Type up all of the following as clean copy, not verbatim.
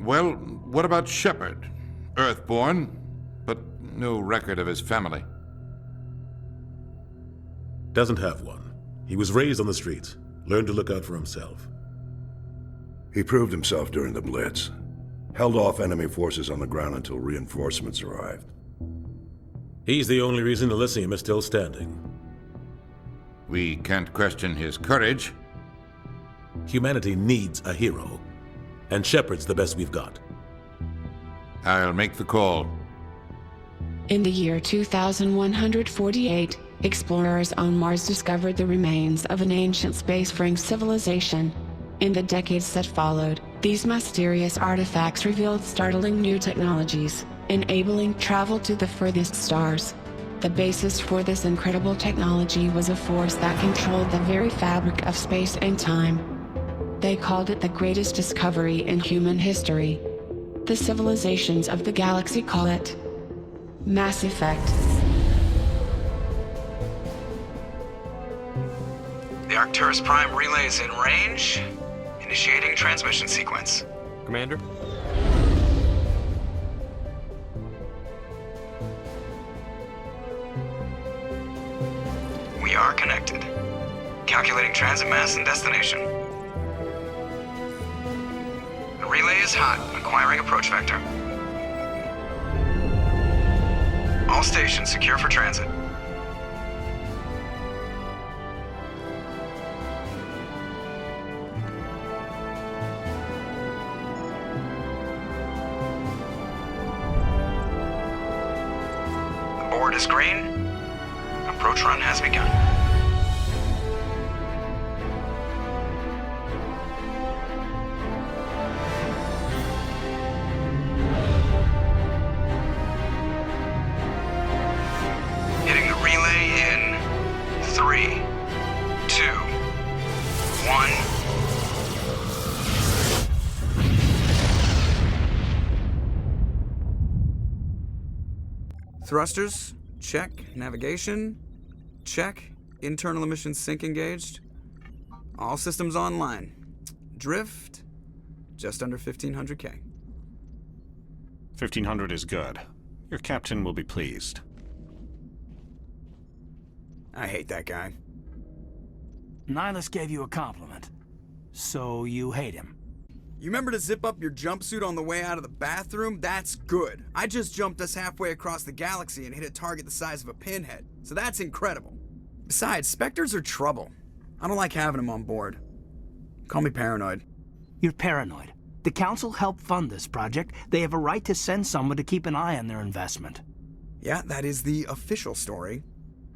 Well, what about Shepard? Earthborn, but no record of his family. Doesn't have one. He was raised on the streets, learned to look out for himself. He proved himself during the Blitz. Held off enemy forces on the ground until reinforcements arrived. He's the only reason Elysium is still standing. We can't question his courage. Humanity needs a hero, and Shepard's the best we've got. I'll make the call. In the year 2148, explorers on Mars discovered the remains of an ancient spacefaring civilization. In the decades that followed, these mysterious artifacts revealed startling new technologies, enabling travel to the furthest stars. The basis for this incredible technology was a force that controlled the very fabric of space and time. They called it the greatest discovery in human history. The civilizations of the galaxy call it Mass Effect. The Arcturus Prime relay is in range. Initiating transmission sequence. Commander? We are connected. Calculating transit mass and destination. The relay is hot, acquiring approach vector. All stations secure for transit. The board is green. Approach run has begun. Hitting the relay in 3, 2, 1. Thrusters, check. Navigation, check. Internal emissions sync engaged. All systems online. Drift, just under 1500K. 1500 is good. Your captain will be pleased. I hate that guy. Nihilus gave you a compliment. So you hate him. You remember to zip up your jumpsuit on the way out of the bathroom? That's good. I just jumped us halfway across the galaxy and hit a target the size of a pinhead. So that's incredible. Besides, Spectres are trouble. I don't like having them on board. Call me paranoid. You're paranoid. The Council helped fund this project. They have a right to send someone to keep an eye on their investment. Yeah, that is the official story.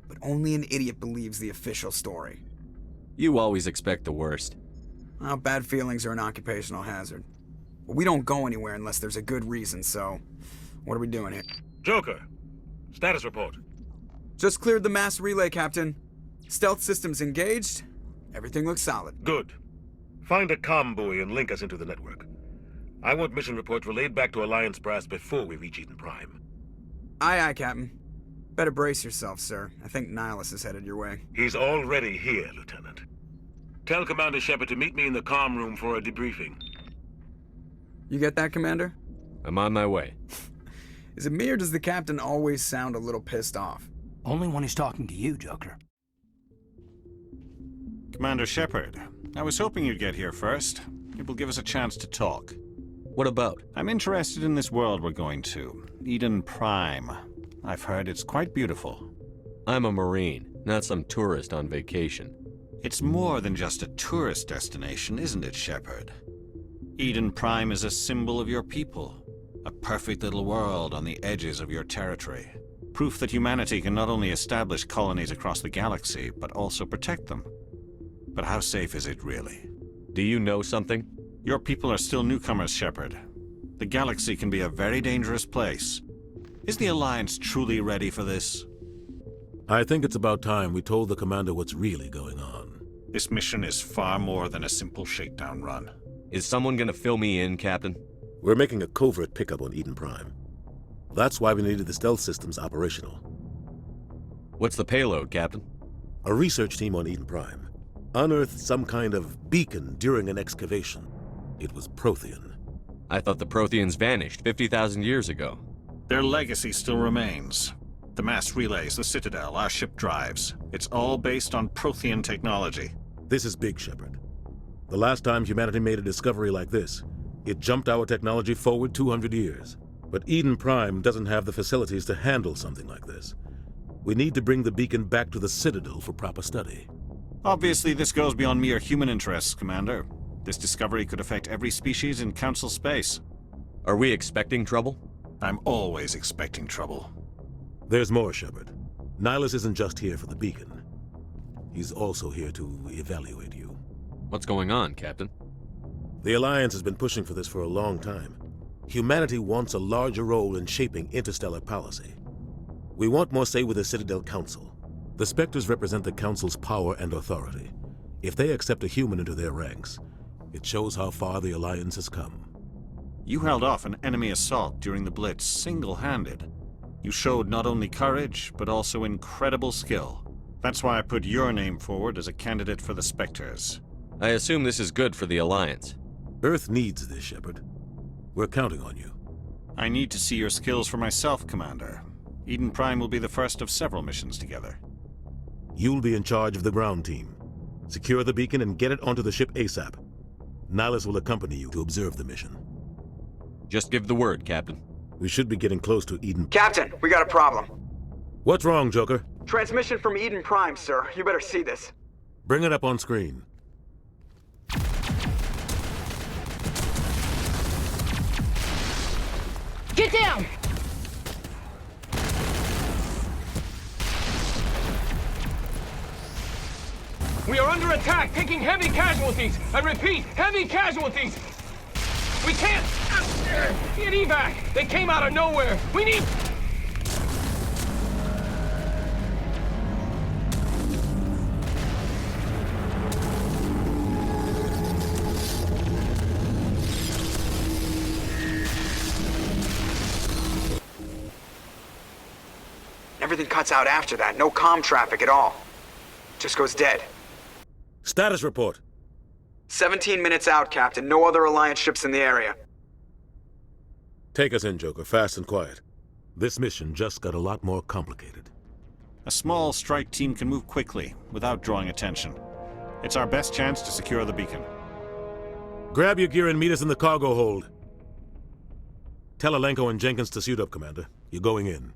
But only an idiot believes the official story. You always expect the worst. Well, bad feelings are an occupational hazard. But we don't go anywhere unless there's a good reason, so what are we doing here? Joker, status report. Just cleared the mass relay, Captain. Stealth systems engaged. Everything looks solid. Good. Find a comm buoy and link us into the network. I want mission reports relayed back to Alliance Brass before we reach Eden Prime. Aye, aye, Captain. Better brace yourself, sir. I think Nihilus is headed your way. He's already here, Lieutenant. Tell Commander Shepard to meet me in the comm room for a debriefing. You get that, Commander? I'm on my way. Is it me or does the Captain always sound a little pissed off? Only when he's talking to you, Joker. Commander Shepard, I was hoping you'd get here first. It will give us a chance to talk. What about? I'm interested in this world we're going to, Eden Prime. I've heard it's quite beautiful. I'm a Marine, not some tourist on vacation. It's more than just a tourist destination, isn't it, Shepard? Eden Prime is a symbol of your people, a perfect little world on the edges of your territory. Proof that humanity can not only establish colonies across the galaxy, but also protect them. But how safe is it really? Do you know something? Your people are still newcomers, Shepard. The galaxy can be a very dangerous place. Is the Alliance truly ready for this? I think it's about time we told the commander what's really going on. This mission is far more than a simple shakedown run. Is someone gonna fill me in, Captain? We're making a covert pickup on Eden Prime. That's why we needed the stealth systems operational. What's the payload, Captain? A research team on Eden Prime unearthed some kind of beacon during an excavation. It was Prothean. I thought the Protheans vanished 50,000 years ago. Their legacy still remains. The mass relays, the Citadel, our ship drives. It's all based on Prothean technology. This is big, Shepard. The last time humanity made a discovery like this, it jumped our technology forward 200 years. But Eden Prime doesn't have the facilities to handle something like this. We need to bring the beacon back to the Citadel for proper study. Obviously, this goes beyond mere human interests, Commander. This discovery could affect every species in Council space. Are we expecting trouble? I'm always expecting trouble. There's more, Shepard. Nihilus isn't just here for the beacon. He's also here to evaluate you. What's going on, Captain? The Alliance has been pushing for this for a long time. Humanity wants a larger role in shaping interstellar policy. We want more say with the Citadel Council. The Spectres represent the Council's power and authority. If they accept a human into their ranks, it shows how far the Alliance has come. You held off an enemy assault during the Blitz single-handed. You showed not only courage, but also incredible skill. That's why I put your name forward as a candidate for the Spectres. I assume this is good for the Alliance. Earth needs this, Shepard. We're counting on you. I need to see your skills for myself, Commander. Eden Prime will be the first of several missions together. You'll be in charge of the ground team. Secure the beacon and get it onto the ship ASAP. Nihilus will accompany you to observe the mission. Just give the word, Captain. We should be getting close to Eden. Captain, we got a problem. What's wrong, Joker? Transmission from Eden Prime, sir. You better see this. Bring it up on screen. Get down! We are under attack, taking heavy casualties. I repeat, heavy casualties. We can't get evac. They came out of nowhere. We need... Everything cuts out after that. No comm traffic at all. Just goes dead. Status report. 17 minutes out, Captain. No other Alliance ships in the area. Take us in, Joker, fast and quiet. This mission just got a lot more complicated. A small strike team can move quickly, without drawing attention. It's our best chance to secure the beacon. Grab your gear and meet us in the cargo hold. Tell Alenko and Jenkins to suit up, Commander. You're going in.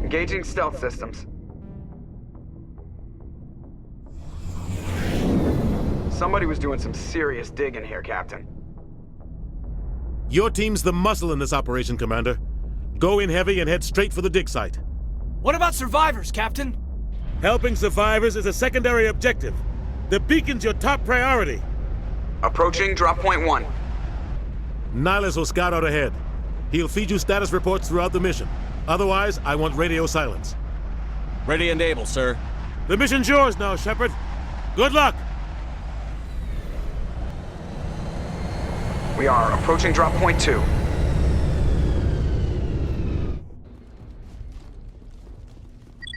Engaging stealth systems. Somebody was doing some serious digging here, Captain. Your team's the muscle in this operation, Commander. Go in heavy and head straight for the dig site. What about survivors, Captain? Helping survivors is a secondary objective. The beacon's your top priority. Approaching drop point 1. Nihilus will scout out ahead. He'll feed you status reports throughout the mission. Otherwise, I want radio silence. Ready and able, sir. The mission's yours now, Shepard. Good luck! We are approaching drop point 2.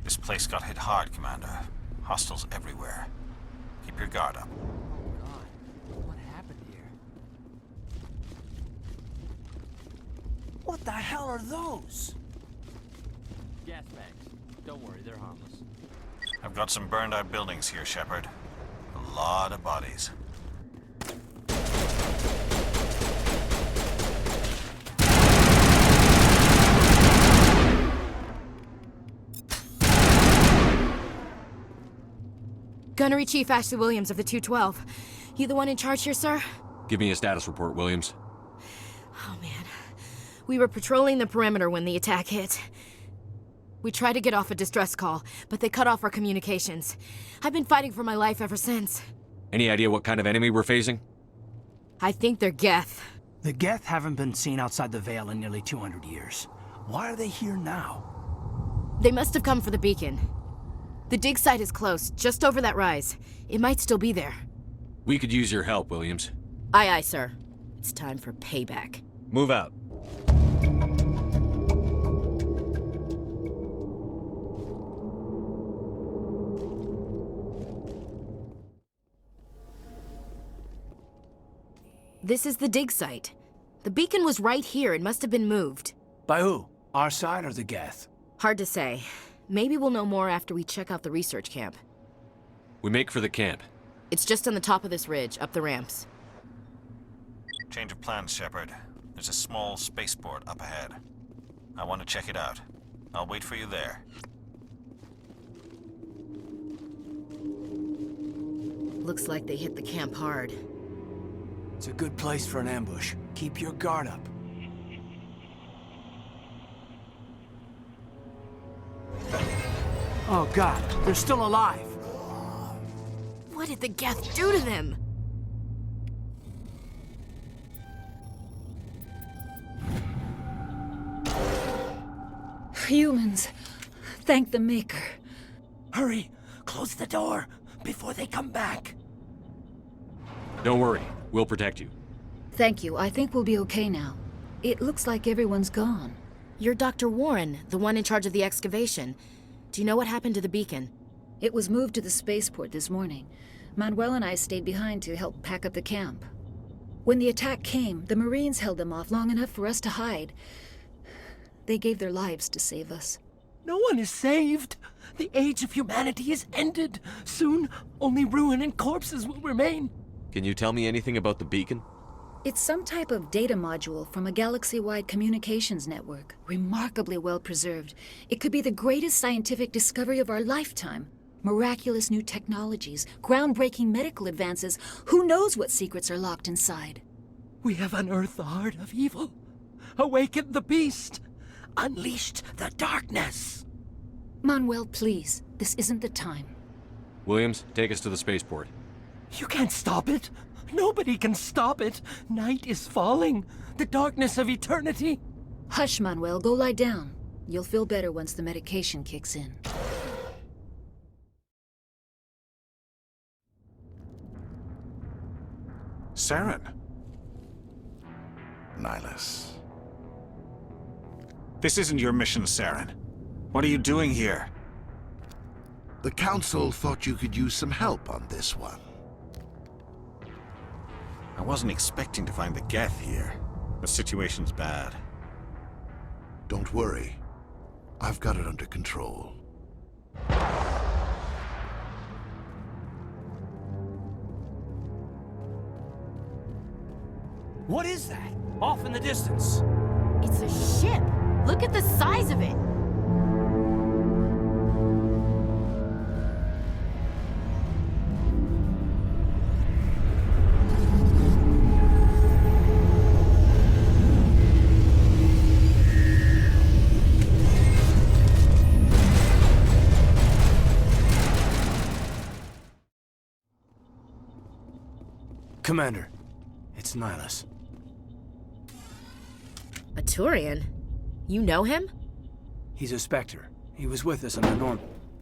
This place got hit hard, Commander. Hostiles everywhere. Keep your guard up. What happened here? What the hell are those? Gas bags. Don't worry, they're harmless. I've got some burned out buildings here, Shepard. A lot of bodies. Gunnery Chief Ashley Williams of the 212. You the one in charge here, sir? Give me a status report, Williams. Oh, man. We were patrolling the perimeter when the attack hit. We tried to get off a distress call, but they cut off our communications. I've been fighting for my life ever since. Any idea what kind of enemy we're facing? I think they're Geth. The Geth haven't been seen outside the Veil in nearly 200 years. Why are they here now? They must have come for the beacon. The dig site is close, just over that rise. It might still be there. We could use your help, Williams. Aye, aye, sir. It's time for payback. Move out. This is the dig site. The beacon was right here. It must have been moved. By who? Our side or the Geth? Hard to say. Maybe we'll know more after we check out the research camp. We make for the camp. It's just on the top of this ridge, up the ramps. Change of plans, Shepard. There's a small spaceport up ahead. I want to check it out. I'll wait for you there. Looks like they hit the camp hard. It's a good place for an ambush. Keep your guard up. Oh God, they're still alive. What did the Geth do to them? Humans. Thank the Maker. Hurry, close the door before they come back. Don't worry, we'll protect you. Thank you. I think we'll be okay now. It looks like everyone's gone. You're Dr. Warren, the one in charge of the excavation. Do you know what happened to the beacon? It was moved to the spaceport this morning. Manuel and I stayed behind to help pack up the camp. When the attack came, the Marines held them off long enough for us to hide. They gave their lives to save us. No one is saved. The age of humanity is ended. Soon, only ruin and corpses will remain. Can you tell me anything about the beacon? It's some type of data module from a galaxy-wide communications network. Remarkably well preserved. It could be the greatest scientific discovery of our lifetime. Miraculous new technologies, groundbreaking medical advances. Who knows what secrets are locked inside? We have unearthed the heart of evil, awakened the beast, unleashed the darkness. Manuel, please. This isn't the time. Williams, take us to the spaceport. You can't stop it. Nobody can stop it. Night is falling. The darkness of eternity. Hush, Manuel. Go lie down. You'll feel better once the medication kicks in. Saren. Nihilus. This isn't your mission, Saren. What are you doing here? The Council thought you could use some help on this one. I wasn't expecting to find the Geth here. The situation's bad. Don't worry. I've got it under control. What is that? Off in the distance. It's a ship. Look at the size of it. Commander, it's Nihilus. A Turian? You know him? He's a Spectre. He was with us on the Norm.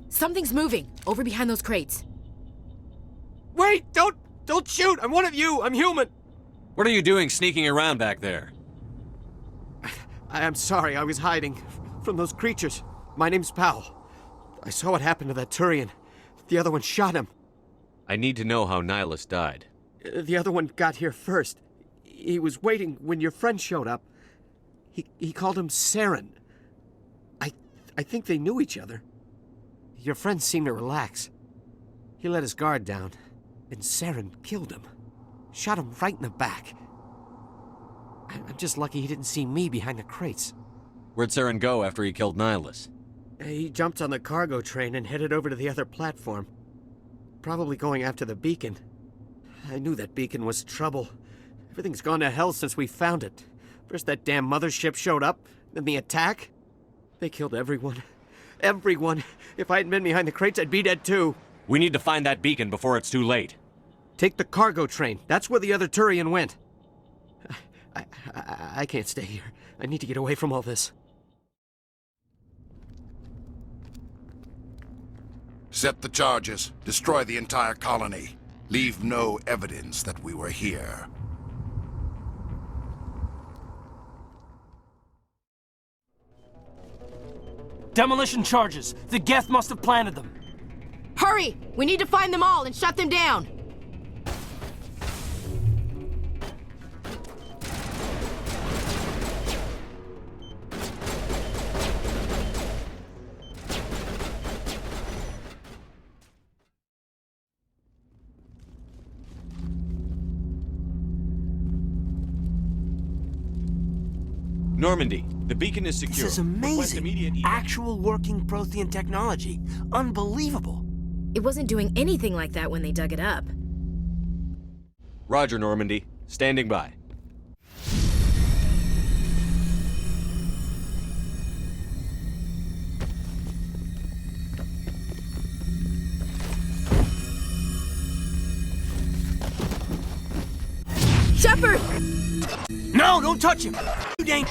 Something's moving, over behind those crates. Wait! Don't shoot! I'm one of you! I'm human! What are you doing sneaking around back there? I'm sorry, I was hiding from those creatures. My name's Powell. I saw what happened to that Turian. The other one shot him. I need to know how Nihilus died. The other one got here first. He was waiting when your friend showed up. He called him Saren. I think they knew each other. Your friend seemed to relax. He let his guard down, and Saren killed him. Shot him right in the back. I'm just lucky he didn't see me behind the crates. Where'd Saren go after he killed Nihilus? He jumped on the cargo train and headed over to the other platform. Probably going after the beacon. I knew that beacon was trouble. Everything's gone to hell since we found it. First that damn mothership showed up, then the attack. They killed everyone. Everyone. If I hadn't been behind the crates, I'd be dead too. We need to find that beacon before it's too late. Take the cargo train. That's where the other Turian went. I can't stay here. I need to get away from all this. Set the charges. Destroy the entire colony. Leave no evidence that we were here. Demolition charges. The Geth must have planted them. Hurry! We need to find them all and shut them down! Normandy, the beacon is secure. This is Request immediate amazing. Actual working Prothean technology. Unbelievable. It wasn't doing anything like that when they dug it up. Roger, Normandy. Standing by. Shepard! No, don't touch him! You dang...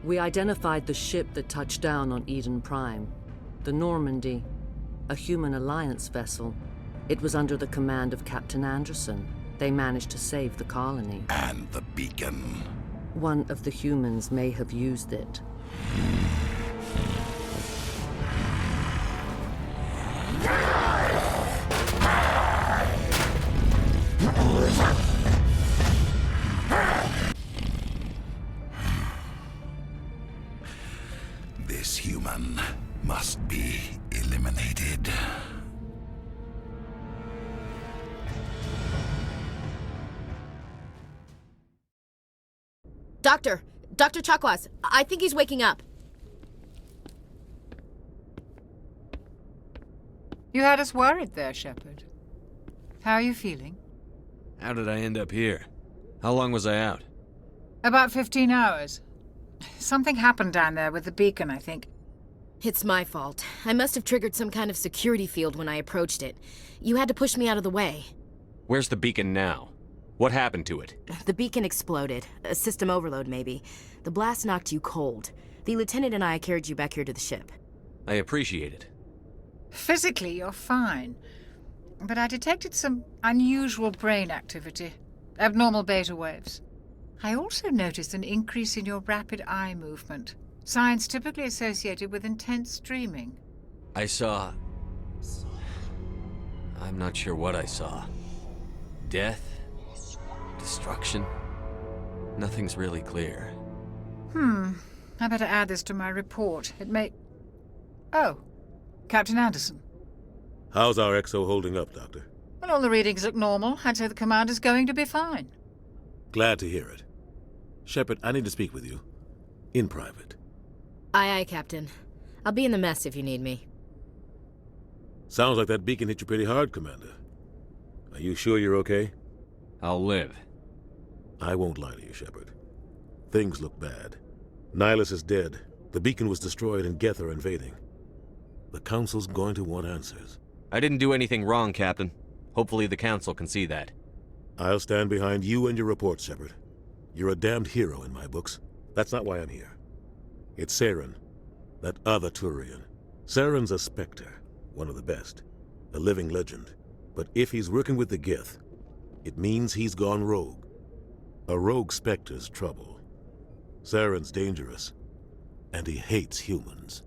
We identified the ship that touched down on Eden Prime, the Normandy, a human alliance vessel. It was under the command of Captain Anderson. They managed to save the colony. And the beacon. One of the humans may have used it. This human must be eliminated. Dr. Chakwas, I think he's waking up. You had us worried there, Shepard. How are you feeling? How did I end up here? How long was I out? About 15 hours. Something happened down there with the beacon, I think. It's my fault. I must have triggered some kind of security field when I approached it. You had to push me out of the way. Where's the beacon now? What happened to it? The beacon exploded. A system overload, maybe. The blast knocked you cold. The lieutenant and I carried you back here to the ship. I appreciate it. Physically, you're fine. But I detected some unusual brain activity. Abnormal beta waves. I also noticed an increase in your rapid eye movement. Signs typically associated with intense dreaming. I saw... I'm not sure what I saw. Death? Destruction? Nothing's really clear. I better add this to my report. It may... Oh, Captain Anderson. How's our XO holding up, Doctor? Well, all the readings look normal. I'd say the commander's going to be fine. Glad to hear it. Shepard, I need to speak with you. In private. Aye, aye, Captain. I'll be in the mess if you need me. Sounds like that beacon hit you pretty hard, Commander. Are you sure you're okay? I'll live. I won't lie to you, Shepard. Things look bad. Nihilus is dead. The beacon was destroyed and Geth are invading. The Council's going to want answers. I didn't do anything wrong, Captain. Hopefully the Council can see that. I'll stand behind you and your report, Shepard. You're a damned hero in my books. That's not why I'm here. It's Saren, that other Turian. Saren's a Spectre, one of the best. A living legend. But if he's working with the Geth, it means he's gone rogue. A rogue Spectre's trouble. Saren's dangerous, and he hates humans.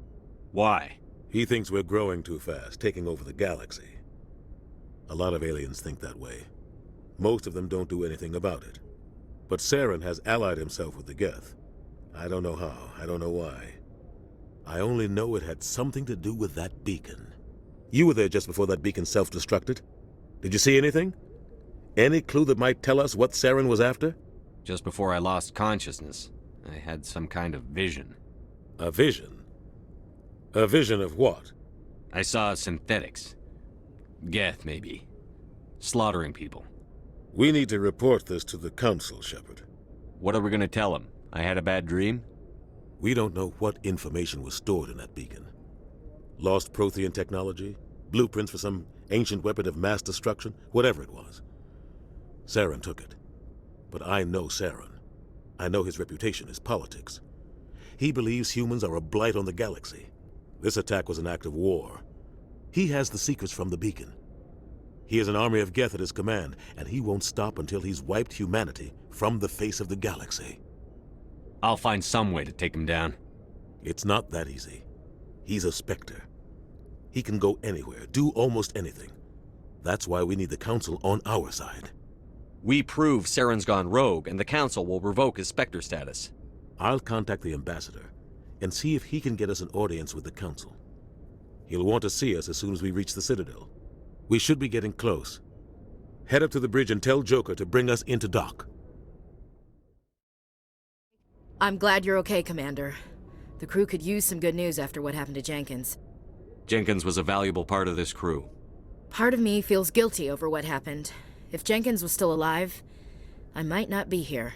Why? He thinks we're growing too fast, taking over the galaxy. A lot of aliens think that way. Most of them don't do anything about it. But Saren has allied himself with the Geth. I don't know how, I don't know why. I only know it had something to do with that beacon. You were there just before that beacon self-destructed. Did you see anything? Any clue that might tell us what Saren was after? Just before I lost consciousness, I had some kind of vision. A vision? A vision of what? I saw synthetics. Geth, maybe. Slaughtering people. We need to report this to the Council, Shepard. What are we gonna tell them? I had a bad dream? We don't know what information was stored in that beacon. Lost Prothean technology? Blueprints for some ancient weapon of mass destruction? Whatever it was. Saren took it. But I know Saren. I know his reputation is politics. He believes humans are a blight on the galaxy. This attack was an act of war. He has the secrets from the beacon. He has an army of Geth at his command, and he won't stop until he's wiped humanity from the face of the galaxy. I'll find some way to take him down. It's not that easy. He's a Spectre. He can go anywhere, do almost anything. That's why we need the Council on our side. We prove Saren's gone rogue, and the Council will revoke his Spectre status. I'll contact the ambassador and see if he can get us an audience with the Council. He'll want to see us as soon as we reach the Citadel. We should be getting close. Head up to the bridge and tell Joker to bring us into dock. I'm glad you're okay, Commander. The crew could use some good news after what happened to Jenkins. Jenkins was a valuable part of this crew. Part of me feels guilty over what happened. If Jenkins was still alive, I might not be here.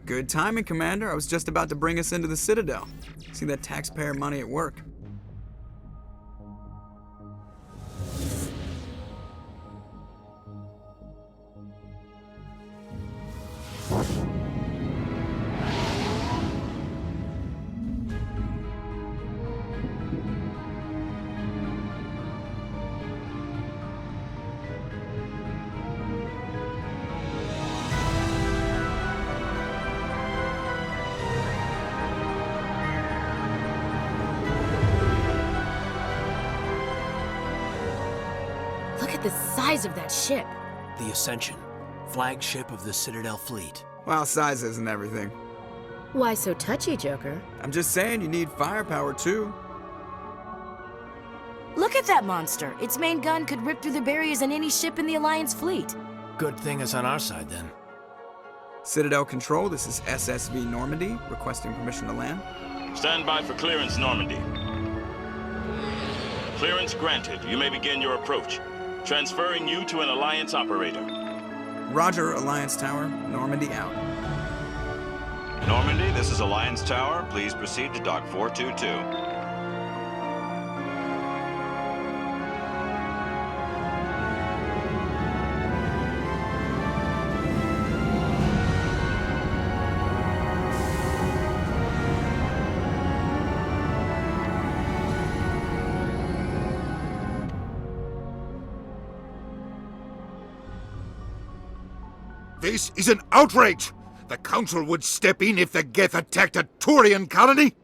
Good timing, Commander. I was just about to bring us into the Citadel. See that taxpayer money at work. Look at the size of that ship. The Ascension, flagship of the Citadel fleet. Well, size isn't everything. Why so touchy, Joker? I'm just saying you need firepower, too. Look at that monster. Its main gun could rip through the barriers in any ship in the Alliance fleet. Good thing it's on our side, then. Citadel Control, this is SSV Normandy, requesting permission to land. Stand by for clearance, Normandy. Clearance granted. You may begin your approach. Transferring you to an Alliance operator. Roger, Alliance Tower. Normandy out. Normandy, this is Alliance Tower. Please proceed to Dock 422. This is an outrage! The Council would step in if the Geth attacked a Turian colony?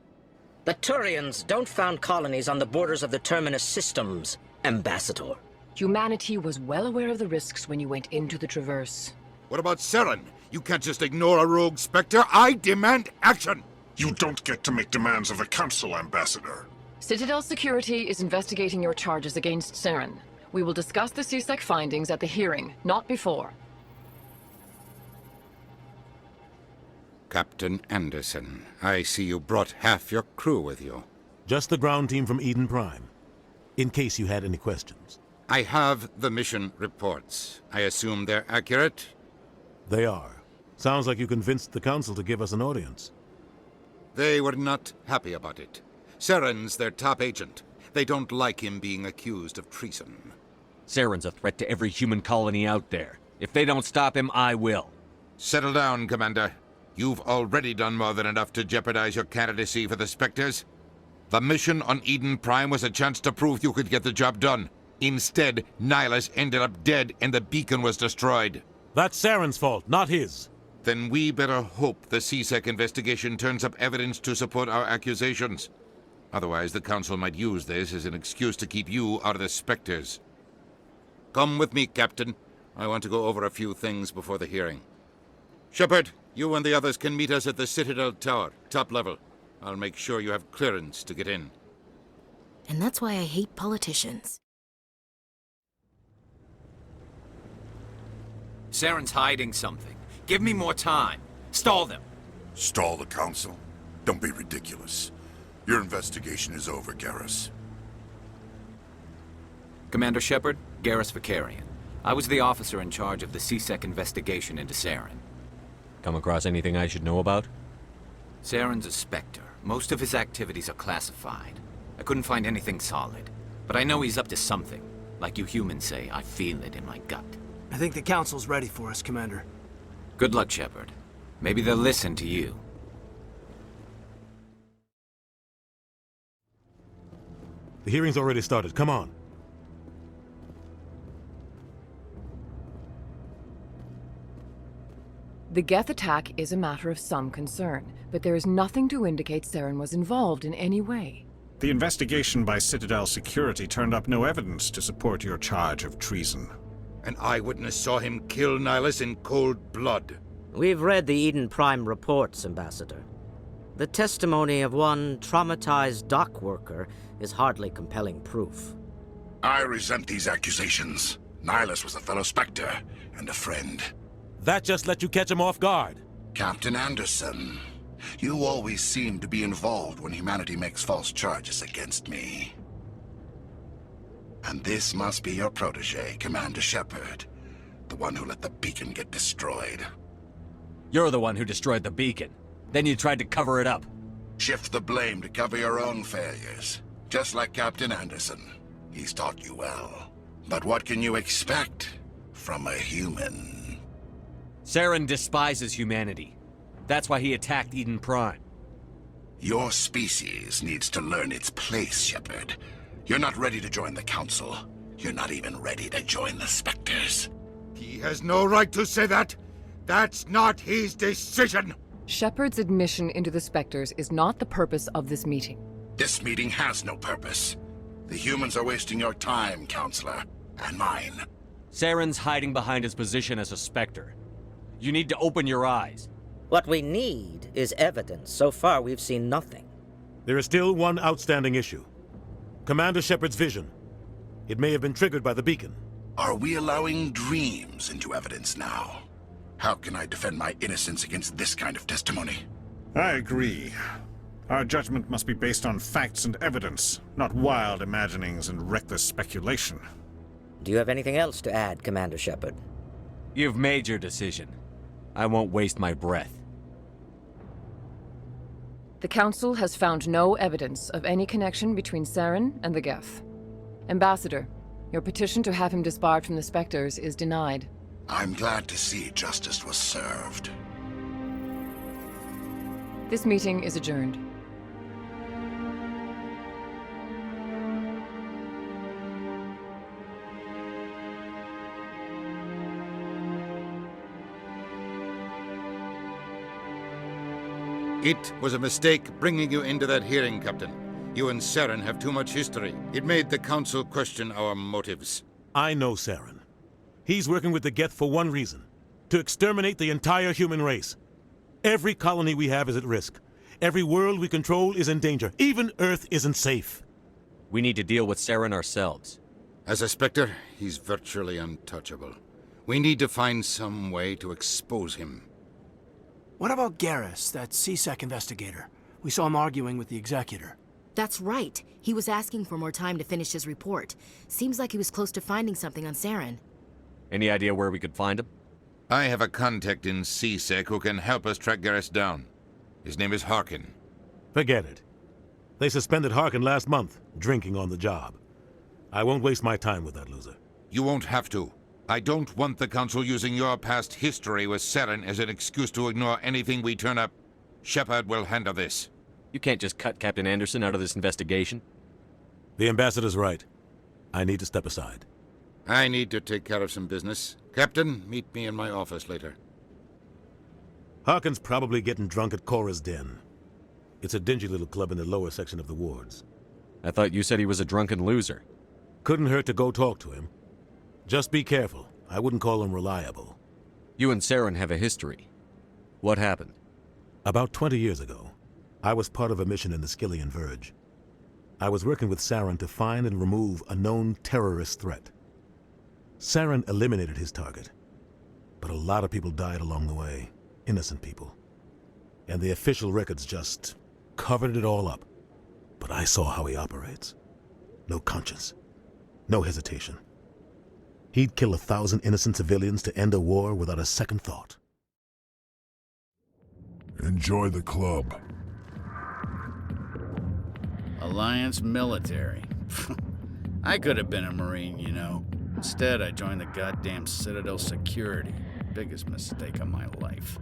The Turians don't found colonies on the borders of the Terminus systems, Ambassador. Humanity was well aware of the risks when you went into the Traverse. What about Saren? You can't just ignore a rogue Spectre. I demand action! You don't get to make demands of the Council, Ambassador. Citadel Security is investigating your charges against Saren. We will discuss the CSEC findings at the hearing, not before. Captain Anderson, I see you brought half your crew with you. Just the ground team from Eden Prime, in case you had any questions. I have the mission reports. I assume they're accurate? They are. Sounds like you convinced the Council to give us an audience. They were not happy about it. Saren's their top agent. They don't like him being accused of treason. Saren's a threat to every human colony out there. If they don't stop him, I will. Settle down, Commander. You've already done more than enough to jeopardize your candidacy for the Spectres. The mission on Eden Prime was a chance to prove you could get the job done. Instead, Nihilus ended up dead and the beacon was destroyed. That's Saren's fault, not his. Then we better hope the CSEC investigation turns up evidence to support our accusations. Otherwise, the Council might use this as an excuse to keep you out of the Spectres. Come with me, Captain. I want to go over a few things before the hearing. Shepard, you and the others can meet us at the Citadel Tower, top level. I'll make sure you have clearance to get in. And that's why I hate politicians. Saren's hiding something. Give me more time. Stall them. Stall the Council? Don't be ridiculous. Your investigation is over, Garrus. Commander Shepard, Garrus Vicarian. I was the officer in charge of the CSEC investigation into Saren. Come across anything I should know about? Saren's a Spectre. Most of his activities are classified. I couldn't find anything solid. But I know he's up to something. Like you humans say, I feel it in my gut. I think the Council's ready for us, Commander. Good luck, Shepard. Maybe they'll listen to you. The hearing's already started. Come on. The Geth attack is a matter of some concern, but there is nothing to indicate Saren was involved in any way. The investigation by Citadel Security turned up no evidence to support your charge of treason. An eyewitness saw him kill Nihilus in cold blood. We've read the Eden Prime reports, Ambassador. The testimony of one traumatized dock worker is hardly compelling proof. I resent these accusations. Nihilus was a fellow Spectre and a friend. That just let you catch him off guard. Captain Anderson, you always seem to be involved when humanity makes false charges against me. And this must be your protege, Commander Shepard, the one who let the beacon get destroyed. You're the one who destroyed the beacon. Then you tried to cover it up. Shift the blame to cover your own failures, just like Captain Anderson. He's taught you well. But what can you expect from a human? Saren despises humanity. That's why he attacked Eden Prime. Your species needs to learn its place, Shepard. You're not ready to join the Council. You're not even ready to join the Spectres. He has no right to say that. That's not his decision. Shepard's admission into the Spectres is not the purpose of this meeting. This meeting has no purpose. The humans are wasting your time, Counselor, and mine. Saren's hiding behind his position as a Spectre. You need to open your eyes. What we need is evidence. So far, we've seen nothing. There is still one outstanding issue. Commander Shepard's vision. It may have been triggered by the beacon. Are we allowing dreams into evidence now? How can I defend my innocence against this kind of testimony? I agree. Our judgment must be based on facts and evidence, not wild imaginings and reckless speculation. Do you have anything else to add, Commander Shepard? You've made your decision. I won't waste my breath. The Council has found no evidence of any connection between Saren and the Geth. Ambassador, your petition to have him disbarred from the Spectres is denied. I'm glad to see justice was served. This meeting is adjourned. It was a mistake bringing you into that hearing, Captain. You and Saren have too much history. It made the Council question our motives. I know Saren. He's working with the Geth for one reason. To exterminate the entire human race. Every colony we have is at risk. Every world we control is in danger. Even Earth isn't safe. We need to deal with Saren ourselves. As a Spectre, he's virtually untouchable. We need to find some way to expose him. What about Garrus, that CSEC investigator? We saw him arguing with the Executor. That's right. He was asking for more time to finish his report. Seems like he was close to finding something on Saren. Any idea where we could find him? I have a contact in CSEC who can help us track Garrus down. His name is Harkin. Forget it. They suspended Harkin last month, drinking on the job. I won't waste my time with that loser. You won't have to. I don't want the Council using your past history with Saren as an excuse to ignore anything we turn up. Shepard will handle this. You can't just cut Captain Anderson out of this investigation. The Ambassador's right. I need to step aside. I need to take care of some business. Captain, meet me in my office later. Harkin's probably getting drunk at Cora's Den. It's a dingy little club in the lower section of the wards. I thought you said he was a drunken loser. Couldn't hurt to go talk to him. Just be careful. I wouldn't call him reliable. You and Saren have a history. What happened? About 20 years ago, I was part of a mission in the Skillian Verge. I was working with Saren to find and remove a known terrorist threat. Saren eliminated his target, but a lot of people died along the way. Innocent people. And the official records just covered it all up. But I saw how he operates. No conscience. No hesitation. He'd kill 1,000 innocent civilians to end a war without a second thought. Enjoy the club. Alliance military. I could have been a Marine, you know. Instead, I joined the goddamn Citadel Security. Biggest mistake of my life.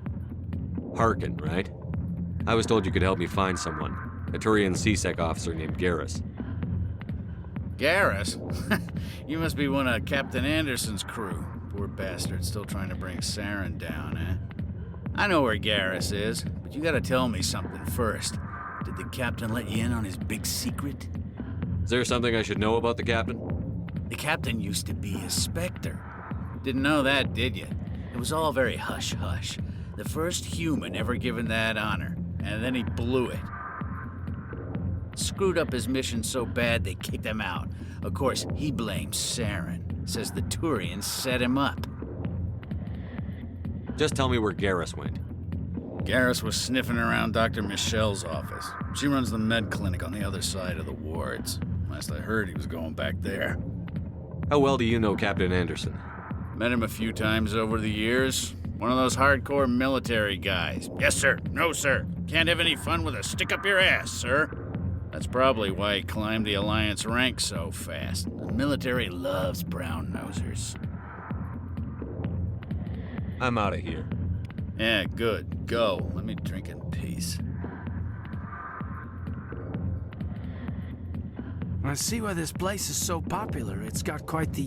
Harkin, right? I was told you could help me find someone. A Turian CSEC officer named Garrus. Garrus? You must be one of Captain Anderson's crew. Poor bastard, still trying to bring Saren down, eh? I know where Garrus is, but you gotta tell me something first. Did the captain let you in on his big secret? Is there something I should know about the captain? The captain used to be a Spectre. Didn't know that, did you? It was all very hush-hush. The first human ever given that honor, and then he blew it. Screwed up his mission so bad they kicked him out. Of course, he blames Saren. Says the Turians set him up. Just tell me where Garrus went. Garrus was sniffing around Dr. Michelle's office. She runs the med clinic on the other side of the wards. Last I heard, he was going back there. How well do you know Captain Anderson? Met him a few times over the years. One of those hardcore military guys. Yes, sir. No, sir. Can't have any fun with a stick up your ass, sir. That's probably why he climbed the Alliance ranks so fast. The military loves brown-nosers. I'm out of here. Yeah, good. Go. Let me drink in peace. I see why this place is so popular. It's got quite the,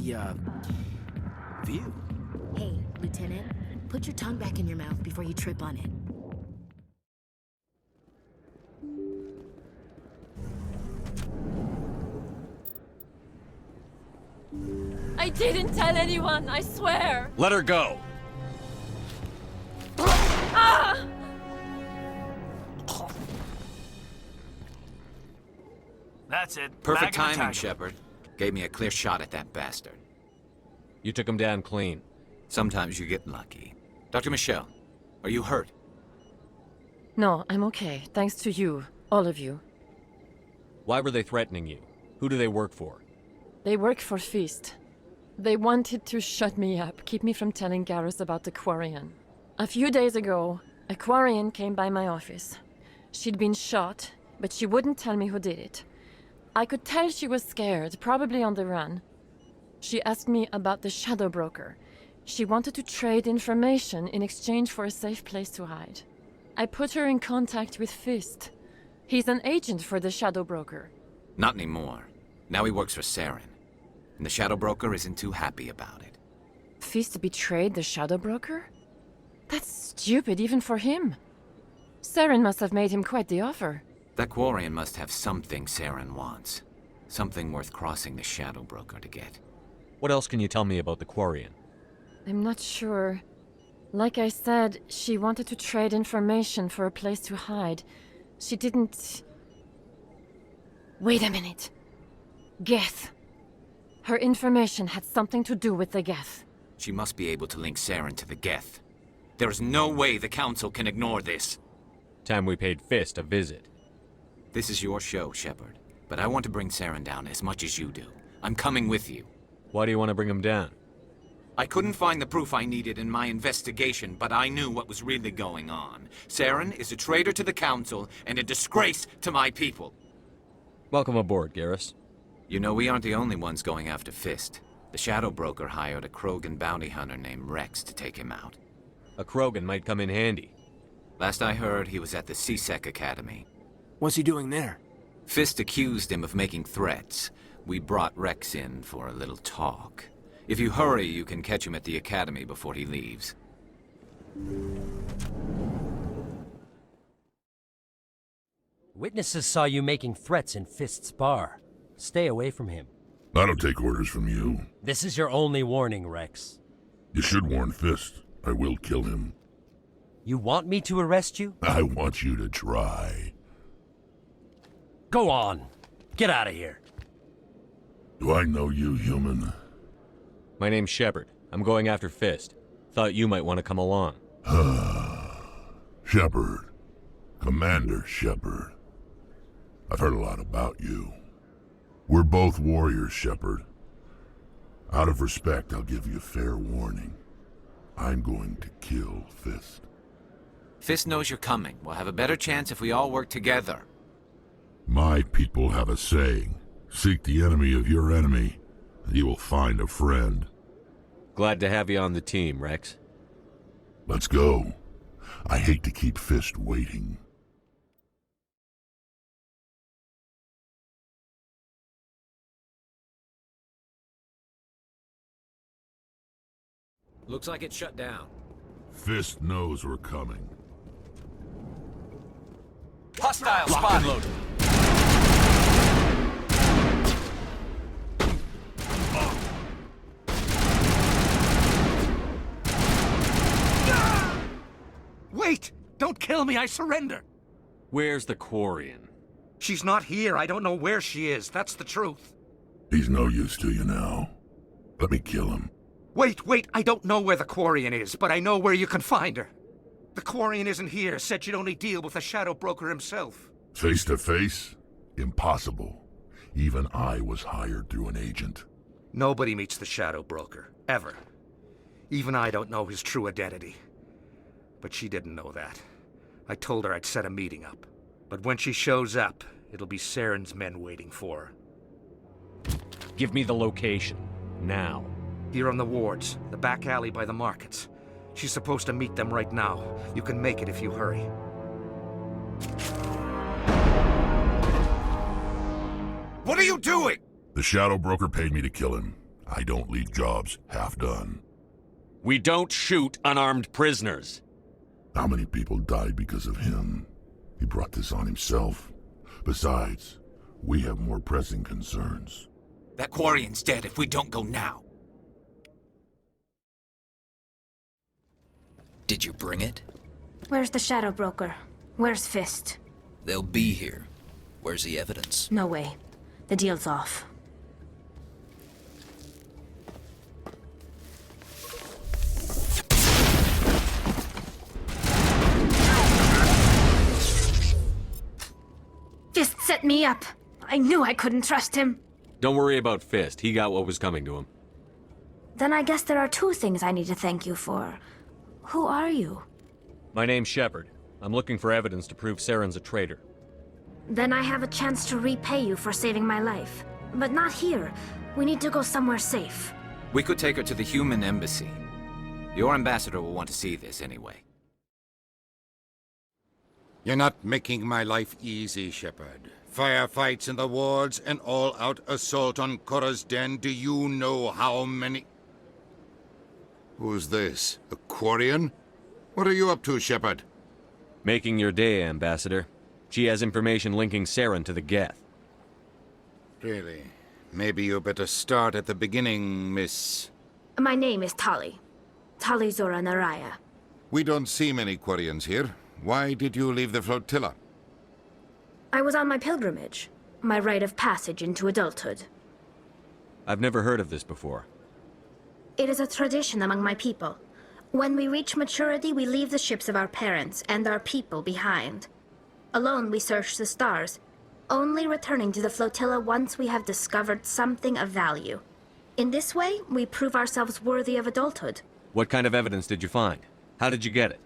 view. Hey, Lieutenant, put your tongue back in your mouth before you trip on it. I didn't tell anyone, I swear! Let her go! Ah! That's it. Perfect Bag of timing, attack. Shepard. Gave me a clear shot at that bastard. You took him down clean. Sometimes you get lucky. Dr. Michelle, are you hurt? No, I'm okay, thanks to you, all of you. Why were they threatening you? Who do they work for? They work for Feast. They wanted to shut me up, keep me from telling Garrus about the Quarian. A few days ago, a Quarian came by my office. She'd been shot, but she wouldn't tell me who did it. I could tell she was scared, probably on the run. She asked me about the Shadow Broker. She wanted to trade information in exchange for a safe place to hide. I put her in contact with Fist. He's an agent for the Shadow Broker. Not anymore. Now he works for Saren. And the Shadow Broker isn't too happy about it. Fist betrayed the Shadow Broker? That's stupid even for him. Saren must have made him quite the offer. That Quarian must have something Saren wants. Something worth crossing the Shadow Broker to get. What else can you tell me about the Quarian? I'm not sure. Like I said, she wanted to trade information for a place to hide. She didn't... Wait a minute. Geth. Her information had something to do with the Geth. She must be able to link Saren to the Geth. There is no way the Council can ignore this. Time we paid Fist a visit. This is your show, Shepard. But I want to bring Saren down as much as you do. I'm coming with you. Why do you want to bring him down? I couldn't find the proof I needed in my investigation, but I knew what was really going on. Saren is a traitor to the Council and a disgrace to my people. Welcome aboard, Garrus. You know, we aren't the only ones going after Fist. The Shadow Broker hired a Krogan bounty hunter named Rex to take him out. A Krogan might come in handy. Last I heard, he was at the CSEC Academy. What's he doing there? Fist accused him of making threats. We brought Rex in for a little talk. If you hurry, you can catch him at the Academy before he leaves. Witnesses saw you making threats in Fist's bar. Stay away from him. I don't take orders from you. This is your only warning, Rex. You should warn Fist. I will kill him. You want me to arrest you? I want you to try. Go on. Get out of here. Do I know you, human? My name's Shepard. I'm going after Fist. Thought you might want to come along. Shepard. Commander Shepard. I've heard a lot about you. We're both warriors, Shepard. Out of respect, I'll give you a fair warning. I'm going to kill Fist. Fist knows you're coming. We'll have a better chance if we all work together. My people have a saying. Seek the enemy of your enemy, and you will find a friend. Glad to have you on the team, Rex. Let's go. I hate to keep Fist waiting. Looks like it's shut down. Fist knows we're coming. Hostile Lock spotted. and loaded. Wait! Don't kill me, I surrender! Where's the Quarian? She's not here. I don't know where she is. That's the truth. He's no use to you now. Let me kill him. Wait, I don't know where the Quarian is, but I know where you can find her. The Quarian isn't here, said she'd only deal with the Shadow Broker himself. Face to face? Impossible. Even I was hired through an agent. Nobody meets the Shadow Broker, ever. Even I don't know his true identity. But she didn't know that. I told her I'd set a meeting up. But when she shows up, it'll be Saren's men waiting for her. Give me the location. Now. Here on the wards, the back alley by the markets. She's supposed to meet them right now. You can make it if you hurry. What are you doing? The Shadow Broker paid me to kill him. I don't leave jobs half done. We don't shoot unarmed prisoners. How many people died because of him? He brought this on himself. Besides, we have more pressing concerns. That Quarian's dead if we don't go now. Did you bring it? Where's the Shadow Broker? Where's Fist? They'll be here. Where's the evidence? No way. The deal's off. Fist set me up. I knew I couldn't trust him. Don't worry about Fist. He got what was coming to him. Then I guess there are two things I need to thank you for. Who are you? My name's Shepard. I'm looking for evidence to prove Saren's a traitor. Then I have a chance to repay you for saving my life. But not here. We need to go somewhere safe. We could take her to the human embassy. Your ambassador will want to see this anyway. You're not making my life easy, Shepard. Firefights in the wards, an all-out assault on Korra's den. Do you know how many... Who's this? A Quarian? What are you up to, Shepard? Making your day, Ambassador. She has information linking Saren to the Geth. Really? Maybe you better start at the beginning, Miss... My name is Tali. Tali Zora Naraya. We don't see many Quarians here. Why did you leave the flotilla? I was on my pilgrimage. My rite of passage into adulthood. I've never heard of this before. It is a tradition among my people. When we reach maturity, we leave the ships of our parents and our people behind. Alone, we search the stars, only returning to the flotilla once we have discovered something of value. In this way, we prove ourselves worthy of adulthood. What kind of evidence did you find? How did you get it?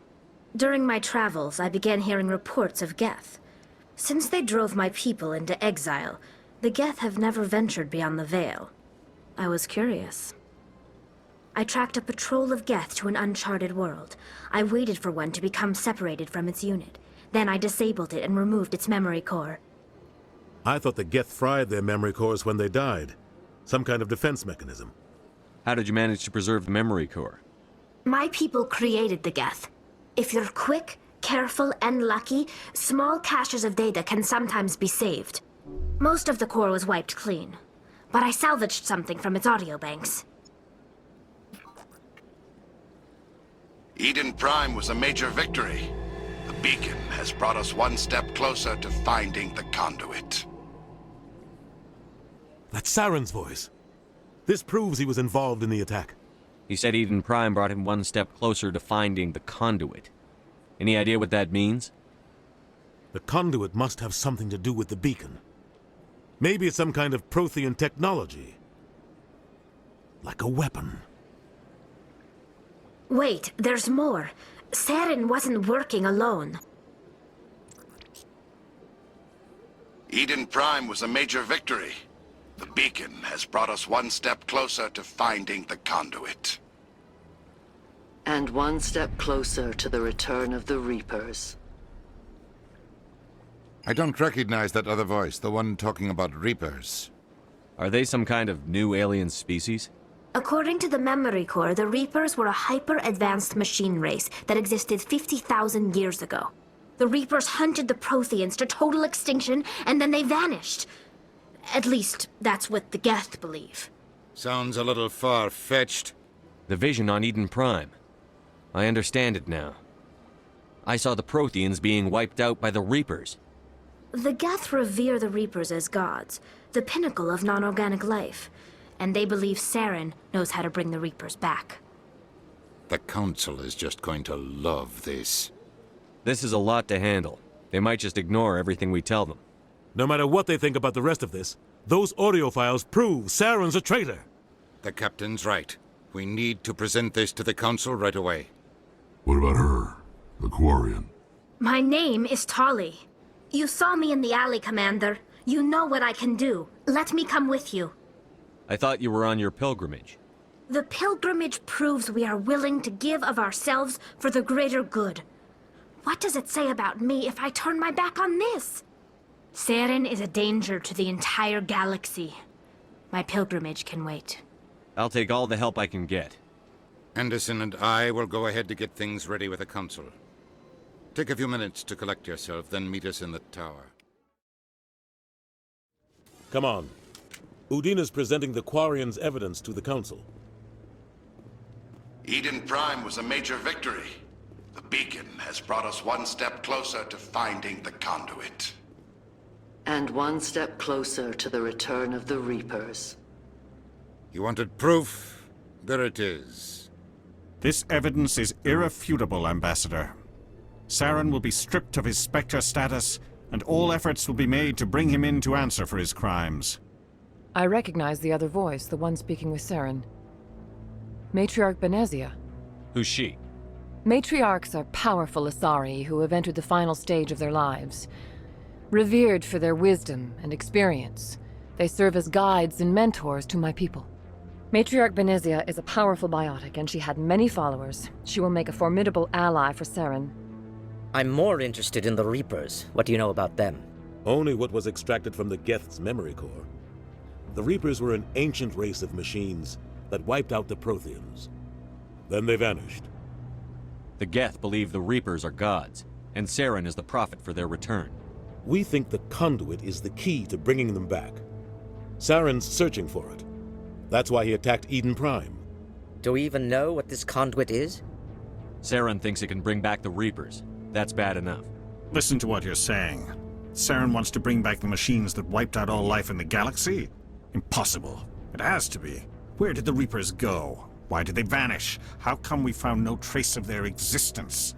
During my travels, I began hearing reports of Geth. Since they drove my people into exile, the Geth have never ventured beyond the Veil. I was curious. I tracked a patrol of Geth to an uncharted world. I waited for one to become separated from its unit. Then I disabled it and removed its memory core. I thought the Geth fried their memory cores when they died. Some kind of defense mechanism. How did you manage to preserve the memory core? My people created the Geth. If you're quick, careful, and lucky, small caches of data can sometimes be saved. Most of the core was wiped clean, but I salvaged something from its audio banks. Eden Prime was a major victory. The beacon has brought us one step closer to finding the conduit. That's Saren's voice. This proves he was involved in the attack. He said Eden Prime brought him one step closer to finding the conduit. Any idea what that means? The conduit must have something to do with the beacon. Maybe it's some kind of Prothean technology. Like a weapon. Wait, there's more. Saren wasn't working alone. Eden Prime was a major victory. The beacon has brought us one step closer to finding the conduit. And one step closer to the return of the Reapers. I don't recognize that other voice, the one talking about Reapers. Are they some kind of new alien species? According to the Memory Core, the Reapers were a hyper-advanced machine race that existed 50,000 years ago. The Reapers hunted the Protheans to total extinction, and then they vanished. At least, that's what the Geth believe. Sounds a little far-fetched. The vision on Eden Prime. I understand it now. I saw the Protheans being wiped out by the Reapers. The Geth revere the Reapers as gods, the pinnacle of non-organic life. And they believe Saren knows how to bring the Reapers back. The Council is just going to love this. This is a lot to handle. They might just ignore everything we tell them. No matter what they think about the rest of this, those audio files prove Saren's a traitor. The Captain's right. We need to present this to the Council right away. What about her? The Quarian? My name is Tali. You saw me in the alley, Commander. You know what I can do. Let me come with you. I thought you were on your pilgrimage. The pilgrimage proves we are willing to give of ourselves for the greater good. What does it say about me if I turn my back on this? Saren is a danger to the entire galaxy. My pilgrimage can wait. I'll take all the help I can get. Anderson and I will go ahead to get things ready with the Council. Take a few minutes to collect yourself, then meet us in the tower. Come on. Udina's presenting the Quarian's evidence to the Council. Eden Prime was a major victory. The beacon has brought us one step closer to finding the conduit. And one step closer to the return of the Reapers. You wanted proof? There it is. This evidence is irrefutable, Ambassador. Saren will be stripped of his Spectre status, and all efforts will be made to bring him in to answer for his crimes. I recognize the other voice, the one speaking with Saren. Matriarch Benezia. Who's she? Matriarchs are powerful Asari who have entered the final stage of their lives. Revered for their wisdom and experience, they serve as guides and mentors to my people. Matriarch Benezia is a powerful biotic, and she had many followers. She will make a formidable ally for Saren. I'm more interested in the Reapers. What do you know about them? Only what was extracted from the Geth's memory core. The Reapers were an ancient race of machines that wiped out the Protheans. Then they vanished. The Geth believe the Reapers are gods, and Saren is the prophet for their return. We think the conduit is the key to bringing them back. Saren's searching for it. That's why he attacked Eden Prime. Do we even know what this conduit is? Saren thinks it can bring back the Reapers. That's bad enough. Listen to what you're saying. Saren wants to bring back the machines that wiped out all life in the galaxy? Impossible. It has to be. Where did the Reapers go? Why did they vanish? How come we found no trace of their existence?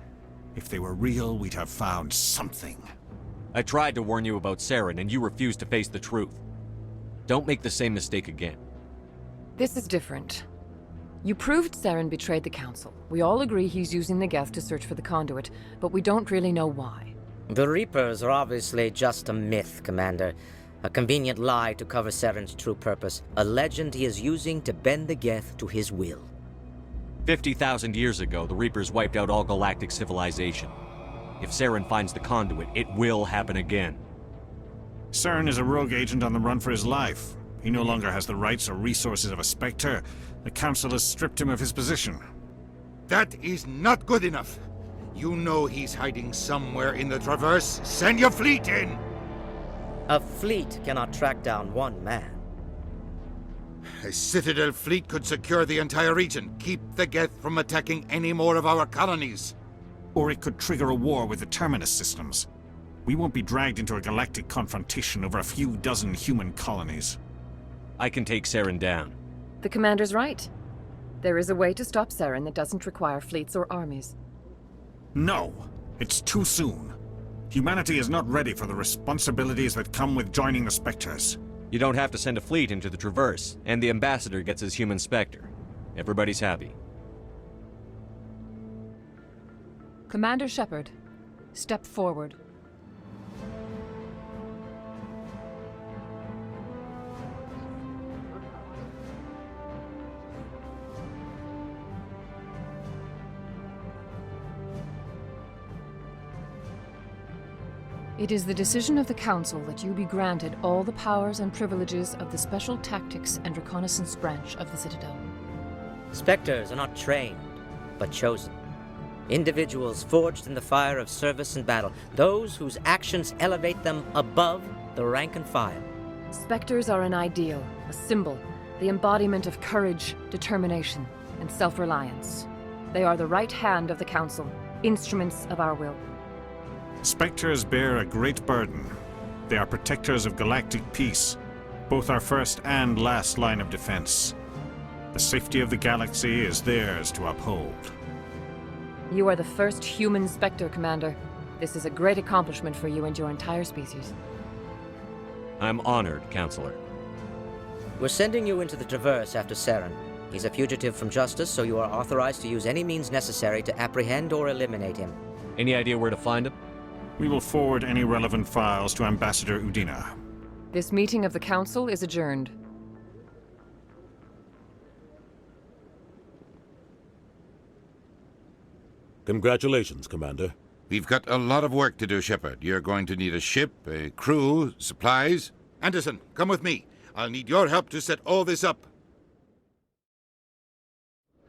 If they were real, we'd have found something. I tried to warn you about Saren, and you refused to face the truth. Don't make the same mistake again. This is different. You proved Saren betrayed the Council. We all agree he's using the Geth to search for the conduit, but we don't really know why. The Reapers are obviously just a myth, Commander. A convenient lie to cover Saren's true purpose. A legend he is using to bend the Geth to his will. 50,000 years ago, the Reapers wiped out all galactic civilization. If Saren finds the conduit, it will happen again. Saren is a rogue agent on the run for his life. He no longer has the rights or resources of a Spectre. The Council has stripped him of his position. That is not good enough. You know he's hiding somewhere in the Traverse. Send your fleet in! A fleet cannot track down one man. A Citadel fleet could secure the entire region, keep the Geth from attacking any more of our colonies. Or it could trigger a war with the Terminus systems. We won't be dragged into a galactic confrontation over a few dozen human colonies. I can take Saren down. The Commander's right. There is a way to stop Saren that doesn't require fleets or armies. No, it's too soon. Humanity is not ready for the responsibilities that come with joining the Spectres. You don't have to send a fleet into the Traverse, and the Ambassador gets his human Spectre. Everybody's happy. Commander Shepard, step forward. It is the decision of the Council that you be granted all the powers and privileges of the Special Tactics and Reconnaissance Branch of the Citadel. Spectres are not trained, but chosen. Individuals forged in the fire of service and battle, those whose actions elevate them above the rank and file. Spectres are an ideal, a symbol, the embodiment of courage, determination, and self-reliance. They are the right hand of the Council, instruments of our will. Spectres bear a great burden. They are protectors of galactic peace, both our first and last line of defense. The safety of the galaxy is theirs to uphold. You are the first human Spectre, Commander. This is a great accomplishment for you and your entire species. I'm honored, Counselor. We're sending you into the Traverse after Saren. He's a fugitive from justice, so you are authorized to use any means necessary to apprehend or eliminate him. Any idea where to find him? We will forward any relevant files to Ambassador Udina. This meeting of the Council is adjourned. Congratulations, Commander. We've got a lot of work to do, Shepard. You're going to need a ship, a crew, supplies. Anderson, come with me. I'll need your help to set all this up.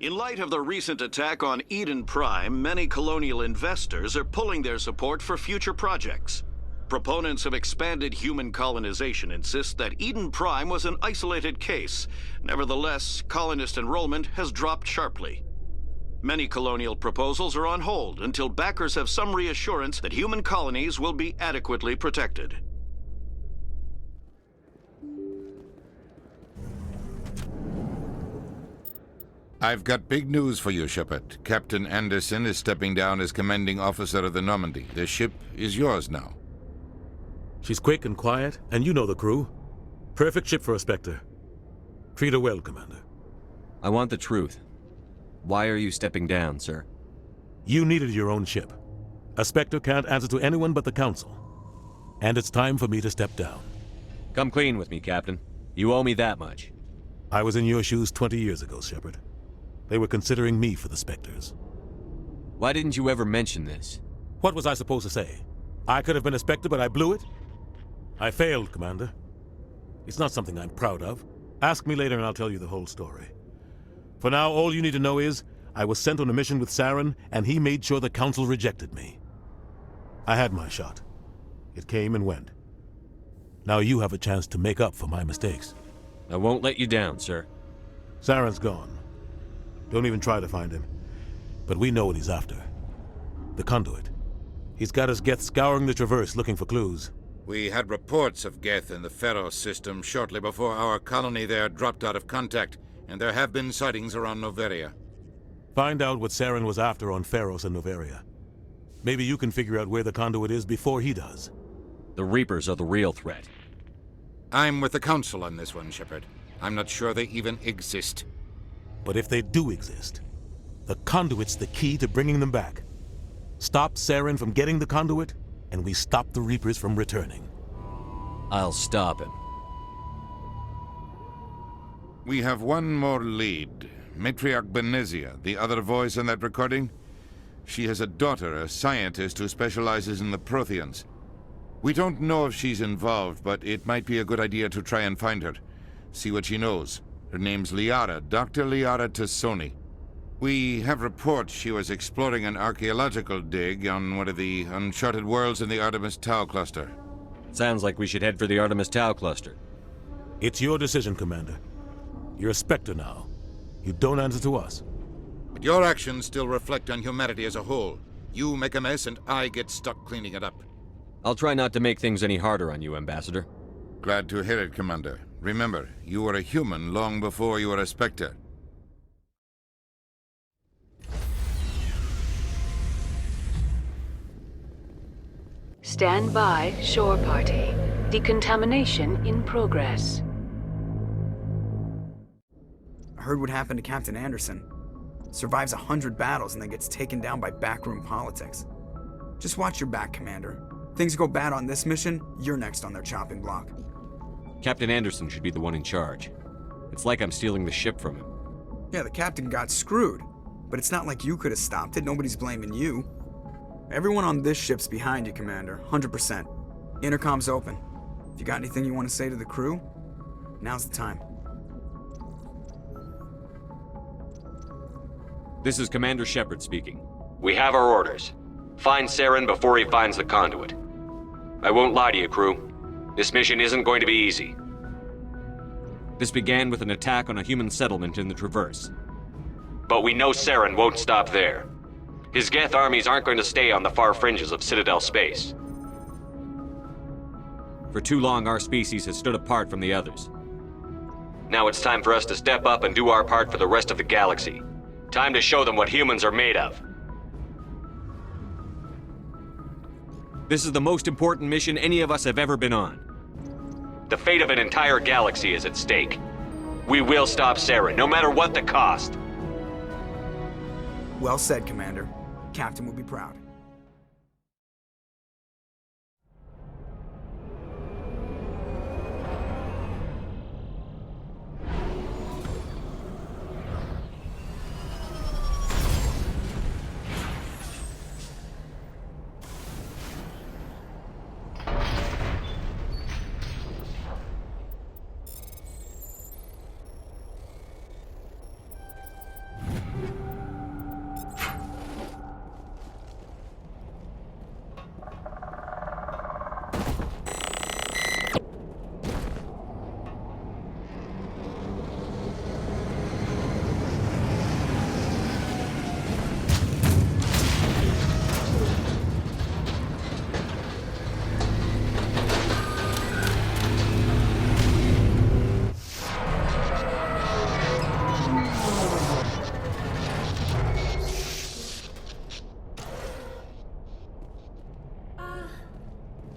In light of the recent attack on Eden Prime, many colonial investors are pulling their support for future projects. Proponents of expanded human colonization insist that Eden Prime was an isolated case. Nevertheless, colonist enrollment has dropped sharply. Many colonial proposals are on hold until backers have some reassurance that human colonies will be adequately protected. I've got big news for you, Shepard. Captain Anderson is stepping down as commanding officer of the Normandy. The ship is yours now. She's quick and quiet, and you know the crew. Perfect ship for a Spectre. Treat her well, Commander. I want the truth. Why are you stepping down, sir? You needed your own ship. A Spectre can't answer to anyone but the Council. And it's time for me to step down. Come clean with me, Captain. You owe me that much. I was in your shoes 20 years ago, Shepard. They were considering me for the Spectres. Why didn't you ever mention this? What was I supposed to say? I could have been a Spectre, but I blew it? I failed, Commander. It's not something I'm proud of. Ask me later and I'll tell you the whole story. For now, all you need to know is, I was sent on a mission with Saren, and he made sure the Council rejected me. I had my shot. It came and went. Now you have a chance to make up for my mistakes. I won't let you down, sir. Saren's gone. Don't even try to find him. But we know what he's after. The conduit. He's got his Geth scouring the Traverse looking for clues. We had reports of Geth in the Pharos system shortly before our colony there dropped out of contact, and there have been sightings around Noveria. Find out what Saren was after on Pharos and Noveria. Maybe you can figure out where the conduit is before he does. The Reapers are the real threat. I'm with the Council on this one, Shepard. I'm not sure they even exist. But if they do exist, the conduit's the key to bringing them back. Stop Saren from getting the conduit, and we stop the Reapers from returning. I'll stop him. We have one more lead. Matriarch Benezia, the other voice in that recording. She has a daughter, a scientist who specializes in the Protheans. We don't know if she's involved, but it might be a good idea to try and find her. See what she knows. Her name's Liara, Dr. Liara Tassoni. We have reports she was exploring an archaeological dig on one of the uncharted worlds in the Artemis Tau cluster. Sounds like we should head for the Artemis Tau cluster. It's your decision, Commander. You're a Spectre now. You don't answer to us. But your actions still reflect on humanity as a whole. You make a mess and I get stuck cleaning it up. I'll try not to make things any harder on you, Ambassador. Glad to hear it, Commander. Remember, you were a human long before you were a Spectre. Stand by, shore party. Decontamination in progress. I heard what happened to Captain Anderson. Survives 100 battles and then gets taken down by backroom politics. Just watch your back, Commander. Things go bad on this mission, you're next on their chopping block. Captain Anderson should be the one in charge. It's like I'm stealing the ship from him. Yeah, the captain got screwed. But it's not like you could have stopped it. Nobody's blaming you. Everyone on this ship's behind you, Commander. 100%. Intercom's open. If you got anything you want to say to the crew, now's the time. This is Commander Shepard speaking. We have our orders. Find Saren before he finds the conduit. I won't lie to you, crew. This mission isn't going to be easy. This began with an attack on a human settlement in the Traverse. But we know Saren won't stop there. His Geth armies aren't going to stay on the far fringes of Citadel space. For too long, our species has stood apart from the others. Now it's time for us to step up and do our part for the rest of the galaxy. Time to show them what humans are made of. This is the most important mission any of us have ever been on. The fate of an entire galaxy is at stake. We will stop Saren, no matter what the cost. Well said, Commander. Captain will be proud.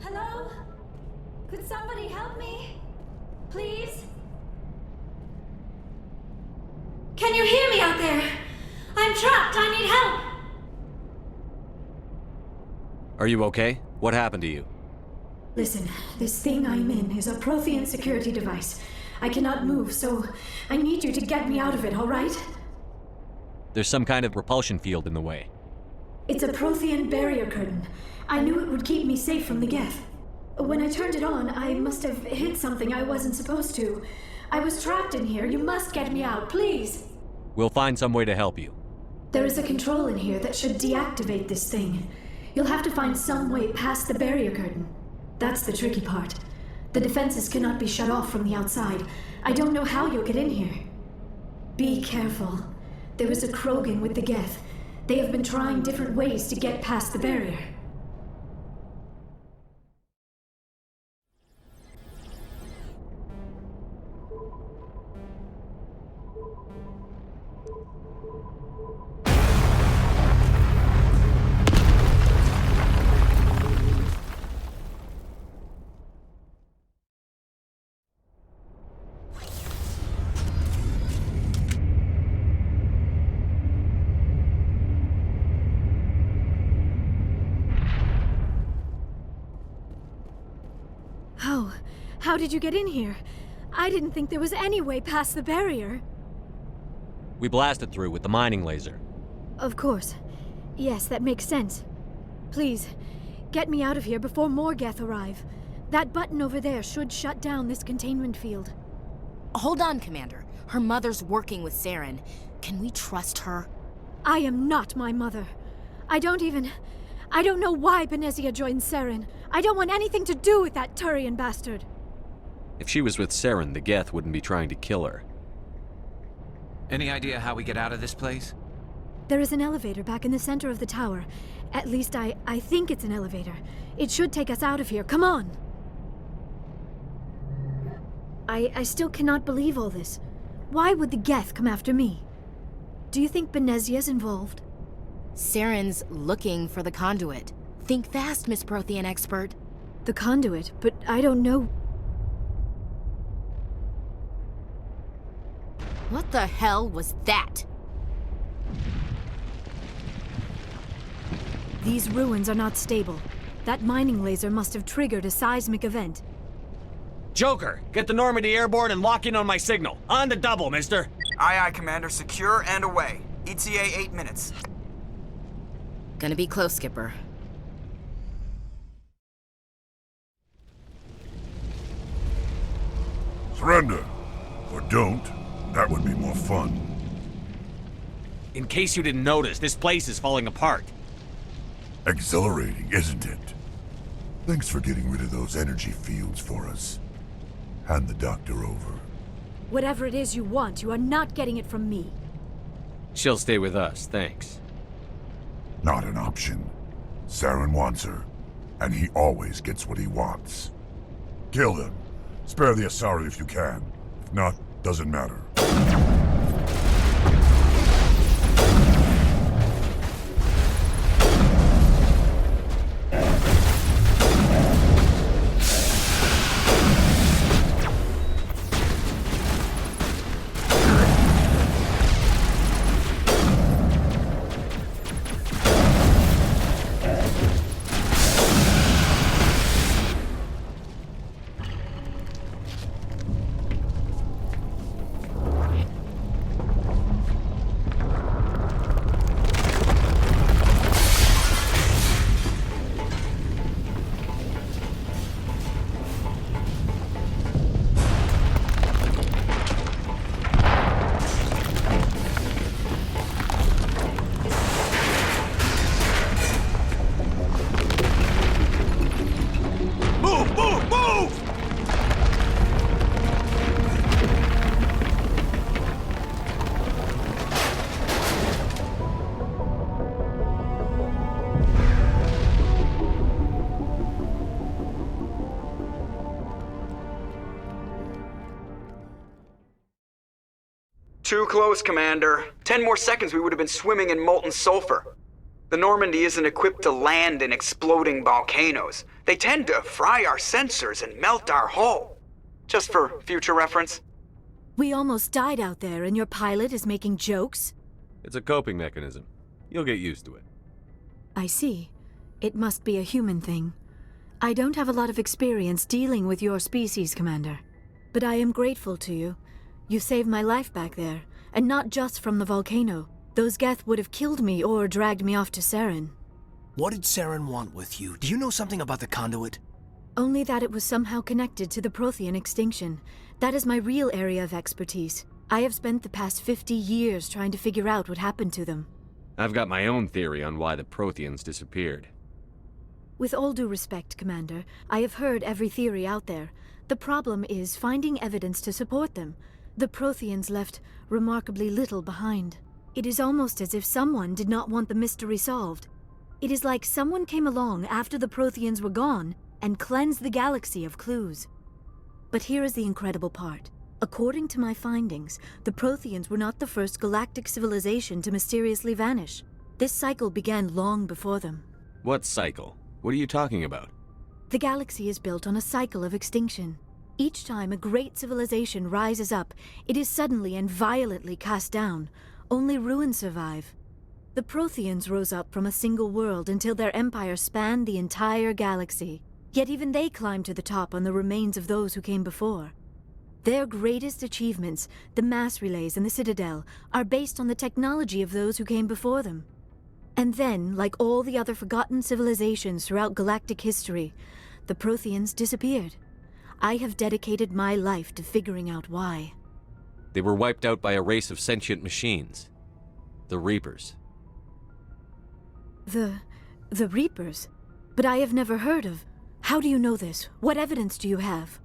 Hello? Could somebody help me? Please? Can you hear me out there? I'm trapped. I need help. Are you okay? What happened to you? Listen, this thing I'm in is a Prothean security device. I cannot move, so I need you to get me out of it, all right? There's some kind of repulsion field in the way. It's a Prothean barrier curtain. I knew it would keep me safe from the Geth. When I turned it on, I must have hit something I wasn't supposed to. I was trapped in here. You must get me out, please. We'll find some way to help you. There is a control in here that should deactivate this thing. You'll have to find some way past the barrier curtain. That's the tricky part. The defenses cannot be shut off from the outside. I don't know how you'll get in here. Be careful. There is a Krogan with the Geth. They have been trying different ways to get past the barrier. How did you get in here? I didn't think there was any way past the barrier. We blasted through with the mining laser. Of course. Yes, that makes sense. Please, get me out of here before more Geth arrive. That button over there should shut down this containment field. Hold on, Commander. Her mother's working with Saren. Can we trust her? I am not my mother. I don't know why Benezia joined Saren. I don't want anything to do with that Turian bastard. If she was with Saren, the Geth wouldn't be trying to kill her. Any idea how we get out of this place? There is an elevator back in the center of the tower. At least I think it's an elevator. It should take us out of here. Come on! I still cannot believe all this. Why would the Geth come after me? Do you think Benezia's involved? Saren's looking for the conduit. Think fast, Miss Prothean expert. The conduit? But I don't know... What the hell was that? These ruins are not stable. That mining laser must have triggered a seismic event. Joker, get the Normandy airborne and lock in on my signal. On the double, mister. Aye, aye, Commander. Secure and away. ETA 8 minutes. Gonna be close, Skipper. Surrender. Or don't. That would be more fun. In case you didn't notice, this place is falling apart. Exhilarating, isn't it? Thanks for getting rid of those energy fields for us. Hand the doctor over. Whatever it is you want, you are not getting it from me. She'll stay with us, thanks. Not an option. Saren wants her, and he always gets what he wants. Kill him. Spare the Asari if you can. If not, doesn't matter. Too close, Commander. 10 more seconds we would have been swimming in molten sulfur. The Normandy isn't equipped to land in exploding volcanoes. They tend to fry our sensors and melt our hull. Just for future reference. We almost died out there, and your pilot is making jokes? It's a coping mechanism. You'll get used to it. I see. It must be a human thing. I don't have a lot of experience dealing with your species, Commander. But I am grateful to you. You saved my life back there, and not just from the volcano. Those Geth would have killed me or dragged me off to Saren. What did Saren want with you? Do you know something about the conduit? Only that it was somehow connected to the Prothean extinction. That is my real area of expertise. I have spent the past 50 years trying to figure out what happened to them. I've got my own theory on why the Protheans disappeared. With all due respect, Commander, I have heard every theory out there. The problem is finding evidence to support them. The Protheans left remarkably little behind. It is almost as if someone did not want the mystery solved. It is like someone came along after the Protheans were gone and cleansed the galaxy of clues. But here is the incredible part. According to my findings, the Protheans were not the first galactic civilization to mysteriously vanish. This cycle began long before them. What cycle? What are you talking about? The galaxy is built on a cycle of extinction. Each time a great civilization rises up, it is suddenly and violently cast down. Only ruins survive. The Protheans rose up from a single world until their empire spanned the entire galaxy. Yet even they climbed to the top on the remains of those who came before. Their greatest achievements, the mass relays and the Citadel, are based on the technology of those who came before them. And then, like all the other forgotten civilizations throughout galactic history, the Protheans disappeared. I have dedicated my life to figuring out why. They were wiped out by a race of sentient machines. The Reapers. The Reapers? But I have never heard of. How do you know this? What evidence do you have?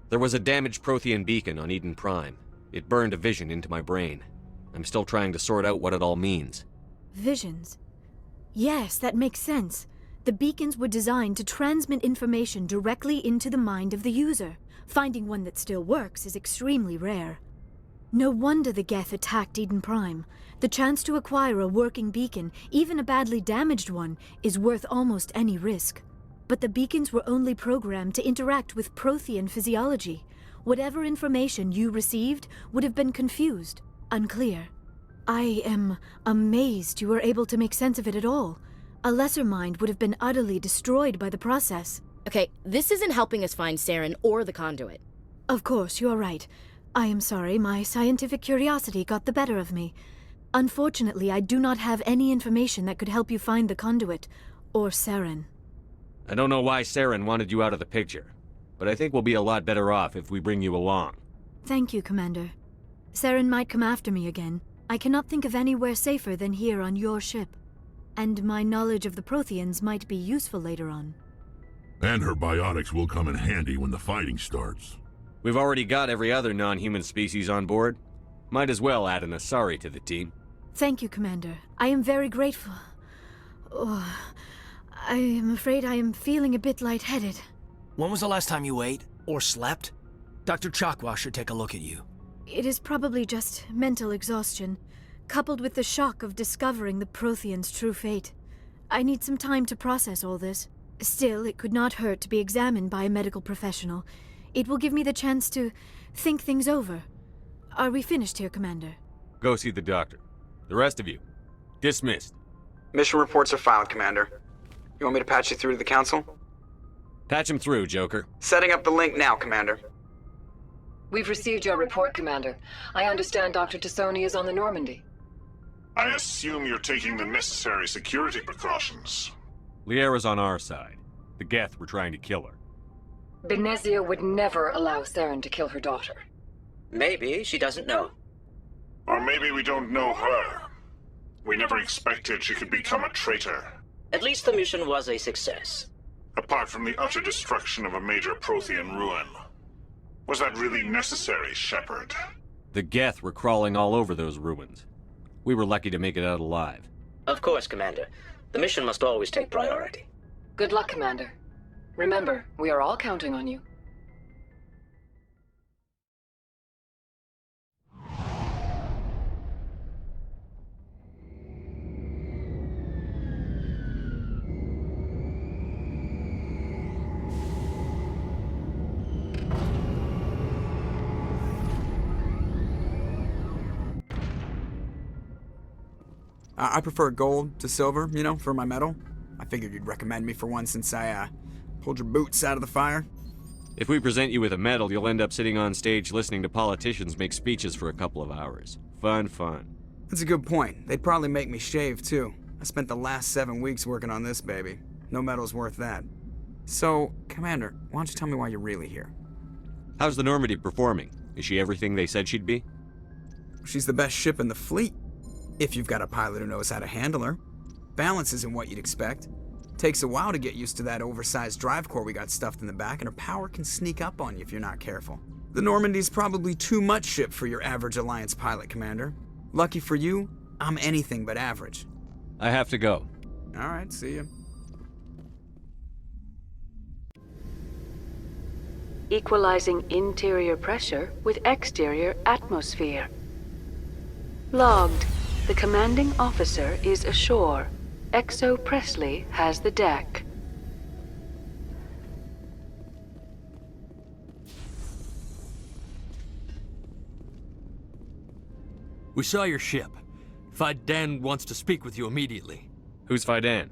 There was a damaged Prothean beacon on Eden Prime. It burned a vision into my brain. I'm still trying to sort out what it all means. Visions? Yes, that makes sense. The beacons were designed to transmit information directly into the mind of the user. Finding one that still works is extremely rare. No wonder the Geth attacked Eden Prime. The chance to acquire a working beacon, even a badly damaged one, is worth almost any risk. But the beacons were only programmed to interact with Prothean physiology. Whatever information you received would have been confused, unclear. I am amazed you were able to make sense of it at all. A lesser mind would have been utterly destroyed by the process. Okay, this isn't helping us find Saren or the conduit. Of course, you are right. I am sorry, my scientific curiosity got the better of me. Unfortunately, I do not have any information that could help you find the conduit, or Saren. I don't know why Saren wanted you out of the picture, but I think we'll be a lot better off if we bring you along. Thank you, Commander. Saren might come after me again. I cannot think of anywhere safer than here on your ship. And my knowledge of the Protheans might be useful later on. And her biotics will come in handy when the fighting starts. We've already got every other non-human species on board. Might as well add an Asari to the team. Thank you, Commander. I am very grateful. Oh, I am afraid I am feeling a bit lightheaded. When was the last time you ate or slept? Dr. Chakwa should take a look at you. It is probably just mental exhaustion, coupled with the shock of discovering the Protheans' true fate. I need some time to process all this. Still, it could not hurt to be examined by a medical professional. It will give me the chance to think things over. Are we finished here, Commander? Go see the doctor. The rest of you, dismissed. Mission reports are filed, Commander. You want me to patch you through to the Council? Patch him through, Joker. Setting up the link now, Commander. We've received your report, Commander. I understand Dr. Tassoni is on the Normandy. I assume you're taking the necessary security precautions. Liara's on our side. The Geth were trying to kill her. Benezia would never allow Saren to kill her daughter. Maybe she doesn't know. Or maybe we don't know her. We never expected she could become a traitor. At least the mission was a success. Apart from the utter destruction of a major Prothean ruin. Was that really necessary, Shepard? The Geth were crawling all over those ruins. We were lucky to make it out alive. Of course, Commander. The mission must always take priority. Good luck, Commander. Remember, we are all counting on you. I prefer gold to silver, you know, for my medal. I figured you'd recommend me for one since I, pulled your boots out of the fire. If we present you with a medal, you'll end up sitting on stage listening to politicians make speeches for a couple of hours. Fun, fun. That's a good point. They'd probably make me shave, too. I spent the last 7 weeks working on this baby. No medal's worth that. So, Commander, why don't you tell me why you're really here? How's the Normandy performing? Is she everything they said she'd be? She's the best ship in the fleet. If you've got a pilot who knows how to handle her. Balance isn't what you'd expect. Takes a while to get used to that oversized drive core we got stuffed in the back, and her power can sneak up on you if you're not careful. The Normandy's probably too much ship for your average Alliance pilot, Commander. Lucky for you, I'm anything but average. I have to go. All right, see ya. Equalizing interior pressure with exterior atmosphere. Logged. The commanding officer is ashore. Exo Presley has the deck. We saw your ship. Fidan wants to speak with you immediately. Who's Fidan?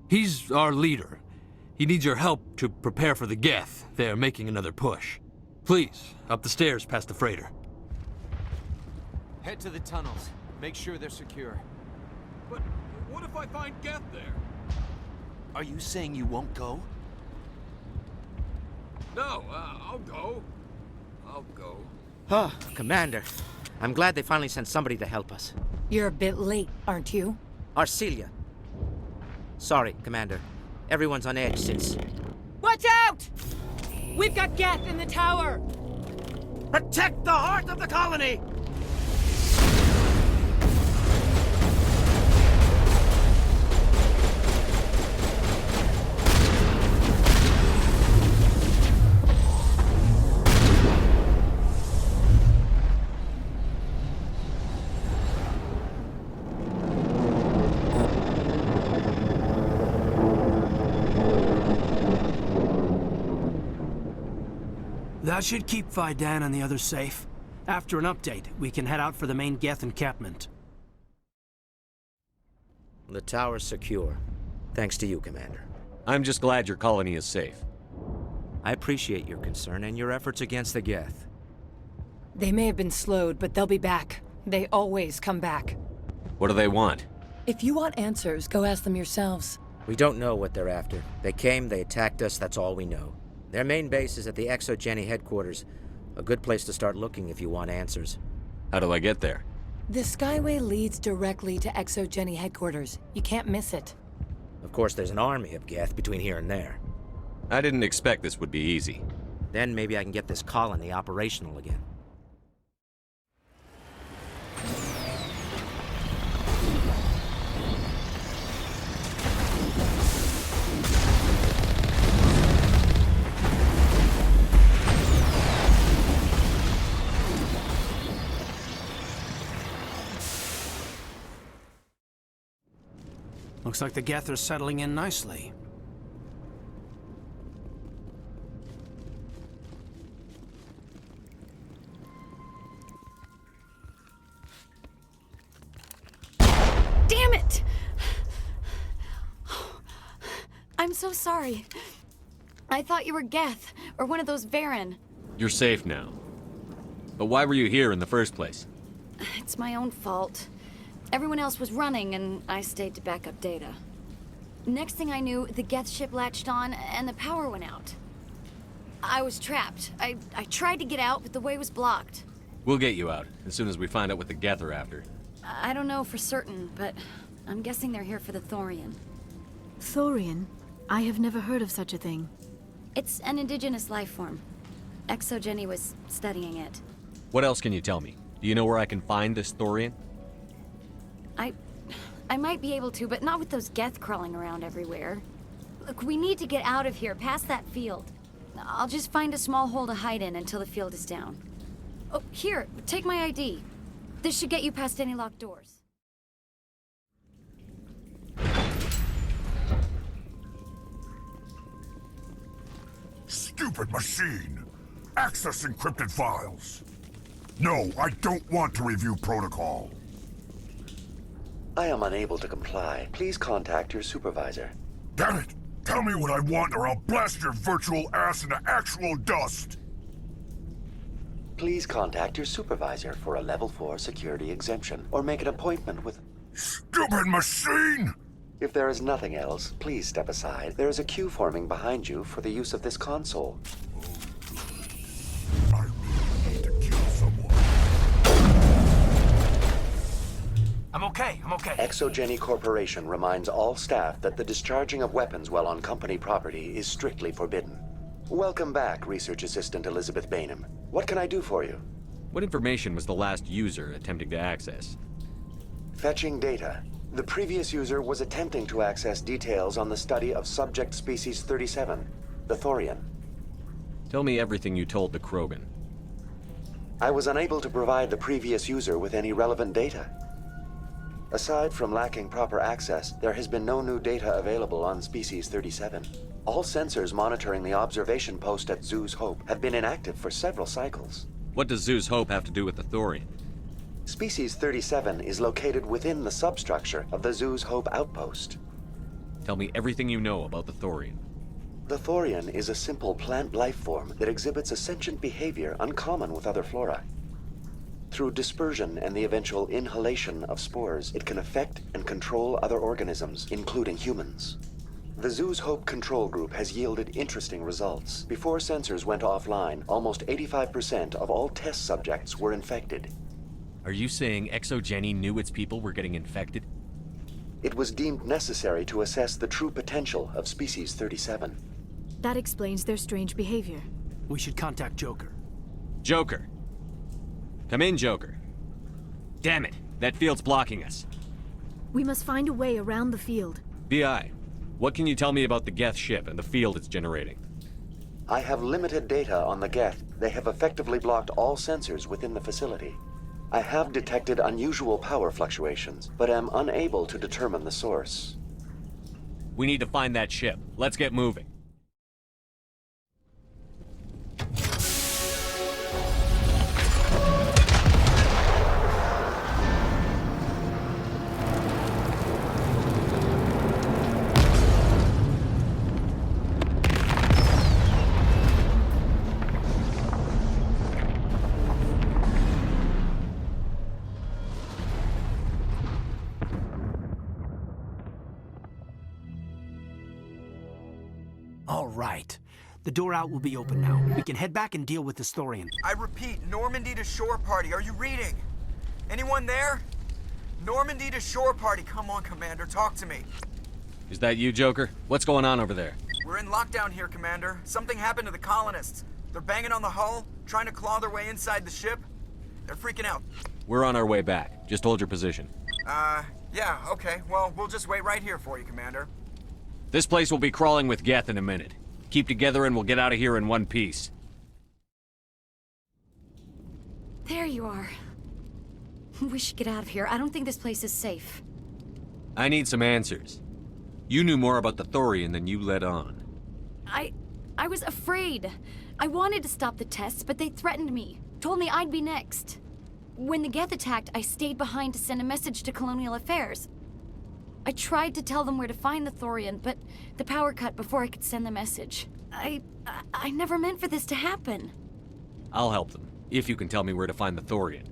He's our leader. He needs your help to prepare for the Geth. They're making another push. Please, up the stairs past the freighter. Head to the tunnels. Make sure they're secure. But what if I find Geth there? Are you saying you won't go? No, I'll go. I'll go. Ah, Commander. I'm glad they finally sent somebody to help us. You're a bit late, aren't you? Arcelia. Sorry, Commander. Everyone's on edge since... Watch out! We've got Geth in the tower! Protect the heart of the colony! That should keep Fidan and the others safe. After an update, we can head out for the main Geth encampment. The tower's secure. Thanks to you, Commander. I'm just glad your colony is safe. I appreciate your concern and your efforts against the Geth. They may have been slowed, but they'll be back. They always come back. What do they want? If you want answers, go ask them yourselves. We don't know what they're after. They came, they attacked us, that's all we know. Their main base is at the ExoGeni headquarters. A good place to start looking if you want answers. How do I get there? The Skyway leads directly to ExoGeni headquarters. You can't miss it. Of course, there's an army of Geth between here and there. I didn't expect this would be easy. Then maybe I can get this colony operational again. Looks like the Geth are settling in nicely. Damn it! I'm so sorry. I thought you were Geth, or one of those Varen. You're safe now. But why were you here in the first place? It's my own fault. Everyone else was running, and I stayed to back up data. Next thing I knew, the Geth ship latched on, and the power went out. I was trapped. I tried to get out, but the way was blocked. We'll get you out, as soon as we find out what the Geth are after. I don't know for certain, but I'm guessing they're here for the Thorian. Thorian? I have never heard of such a thing. It's an indigenous life form. ExoGeni was studying it. What else can you tell me? Do you know where I can find this Thorian? I might be able to, but not with those Geth crawling around everywhere. Look, we need to get out of here, past that field. I'll just find a small hole to hide in until the field is down. Oh, here, take my ID. This should get you past any locked doors. Stupid machine! Access encrypted files! No, I don't want to review protocol. I am unable to comply. Please contact your supervisor. Damn it! Tell me what I want or I'll blast your virtual ass into actual dust! Please contact your supervisor for a level 4 security exemption, or make an appointment with... Stupid machine! If there is nothing else, please step aside. There is a queue forming behind you for the use of this console. I'm okay. ExoGeni Corporation reminds all staff that the discharging of weapons while on company property is strictly forbidden. Welcome back, Research Assistant Elizabeth Bainham. What can I do for you? What information was the last user attempting to access? Fetching data. The previous user was attempting to access details on the study of subject species 37, the Thorian. Tell me everything you told the Krogan. I was unable to provide the previous user with any relevant data. Aside from lacking proper access, there has been no new data available on Species 37. All sensors monitoring the observation post at Zeus Hope have been inactive for several cycles. What does Zeus Hope have to do with the Thorian? Species 37 is located within the substructure of the Zeus Hope outpost. Tell me everything you know about the Thorian. The Thorian is a simple plant life form that exhibits a sentient behavior uncommon with other flora. Through dispersion and the eventual inhalation of spores, it can affect and control other organisms, including humans. The Zeus Hope control group has yielded interesting results. Before sensors went offline, almost 85% of all test subjects were infected. Are you saying ExoGeni knew its people were getting infected? It was deemed necessary to assess the true potential of Species 37. That explains their strange behavior. We should contact Joker. Joker! Come in, Joker. Damn it, that field's blocking us. We must find a way around the field. VI, what can you tell me about the Geth ship and the field it's generating? I have limited data on the Geth. They have effectively blocked all sensors within the facility. I have detected unusual power fluctuations, but am unable to determine the source. We need to find that ship. Let's get moving. All right. The door out will be open now. We can head back and deal with this Thorian. I repeat, Normandy to shore party. Are you reading? Anyone there? Normandy to shore party. Come on, Commander, talk to me. Is that you, Joker? What's going on over there? We're in lockdown here, Commander. Something happened to the colonists. They're banging on the hull, trying to claw their way inside the ship. They're freaking out. We're on our way back. Just hold your position. Yeah, okay. Well, we'll just wait right here for you, Commander. This place will be crawling with Geth in a minute. Keep together and we'll get out of here in one piece. There you are. We should get out of here. I don't think this place is safe. I need some answers. You knew more about the Thorian than you let on. I was afraid. I wanted to stop the tests, but they threatened me. Told me I'd be next. When the Geth attacked, I stayed behind to send a message to Colonial Affairs. I tried to tell them where to find the Thorian, but the power cut before I could send the message. I never meant for this to happen. I'll help them, if you can tell me where to find the Thorian.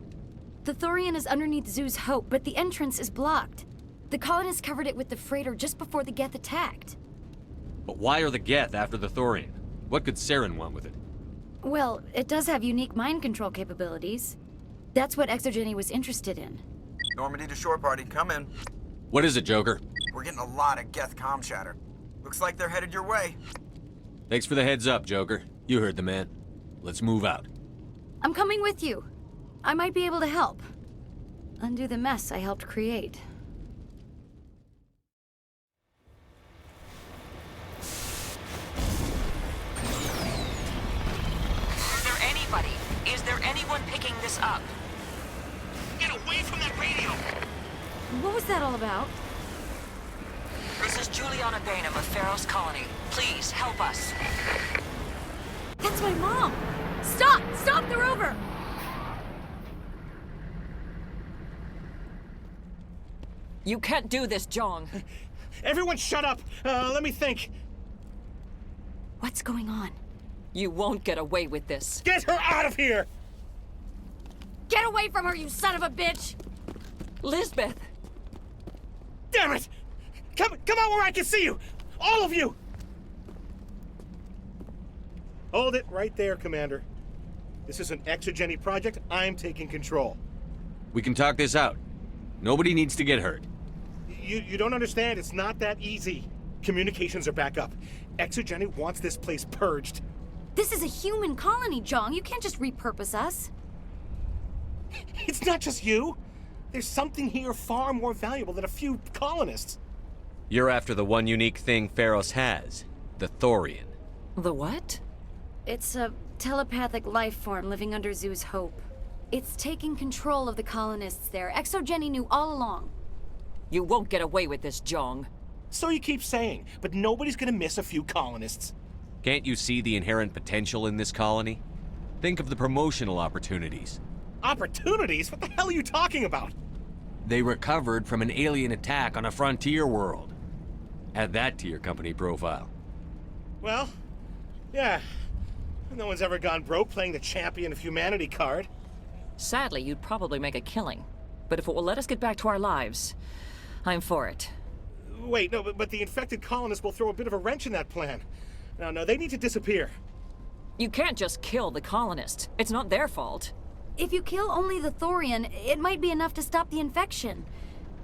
The Thorian is underneath Zoo's Hope, but the entrance is blocked. The colonists covered it with the freighter just before the Geth attacked. But why are the Geth after the Thorian? What could Saren want with it? Well, it does have unique mind control capabilities. That's what Exogeny was interested in. Normandy to shore party, come in. What is it, Joker? We're getting a lot of Geth comm chatter. Looks like they're headed your way. Thanks for the heads up, Joker. You heard the man. Let's move out. I'm coming with you. I might be able to help. Undo the mess I helped create. Is there anyone picking this up? Get away from that radio! What was that all about? This is Juliana Bainham of Pharaoh's Colony. Please, help us. That's my mom! Stop! Stop the rover! You can't do this, Jong. Everyone shut up! Let me think. What's going on? You won't get away with this. Get her out of here! Get away from her, you son of a bitch! Lisbeth! Damn it! Come out where I can see you! All of you! Hold it right there, Commander. This is an Exogeny project. I'm taking control. We can talk this out. Nobody needs to get hurt. You don't understand. It's not that easy. Communications are back up. Exogeny wants this place purged. This is a human colony, Jong. You can't just repurpose us. It's not just you. There's something here far more valuable than a few colonists. You're after the one unique thing Pharos has, the Thorian. The what? It's a telepathic life form living under Zoo's Hope. It's taking control of the colonists there. Exogeny knew all along. You won't get away with this, Jong. So you keep saying, but nobody's gonna miss a few colonists. Can't you see the inherent potential in this colony? Think of the promotional opportunities. Opportunities? What the hell are you talking about? They recovered from an alien attack on a frontier world. Add that to your company profile. Well, yeah. No one's ever gone broke playing the champion of humanity card. Sadly, you'd probably make a killing. But if it will let us get back to our lives, I'm for it. Wait, no, but the infected colonists will throw a bit of a wrench in that plan. No, they need to disappear. You can't just kill the colonists. It's not their fault. If you kill only the Thorian, it might be enough to stop the infection.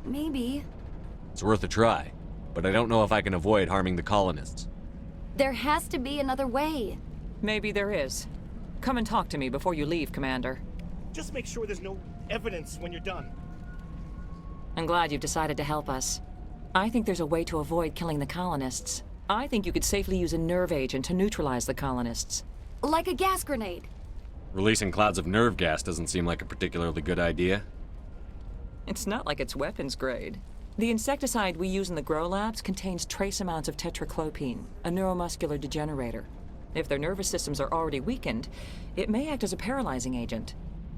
Maybe. It's worth a try, but I don't know if I can avoid harming the colonists. There has to be another way. Maybe there is. Come and talk to me before you leave, Commander. Just make sure there's no evidence when you're done. I'm glad you've decided to help us. I think there's a way to avoid killing the colonists. I think you could safely use a nerve agent to neutralize the colonists. Like a gas grenade. Releasing clouds of nerve gas doesn't seem like a particularly good idea. It's not like it's weapons grade. The insecticide we use in the grow labs contains trace amounts of tetraclopine, a neuromuscular degenerator. If their nervous systems are already weakened, it may act as a paralyzing agent.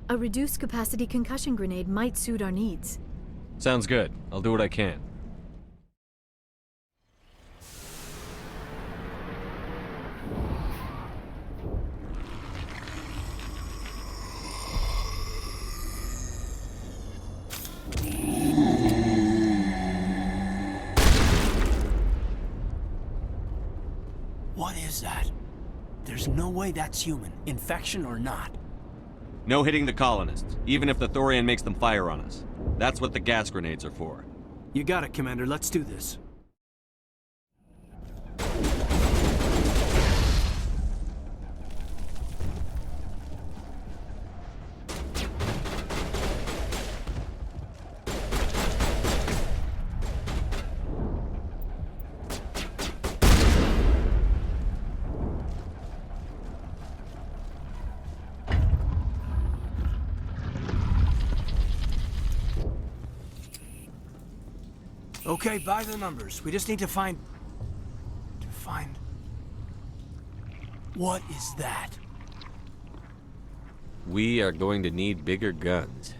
A reduced capacity concussion grenade might suit our needs. Sounds good. I'll do what I can. What is that? There's no way that's human, infection or not. No hitting the colonists, even if the Thorian makes them fire on us. That's what the gas grenades are for. You got it, Commander. Let's do this. Okay, by the numbers. We just need to find... What is that? We are going to need bigger guns.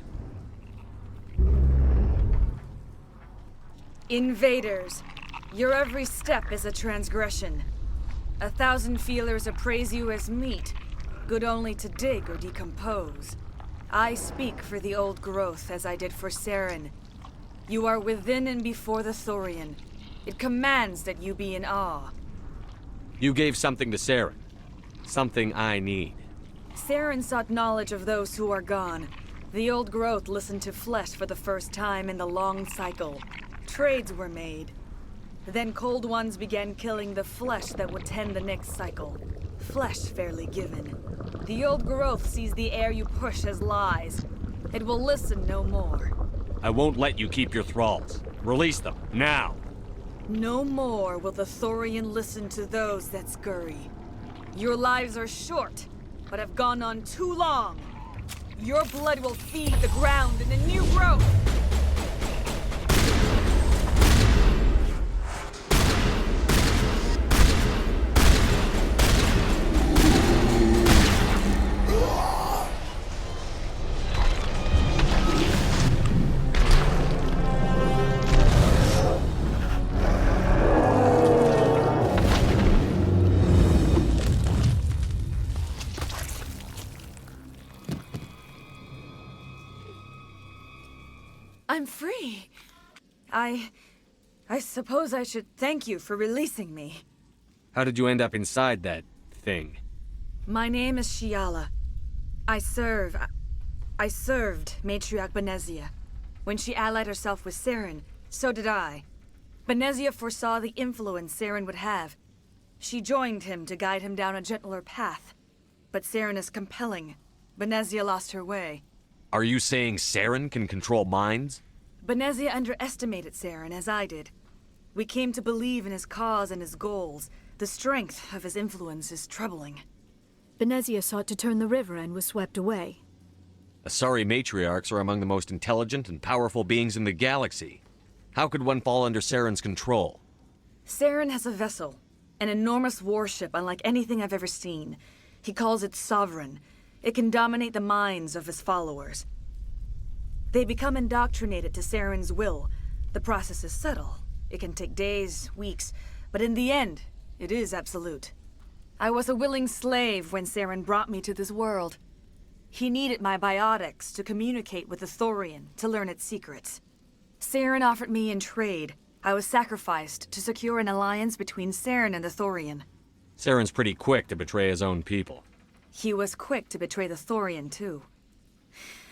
Invaders, your every step is a transgression. 1,000 feelers appraise you as meat, good only to dig or decompose. I speak for the old growth as I did for Saren. You are within and before the Thorian. It commands that you be in awe. You gave something to Saren. Something I need. Saren sought knowledge of those who are gone. The old growth listened to flesh for the first time in the long cycle. Trades were made. Then cold ones began killing the flesh that would tend the next cycle. Flesh fairly given. The old growth sees the air you push as lies. It will listen no more. I won't let you keep your thralls. Release them, now! No more will the Thorian listen to those that scurry. Your lives are short, but have gone on too long. Your blood will feed the ground in a new growth. I'm free. I suppose I should thank you for releasing me. How did you end up inside that thing? My name is Shiala. I served Matriarch Benezia. When she allied herself with Saren, so did I. Benezia foresaw the influence Saren would have. She joined him to guide him down a gentler path. But Saren is compelling. Benezia lost her way. Are you saying Saren can control minds? Benezia underestimated Saren, as I did. We came to believe in his cause and his goals. The strength of his influence is troubling. Benezia sought to turn the river and was swept away. Asari matriarchs are among the most intelligent and powerful beings in the galaxy. How could one fall under Saren's control? Saren has a vessel, an enormous warship unlike anything I've ever seen. He calls it Sovereign. It can dominate the minds of his followers. They become indoctrinated to Saren's will. The process is subtle. It can take days, weeks, but in the end, it is absolute. I was a willing slave when Saren brought me to this world. He needed my biotics to communicate with the Thorian, to learn its secrets. Saren offered me in trade. I was sacrificed to secure an alliance between Saren and the Thorian. Saren's pretty quick to betray his own people. He was quick to betray the Thorian, too.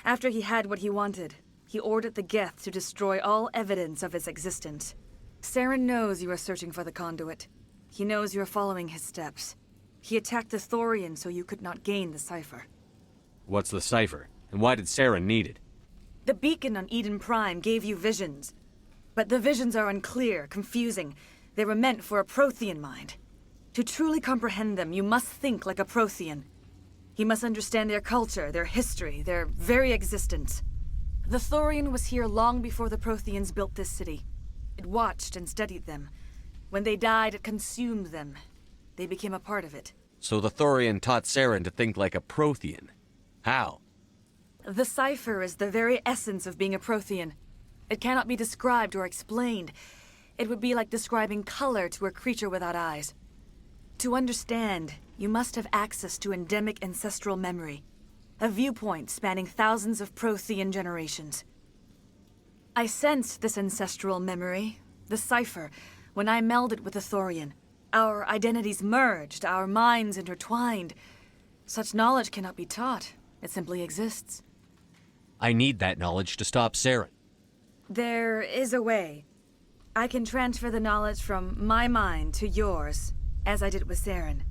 After he had what he wanted, he ordered the Geth to destroy all evidence of its existence. Saren knows you are searching for the conduit. He knows you are following his steps. He attacked the Thorian so you could not gain the cipher. What's the cipher? And why did Saren need it? The beacon on Eden Prime gave you visions. But the visions are unclear, confusing. They were meant for a Prothean mind. To truly comprehend them, you must think like a Prothean. You must understand their culture, their history, their very existence. The Thorian was here long before the Protheans built this city. It watched and studied them. When they died, it consumed them. They became a part of it. So the Thorian taught Saren to think like a Prothean. How? The cipher is the very essence of being a Prothean. It cannot be described or explained. It would be like describing color to a creature without eyes. To understand, you must have access to endemic ancestral memory, a viewpoint spanning thousands of Prothean generations. I sensed this ancestral memory, the cipher, when I melded with the Thorian. Our identities merged, our minds intertwined. Such knowledge cannot be taught. It simply exists. I need that knowledge to stop Saren. There is a way. I can transfer the knowledge from my mind to yours, as I did with Saren.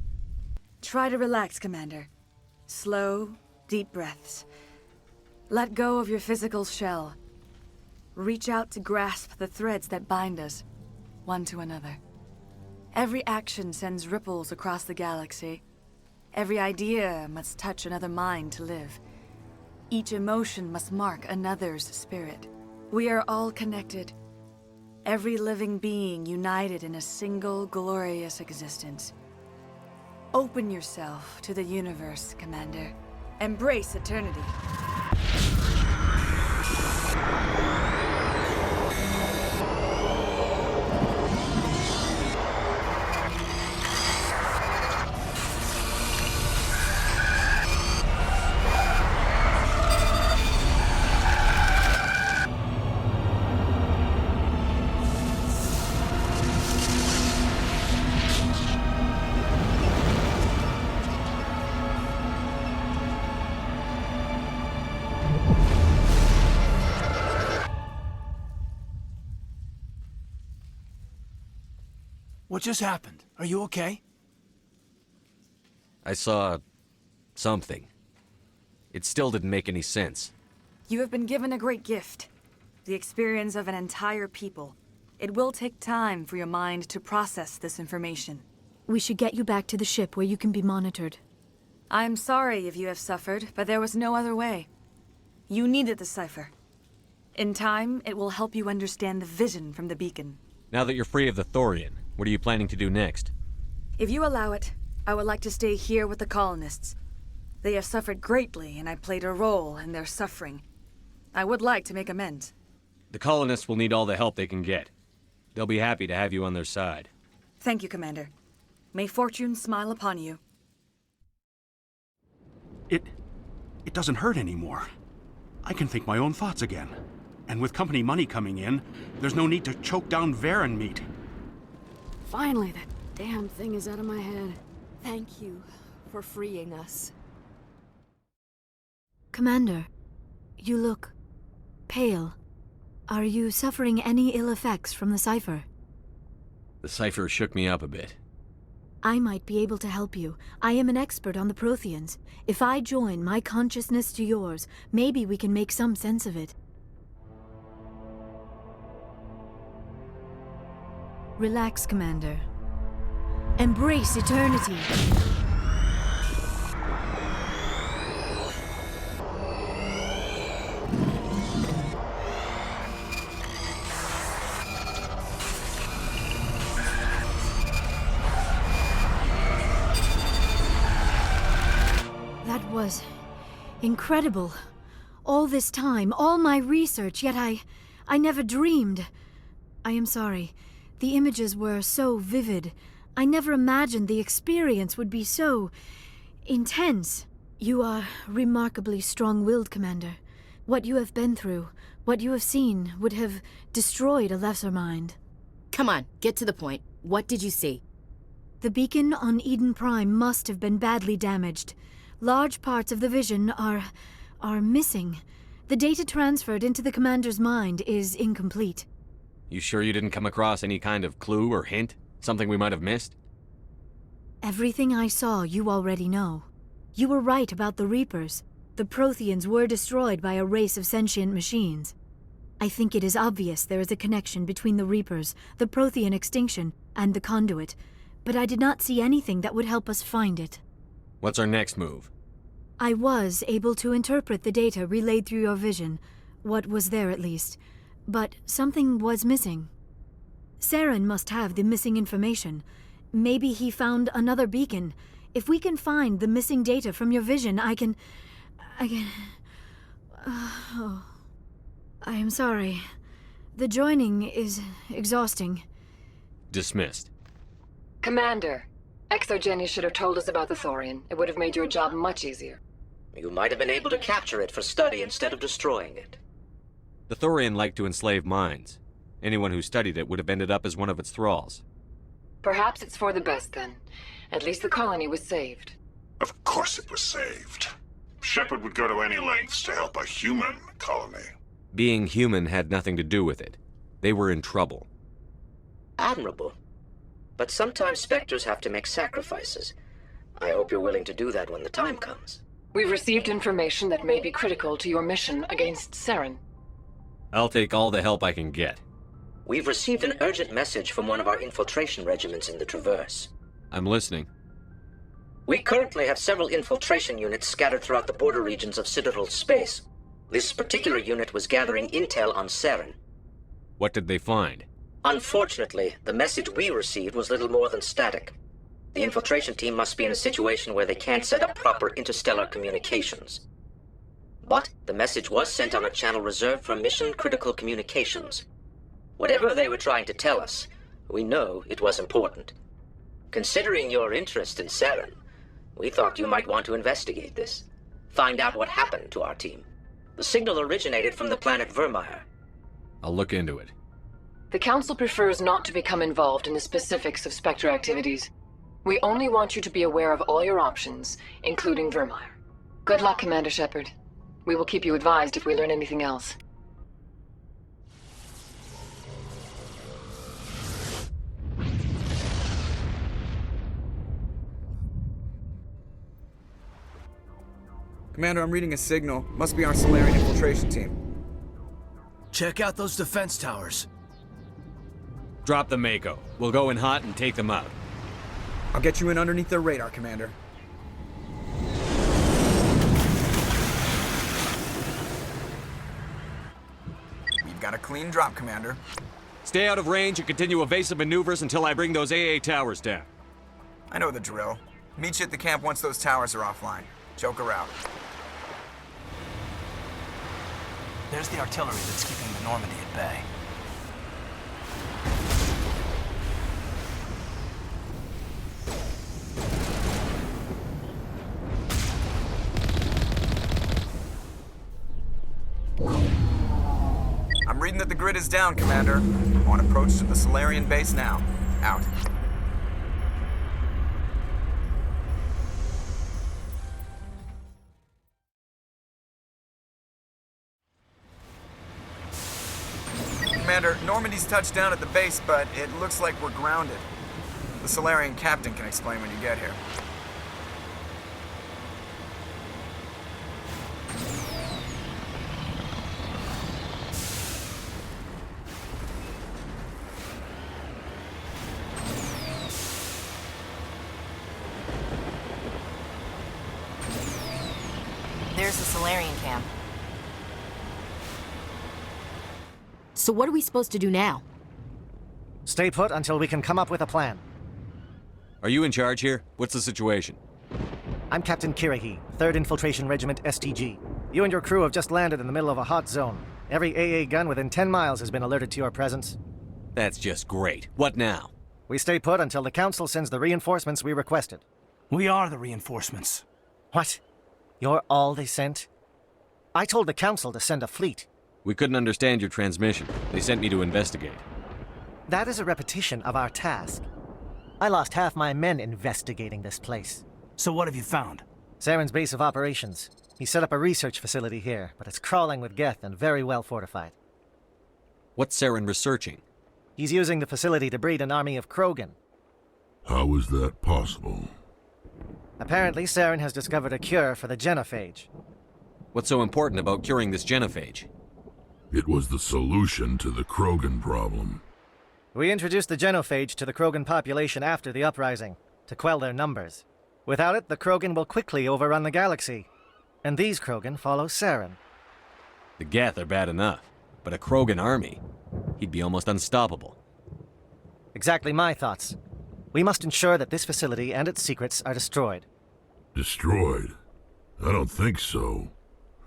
Try to relax, Commander. Slow, deep breaths. Let go of your physical shell. Reach out to grasp the threads that bind us, one to another. Every action sends ripples across the galaxy. Every idea must touch another mind to live. Each emotion must mark another's spirit. We are all connected. Every living being united in a single glorious existence. Open yourself to the universe, Commander. Embrace eternity. What just happened? Are you okay? I saw something. It still didn't make any sense. You have been given a great gift. The experience of an entire people. It will take time for your mind to process this information. We should get you back to the ship where you can be monitored. I'm sorry if you have suffered, but there was no other way. You needed the cipher. In time, it will help you understand the vision from the beacon. Now that you're free of the Thorian, what are you planning to do next? If you allow it, I would like to stay here with the colonists. They have suffered greatly, and I played a role in their suffering. I would like to make amends. The colonists will need all the help they can get. They'll be happy to have you on their side. Thank you, Commander. May fortune smile upon you. It doesn't hurt anymore. I can think my own thoughts again. And with company money coming in, there's no need to choke down Varen meat. Finally, that damn thing is out of my head. Thank you for freeing us. Commander, you look pale. Are you suffering any ill effects from the cipher? The cipher shook me up a bit. I might be able to help you. I am an expert on the Protheans. If I join my consciousness to yours, maybe we can make some sense of it. Relax, Commander. Embrace eternity. That was incredible. All this time, all my research, yet I never dreamed. I am sorry. The images were so vivid. I never imagined the experience would be so intense. You are remarkably strong-willed, Commander. What you have been through, what you have seen, would have destroyed a lesser mind. Come on, get to the point. What did you see? The beacon on Eden Prime must have been badly damaged. Large parts of the vision are missing. The data transferred into the Commander's mind is incomplete. You sure you didn't come across any kind of clue or hint? Something we might have missed? Everything I saw you already know. You were right about the Reapers. The Protheans were destroyed by a race of sentient machines. I think it is obvious there is a connection between the Reapers, the Prothean extinction, and the Conduit, but I did not see anything that would help us find it. What's our next move? I was able to interpret the data relayed through your vision, what was there at least. But something was missing. Saren must have the missing information. Maybe he found another beacon. If we can find the missing data from your vision, I can... Oh. I am sorry. The joining is exhausting. Dismissed. Commander, ExoGeni should have told us about the Thorian. It would have made your job much easier. You might have been able to capture it for study instead of destroying it. The Thorian liked to enslave minds. Anyone who studied it would have ended up as one of its thralls. Perhaps it's for the best then. At least the colony was saved. Of course it was saved. Shepard would go to any lengths to help a human colony. Being human had nothing to do with it. They were in trouble. Admirable. But sometimes Spectres have to make sacrifices. I hope you're willing to do that when the time comes. We've received information that may be critical to your mission against Saren. I'll take all the help I can get. We've received an urgent message from one of our infiltration regiments in the Traverse. I'm listening. We currently have several infiltration units scattered throughout the border regions of Citadel space. This particular unit was gathering intel on Saren. What did they find? Unfortunately, the message we received was little more than static. The infiltration team must be in a situation where they can't set up proper interstellar communications. But the message was sent on a channel reserved for mission-critical communications. Whatever they were trying to tell us, we know it was important. Considering your interest in Saren, we thought you might want to investigate this. Find out what happened to our team. The signal originated from the planet Vermeer. I'll look into it. The Council prefers not to become involved in the specifics of Spectre activities. We only want you to be aware of all your options, including Vermeer. Good luck, Commander Shepard. We will keep you advised if we learn anything else. Commander, I'm reading a signal. Must be our Solarian infiltration team. Check out those defense towers. Drop the Mako. We'll go in hot and take them out. I'll get you in underneath their radar, Commander. We've got a clean drop, Commander. Stay out of range and continue evasive maneuvers until I bring those AA towers down. I know the drill. Meet you at the camp once those towers are offline. Joker out. There's the artillery that's keeping the Normandy at bay. I'm reading that the grid is down, Commander. On approach to the Solarian base now. Out. Commander, Normandy's touched down at the base, but it looks like we're grounded. The Solarian captain can explain when you get here. There's the Solarian camp. So what are we supposed to do now? Stay put until we can come up with a plan. Are you in charge here? What's the situation? I'm Captain Kirahi, 3rd Infiltration Regiment STG. You and your crew have just landed in the middle of a hot zone. Every AA gun within 10 miles has been alerted to your presence. That's just great. What now? We stay put until the Council sends the reinforcements we requested. We are the reinforcements. What? You're all they sent? I told the Council to send a fleet. We couldn't understand your transmission. They sent me to investigate. That is a repetition of our task. I lost half my men investigating this place. So what have you found? Saren's base of operations. He set up a research facility here, but it's crawling with Geth and very well fortified. What's Saren researching? He's using the facility to breed an army of Krogan. How is that possible? Apparently, Saren has discovered a cure for the genophage. What's so important about curing this genophage? It was the solution to the Krogan problem. We introduced the genophage to the Krogan population after the uprising, to quell their numbers. Without it, the Krogan will quickly overrun the galaxy. And these Krogan follow Saren. The Geth are bad enough, but a Krogan army? He'd be almost unstoppable. Exactly my thoughts. We must ensure that this facility and its secrets are destroyed. Destroyed? I don't think so.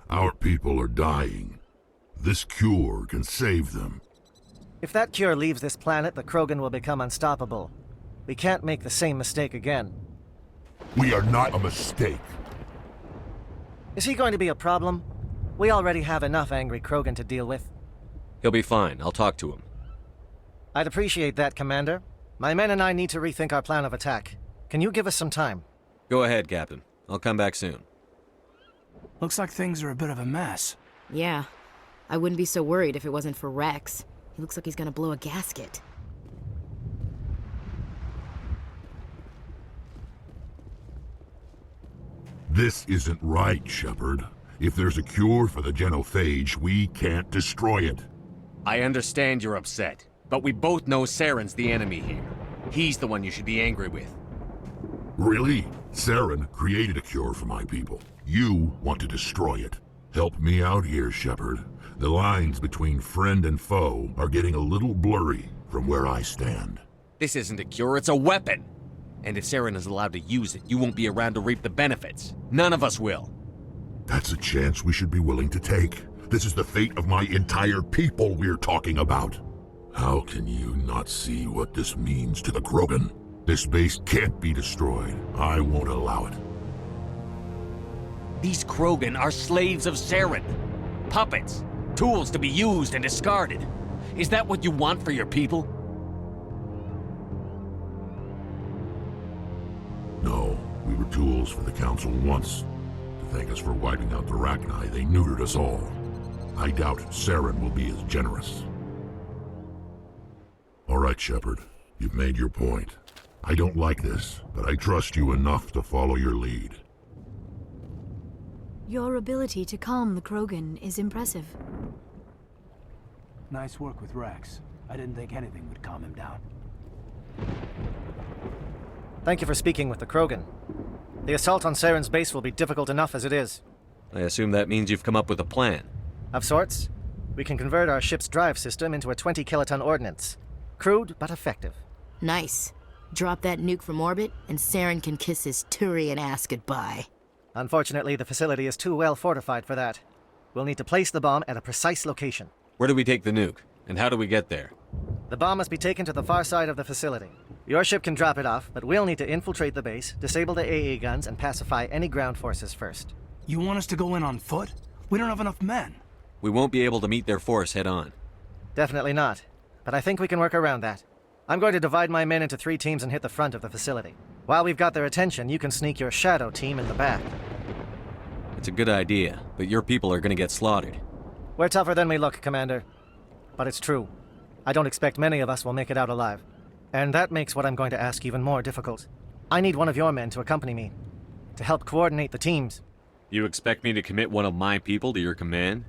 Our people are dying. This cure can save them. If that cure leaves this planet, the Krogan will become unstoppable. We can't make the same mistake again. We are not a mistake. Is he going to be a problem? We already have enough angry Krogan to deal with. He'll be fine. I'll talk to him. I'd appreciate that, Commander. My men and I need to rethink our plan of attack. Can you give us some time? Go ahead, Captain. I'll come back soon. Looks like things are a bit of a mess. Yeah. I wouldn't be so worried if it wasn't for Rex. He looks like he's gonna blow a gasket. This isn't right, Shepard. If there's a cure for the genophage, we can't destroy it. I understand you're upset, but we both know Saren's the enemy here. He's the one you should be angry with. Really? Saren created a cure for my people. You want to destroy it. Help me out here, Shepard. The lines between friend and foe are getting a little blurry from where I stand. This isn't a cure, it's a weapon! And if Saren is allowed to use it, you won't be around to reap the benefits. None of us will. That's a chance we should be willing to take. This is the fate of my entire people we're talking about. How can you not see what this means to the Krogan? This base can't be destroyed. I won't allow it. These Krogan are slaves of Saren. Puppets. Tools to be used and discarded. Is that what you want for your people? No, we were tools for the Council once. To thank us for wiping out the Rachni, they neutered us all. I doubt Saren will be as generous. All right, Shepard. You've made your point. I don't like this, but I trust you enough to follow your lead. Your ability to calm the Krogan is impressive. Nice work with Rex. I didn't think anything would calm him down. Thank you for speaking with the Krogan. The assault on Saren's base will be difficult enough as it is. I assume that means you've come up with a plan. Of sorts. We can convert our ship's drive system into a 20-kiloton ordnance. Crude, but effective. Nice. Drop that nuke from orbit, and Saren can kiss his Turian ass goodbye. Unfortunately, the facility is too well fortified for that. We'll need to place the bomb at a precise location. Where do we take the nuke? And how do we get there? The bomb must be taken to the far side of the facility. Your ship can drop it off, but we'll need to infiltrate the base, disable the AA guns, and pacify any ground forces first. You want us to go in on foot? We don't have enough men. We won't be able to meet their force head-on. Definitely not. But I think we can work around that. I'm going to divide my men into 3 teams and hit the front of the facility. While we've got their attention, you can sneak your shadow team in the back. It's a good idea, but your people are gonna get slaughtered. We're tougher than we look, Commander. But it's true. I don't expect many of us will make it out alive. And that makes what I'm going to ask even more difficult. I need one of your men to accompany me, to help coordinate the teams. You expect me to commit one of my people to your command?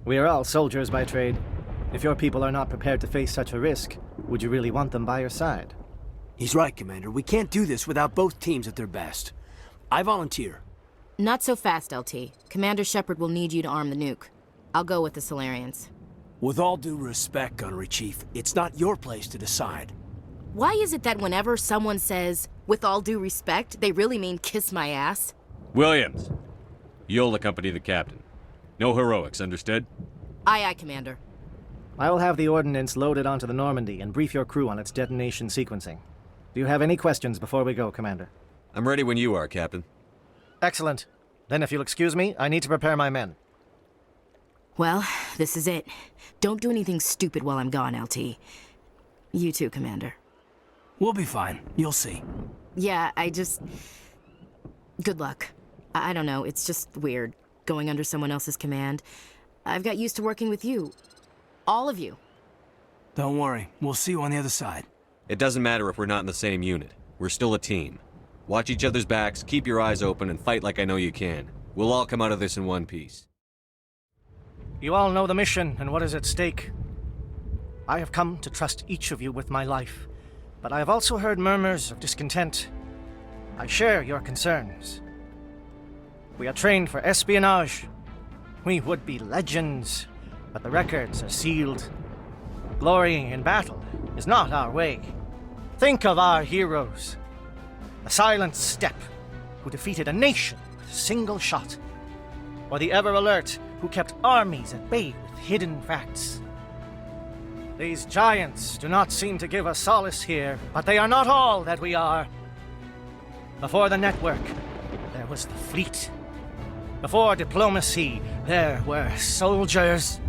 We are all soldiers by trade. If your people are not prepared to face such a risk, would you really want them by your side? He's right, Commander. We can't do this without both teams at their best. I volunteer. Not so fast, LT. Commander Shepard will need you to arm the nuke. I'll go with the Solarians. With all due respect, Gunnery Chief, it's not your place to decide. Why is it that whenever someone says, with all due respect, they really mean kiss my ass? Williams, you'll accompany the captain. No heroics, understood? Aye, aye, Commander. I will have the ordnance loaded onto the Normandy and brief your crew on its detonation sequencing. Do you have any questions before we go, Commander? I'm ready when you are, Captain. Excellent. Then if you'll excuse me, I need to prepare my men. Well, this is it. Don't do anything stupid while I'm gone, LT. You too, Commander. We'll be fine. You'll see. Yeah, Good luck. I don't know, it's just weird, going under someone else's command. I've got used to working with you. All of you. Don't worry. We'll see you on the other side. It doesn't matter if we're not in the same unit. We're still a team. Watch each other's backs, keep your eyes open, and fight like I know you can. We'll all come out of this in one piece. You all know the mission and what is at stake. I have come to trust each of you with my life, but I have also heard murmurs of discontent. I share your concerns. We are trained for espionage. We would be legends, but the records are sealed. Glory in battle is not our way. Think of our heroes. The silent step who defeated a nation with a single shot. Or the ever-alert who kept armies at bay with hidden facts. These giants do not seem to give us solace here, but they are not all that we are. Before the network, there was the fleet. Before diplomacy, there were soldiers.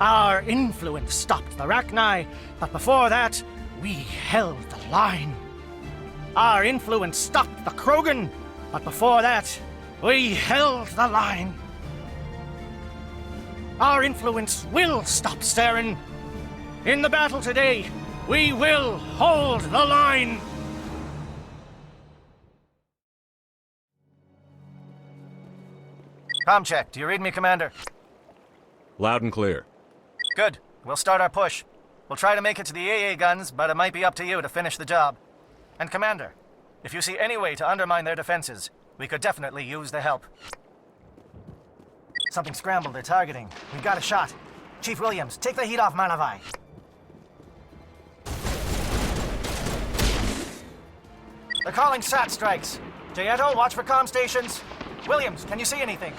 Our influence stopped the Rachni, but before that, we held the line. Our influence stopped the Krogan, but before that, We held the line. Our influence will stop Saren. In the battle today, we will hold the line. Comm check. Do you read me, Commander? Loud and clear. Good. We'll start our push. We'll try to make it to the AA guns, but it might be up to you to finish the job. And Commander, if you see any way to undermine their defenses, we could definitely use the help. Something scrambled. They're targeting. We've got a shot. Chief Williams, take the heat off Malavai. They're calling SAT strikes. Jayeto, watch for comm stations. Williams, can you see anything?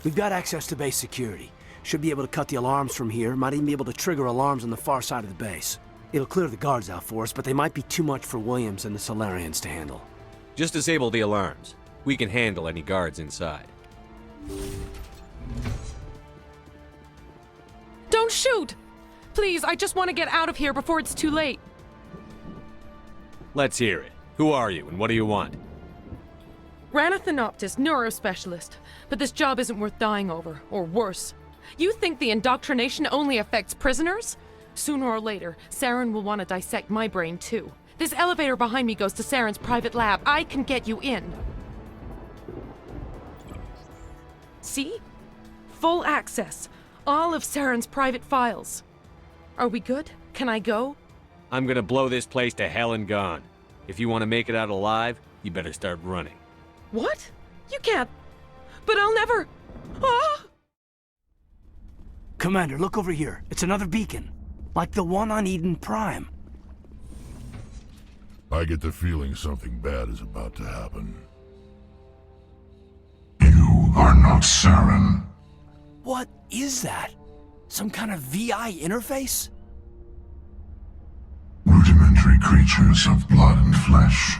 We've got access to base security. Should be able to cut the alarms from here. Might even be able to trigger alarms on the far side of the base. It'll clear the guards out for us, but they might be too much for Williams and the Solarians to handle. Just disable the alarms. We can handle any guards inside. Don't shoot! Please, I just want to get out of here before it's too late. Let's hear it. Who are you and what do you want? Ranathanoptis, neurospecialist. But this job isn't worth dying over, or worse. You think the indoctrination only affects prisoners? Sooner or later, Saren will want to dissect my brain too. This elevator behind me goes to Saren's private lab. I can get you in. See? Full access. All of Saren's private files. Are we good? Can I go? I'm gonna blow this place to hell and gone. If you want to make it out alive, you better start running. What? You can't. But I'll never. Ah! Commander, look over here. It's another beacon. Like the one on Eden Prime. I get the feeling something bad is about to happen. You are not Saren. What is that? Some kind of VI interface? Rudimentary creatures of blood and flesh.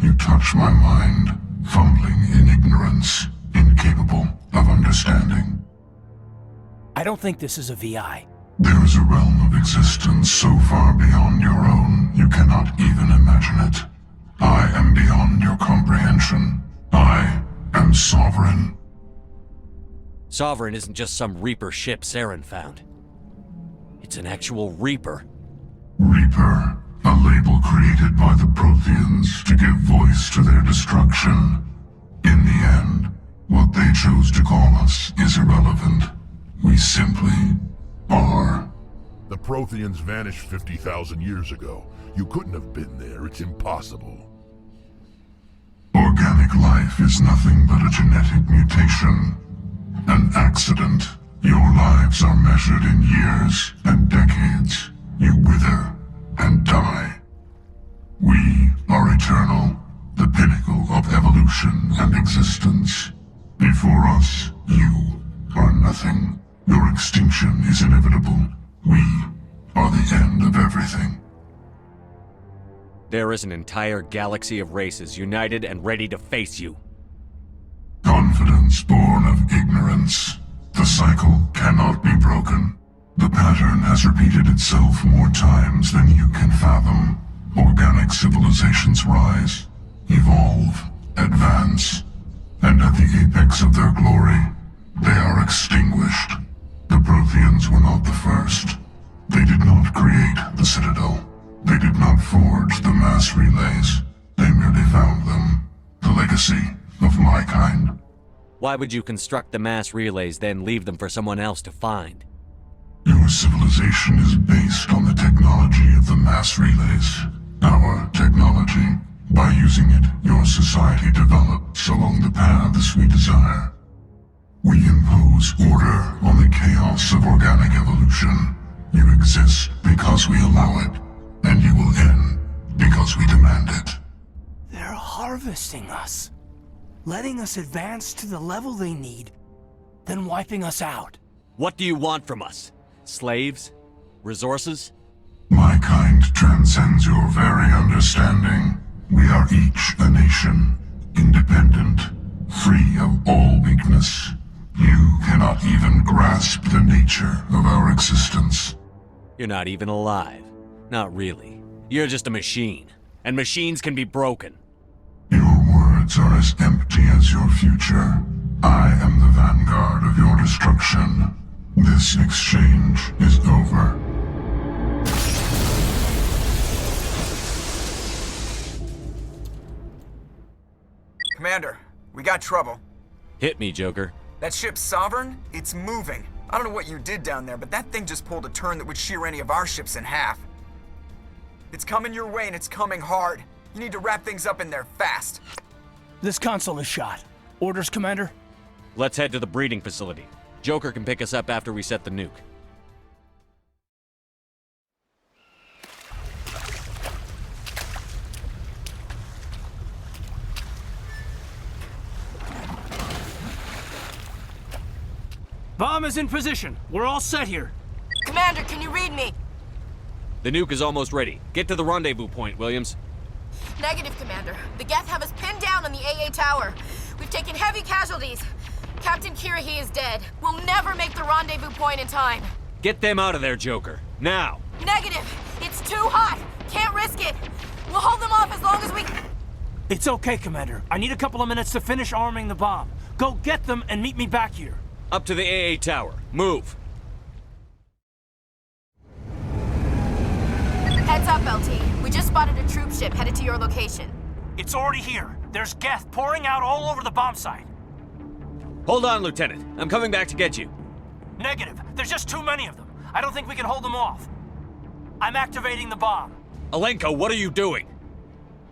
You touch my mind, fumbling in ignorance, incapable of understanding. I don't think this is a VI. There is a realm of existence so far beyond your own, you cannot even imagine it. I am beyond your comprehension. I am Sovereign. Sovereign isn't just some Reaper ship Saren found. It's an actual Reaper. Reaper, a label created by the Protheans to give voice to their destruction. In the end, what they chose to call us is irrelevant. We simply are. The Protheans vanished 50,000 years ago. You couldn't have been there. It's impossible. Organic life is nothing but a genetic mutation. An accident. Your lives are measured in years and decades. You wither and die. We are eternal, the pinnacle of evolution and existence. Before us, you are nothing. Your extinction is inevitable. We are the end of everything. There is an entire galaxy of races united and ready to face you. Confidence born of ignorance. The cycle cannot be broken. The pattern has repeated itself more times than you can fathom. Organic civilizations rise, evolve, advance, and at the apex of their glory, they are extinguished. The Protheans were not the first. They did not create the Citadel. They did not forge the mass relays. They merely found them. The legacy of my kind. Why would you construct the mass relays, then leave them for someone else to find? Your civilization is based on the technology of the mass relays. Our technology. By using it, your society develops along the paths we desire. We impose order on the chaos of organic evolution. You exist because we allow it, and you will end because we demand it. They're harvesting us. Letting us advance to the level they need, then wiping us out. What do you want from us? Slaves? Resources? My kind transcends your very understanding. We are each a nation, independent, free of all weakness. You cannot even grasp the nature of our existence. You're not even alive. Not really. You're just a machine. And machines can be broken. Your words are as empty as your future. I am the vanguard of your destruction. This exchange is over. Commander, we got trouble. Hit me, Joker. That ship's Sovereign? It's moving. I don't know what you did down there, but that thing just pulled a turn that would shear any of our ships in half. It's coming your way and it's coming hard. You need to wrap things up in there fast. This console is shot. Orders, Commander? Let's head to the breeding facility. Joker can pick us up after we set the nuke. Bomb is in position. We're all set here. Commander, can you read me? The nuke is almost ready. Get to the rendezvous point, Williams. Negative, Commander. The Geth have us pinned down on the AA tower. We've taken heavy casualties. Captain Kirahi is dead. We'll never make the rendezvous point in time. Get them out of there, Joker. Now! Negative! It's too hot! Can't risk it! We'll hold them off as long as we... It's okay, Commander. I need a couple of minutes to finish arming the bomb. Go get them and meet me back here. Up to the AA tower. Move! Heads up, LT. We just spotted a troop ship headed to your location. It's already here. There's Geth pouring out all over the bomb site. Hold on, Lieutenant. I'm coming back to get you. Negative. There's just too many of them. I don't think we can hold them off. I'm activating the bomb. Alenko, what are you doing?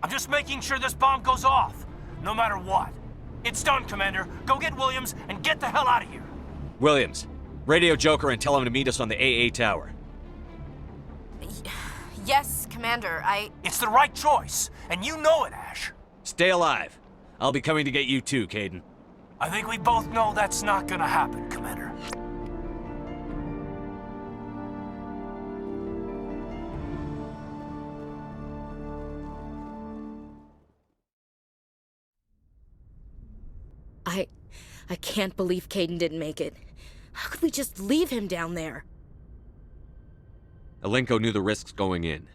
I'm just making sure this bomb goes off, no matter what. It's done, Commander. Go get Williams and get the hell out of here. Williams, radio Joker and tell him to meet us on the AA tower. Yes, Commander, It's the right choice, and you know it, Ash. Stay alive. I'll be coming to get you too, Caden. I think we both know that's not gonna happen, Commander. I can't believe Caden didn't make it. How could we just leave him down there? Alenko knew the risks going in.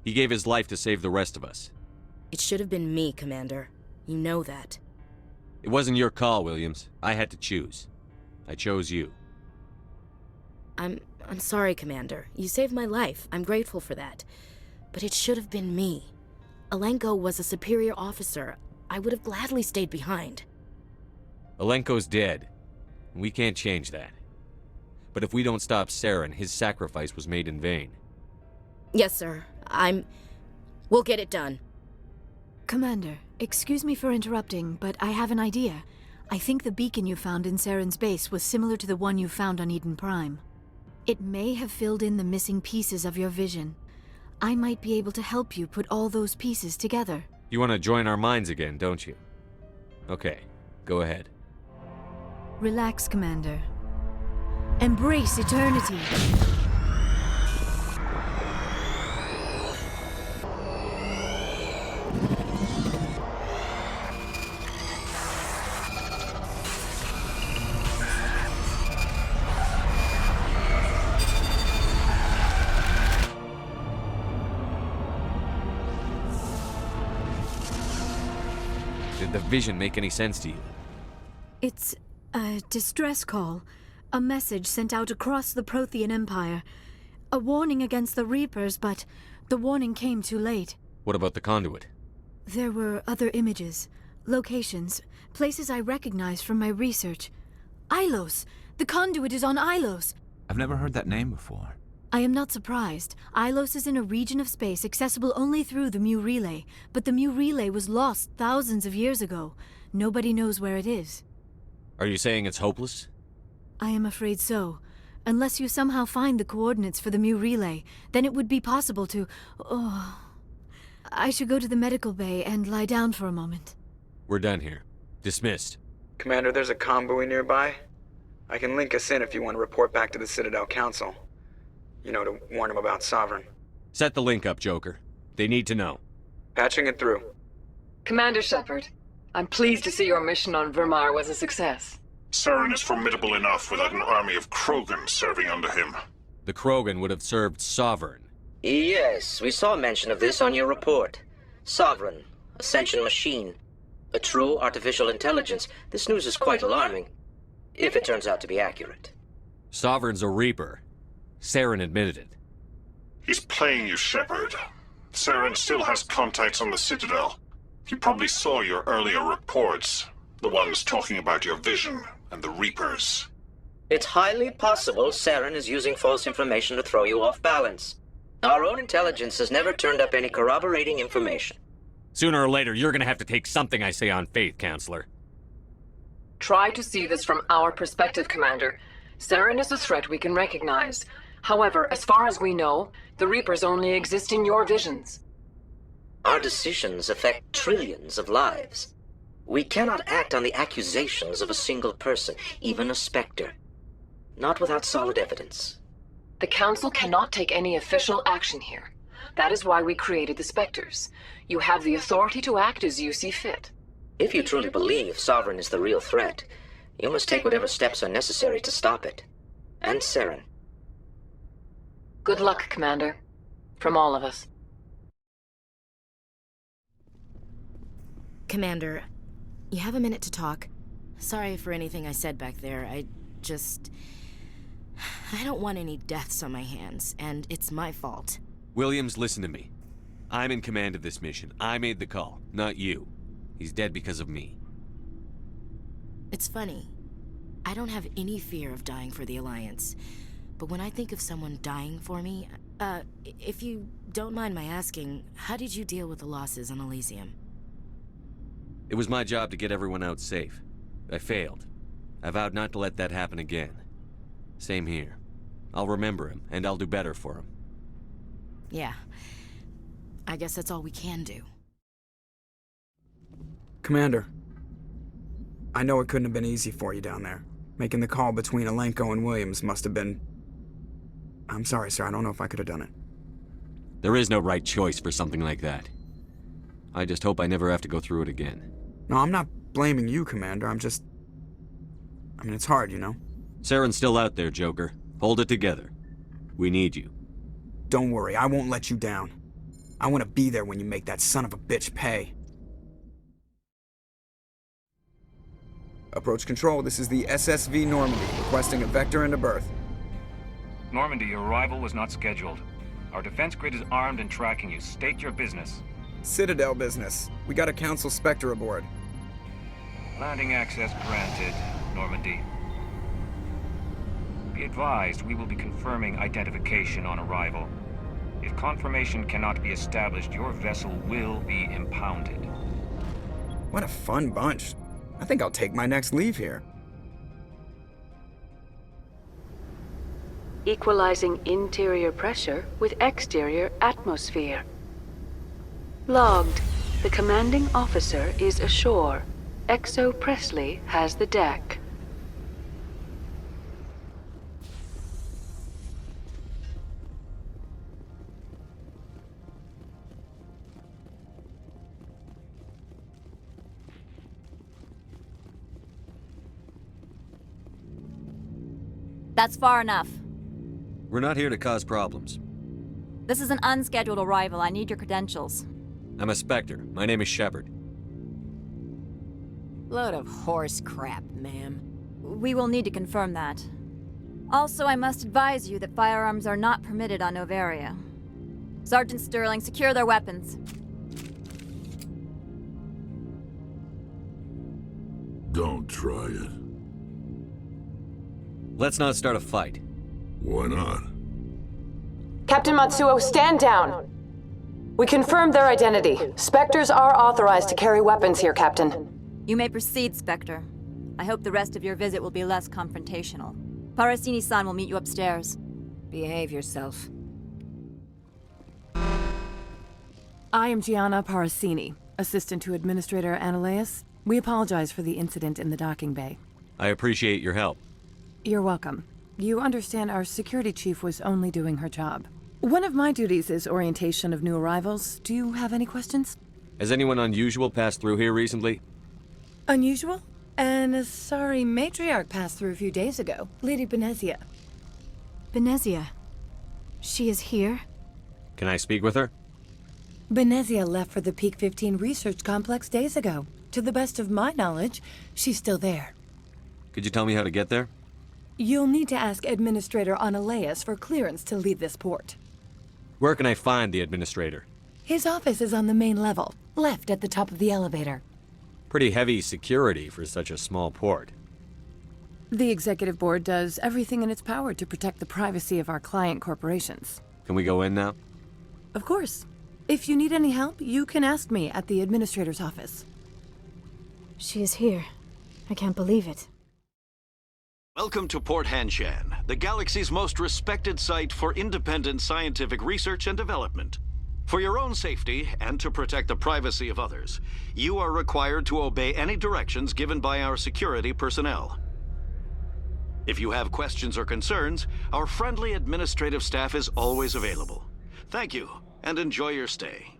He gave his life to save the rest of us. It should have been me, Commander. You know that. It wasn't your call, Williams. I had to choose. I chose you. I'm sorry, Commander. You saved my life. I'm grateful for that. But it should have been me. Alenko was a superior officer. I would have gladly stayed behind. Alenko's dead. We can't change that. But if we don't stop Saren, his sacrifice was made in vain. Yes, sir. We'll get it done. Commander, excuse me for interrupting, but I have an idea. I think the beacon you found in Saren's base was similar to the one you found on Eden Prime. It may have filled in the missing pieces of your vision. I might be able to help you put all those pieces together. You want to join our minds again, don't you? Okay, go ahead. Relax, Commander. Embrace eternity. Did the vision make any sense to you? It's a distress call. A message sent out across the Prothean Empire. A warning against the Reapers, but the warning came too late. What about the conduit? There were other images, locations, places I recognized from my research. Ilos! The conduit is on Ilos! I've never heard that name before. I am not surprised. Ilos is in a region of space accessible only through the Mu Relay, but the Mu Relay was lost thousands of years ago. Nobody knows where it is. Are you saying it's hopeless? I am afraid so. Unless you somehow find the coordinates for the Mu Relay, then it would be possible to... Oh... I should go to the medical bay and lie down for a moment. We're done here. Dismissed. Commander, there's a comm buoy nearby. I can link us in if you want to report back to the Citadel Council. You know, to warn them about Sovereign. Set the link up, Joker. They need to know. Patching it through. Commander Shepard, I'm pleased to see your mission on Vermar was a success. Saren is formidable enough without an army of Krogan serving under him. The Krogan would have served Sovereign. Yes, we saw mention of this on your report. Sovereign, Ascension machine, a true artificial intelligence. This news is quite alarming, if it turns out to be accurate. Sovereign's a Reaper. Saren admitted it. He's playing you, Shepard. Saren still has contacts on the Citadel. He probably saw your earlier reports, the ones talking about your vision and the Reapers. It's highly possible Saren is using false information to throw you off balance. Our own intelligence has never turned up any corroborating information. Sooner or later, you're gonna have to take something I say on faith, Counselor. Try to see this from our perspective, Commander. Saren is a threat we can recognize. However, as far as we know, the Reapers only exist in your visions. Our decisions affect trillions of lives. We cannot act on the accusations of a single person, even a Spectre. Not without solid evidence. The Council cannot take any official action here. That is why we created the Spectres. You have the authority to act as you see fit. If you truly believe Sovereign is the real threat, you must take whatever steps are necessary to stop it. And Saren. Good luck, Commander. From all of us. Commander, you have a minute to talk? Sorry for anything I said back there. I don't want any deaths on my hands, and it's my fault. Williams, listen to me. I'm in command of this mission. I made the call, not you. He's dead because of me. It's funny. I don't have any fear of dying for the Alliance. But when I think of someone dying for me, if you don't mind my asking, how did you deal with the losses on Elysium? It was my job to get everyone out safe. I failed. I vowed not to let that happen again. Same here. I'll remember him, and I'll do better for him. Yeah. I guess that's all we can do. Commander, I know it couldn't have been easy for you down there. Making the call between Alenko and Williams must have been... I'm sorry, sir. I don't know if I could have done it. There is no right choice for something like that. I just hope I never have to go through it again. No, I'm not blaming you, Commander. I mean, it's hard, you know? Saren's still out there, Joker. Hold it together. We need you. Don't worry, I won't let you down. I want to be there when you make that son of a bitch pay. Approach control, this is the SSV Normandy, requesting a vector into berth. Normandy, your arrival was not scheduled. Our defense grid is armed and tracking you. State your business. Citadel business. We got a Council Spectre aboard. Landing access granted, Normandy. Be advised, we will be confirming identification on arrival. If confirmation cannot be established, your vessel will be impounded. What a fun bunch. I think I'll take my next leave here. Equalizing interior pressure with exterior atmosphere. Logged. The commanding officer is ashore. Exo Presley has the deck. That's far enough. We're not here to cause problems. This is an unscheduled arrival. I need your credentials. I'm a Spectre. My name is Shepard. Load of horse crap, ma'am. We will need to confirm that. Also, I must advise you that firearms are not permitted on Novaria. Sergeant Sterling, secure their weapons. Don't try it. Let's not start a fight. Why not? Captain Matsuo, stand down! We confirmed their identity. Spectres are authorized to carry weapons here, Captain. You may proceed, Spectre. I hope the rest of your visit will be less confrontational. Parasini-san will meet you upstairs. Behave yourself. I am Gianna Parasini, assistant to Administrator Ananias. We apologize for the incident in the docking bay. I appreciate your help. You're welcome. You understand our security chief was only doing her job. One of my duties is orientation of new arrivals. Do you have any questions? Has anyone unusual passed through here recently? Unusual? And a sorry matriarch passed through a few days ago, Lady Benezia. Benezia. She is here? Can I speak with her? Benezia left for the Peak 15 research complex days ago. To the best of my knowledge, she's still there. Could you tell me how to get there? You'll need to ask Administrator Analeas for clearance to leave this port. Where can I find the administrator? His office is on the main level, left at the top of the elevator. Pretty heavy security for such a small port. The Executive Board does everything in its power to protect the privacy of our client corporations. Can we go in now? Of course. If you need any help, you can ask me at the Administrator's office. She is here. I can't believe it. Welcome to Port Hanshan, the galaxy's most respected site for independent scientific research and development. For your own safety and to protect the privacy of others, you are required to obey any directions given by our security personnel. If you have questions or concerns, our friendly administrative staff is always available. Thank you, and enjoy your stay.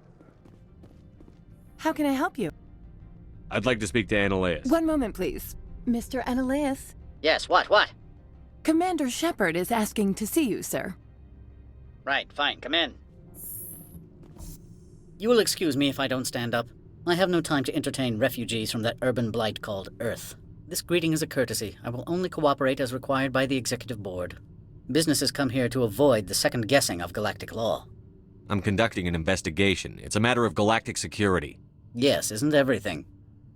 How can I help you? I'd like to speak to Analeas. One moment, please. Mr. Analeas? Yes, what? Commander Shepard is asking to see you, sir. Right, fine, come in. You will excuse me if I don't stand up. I have no time to entertain refugees from that urban blight called Earth. This greeting is a courtesy. I will only cooperate as required by the Executive Board. Businesses come here to avoid the second guessing of galactic law. I'm conducting an investigation. It's a matter of galactic security. Yes, isn't everything?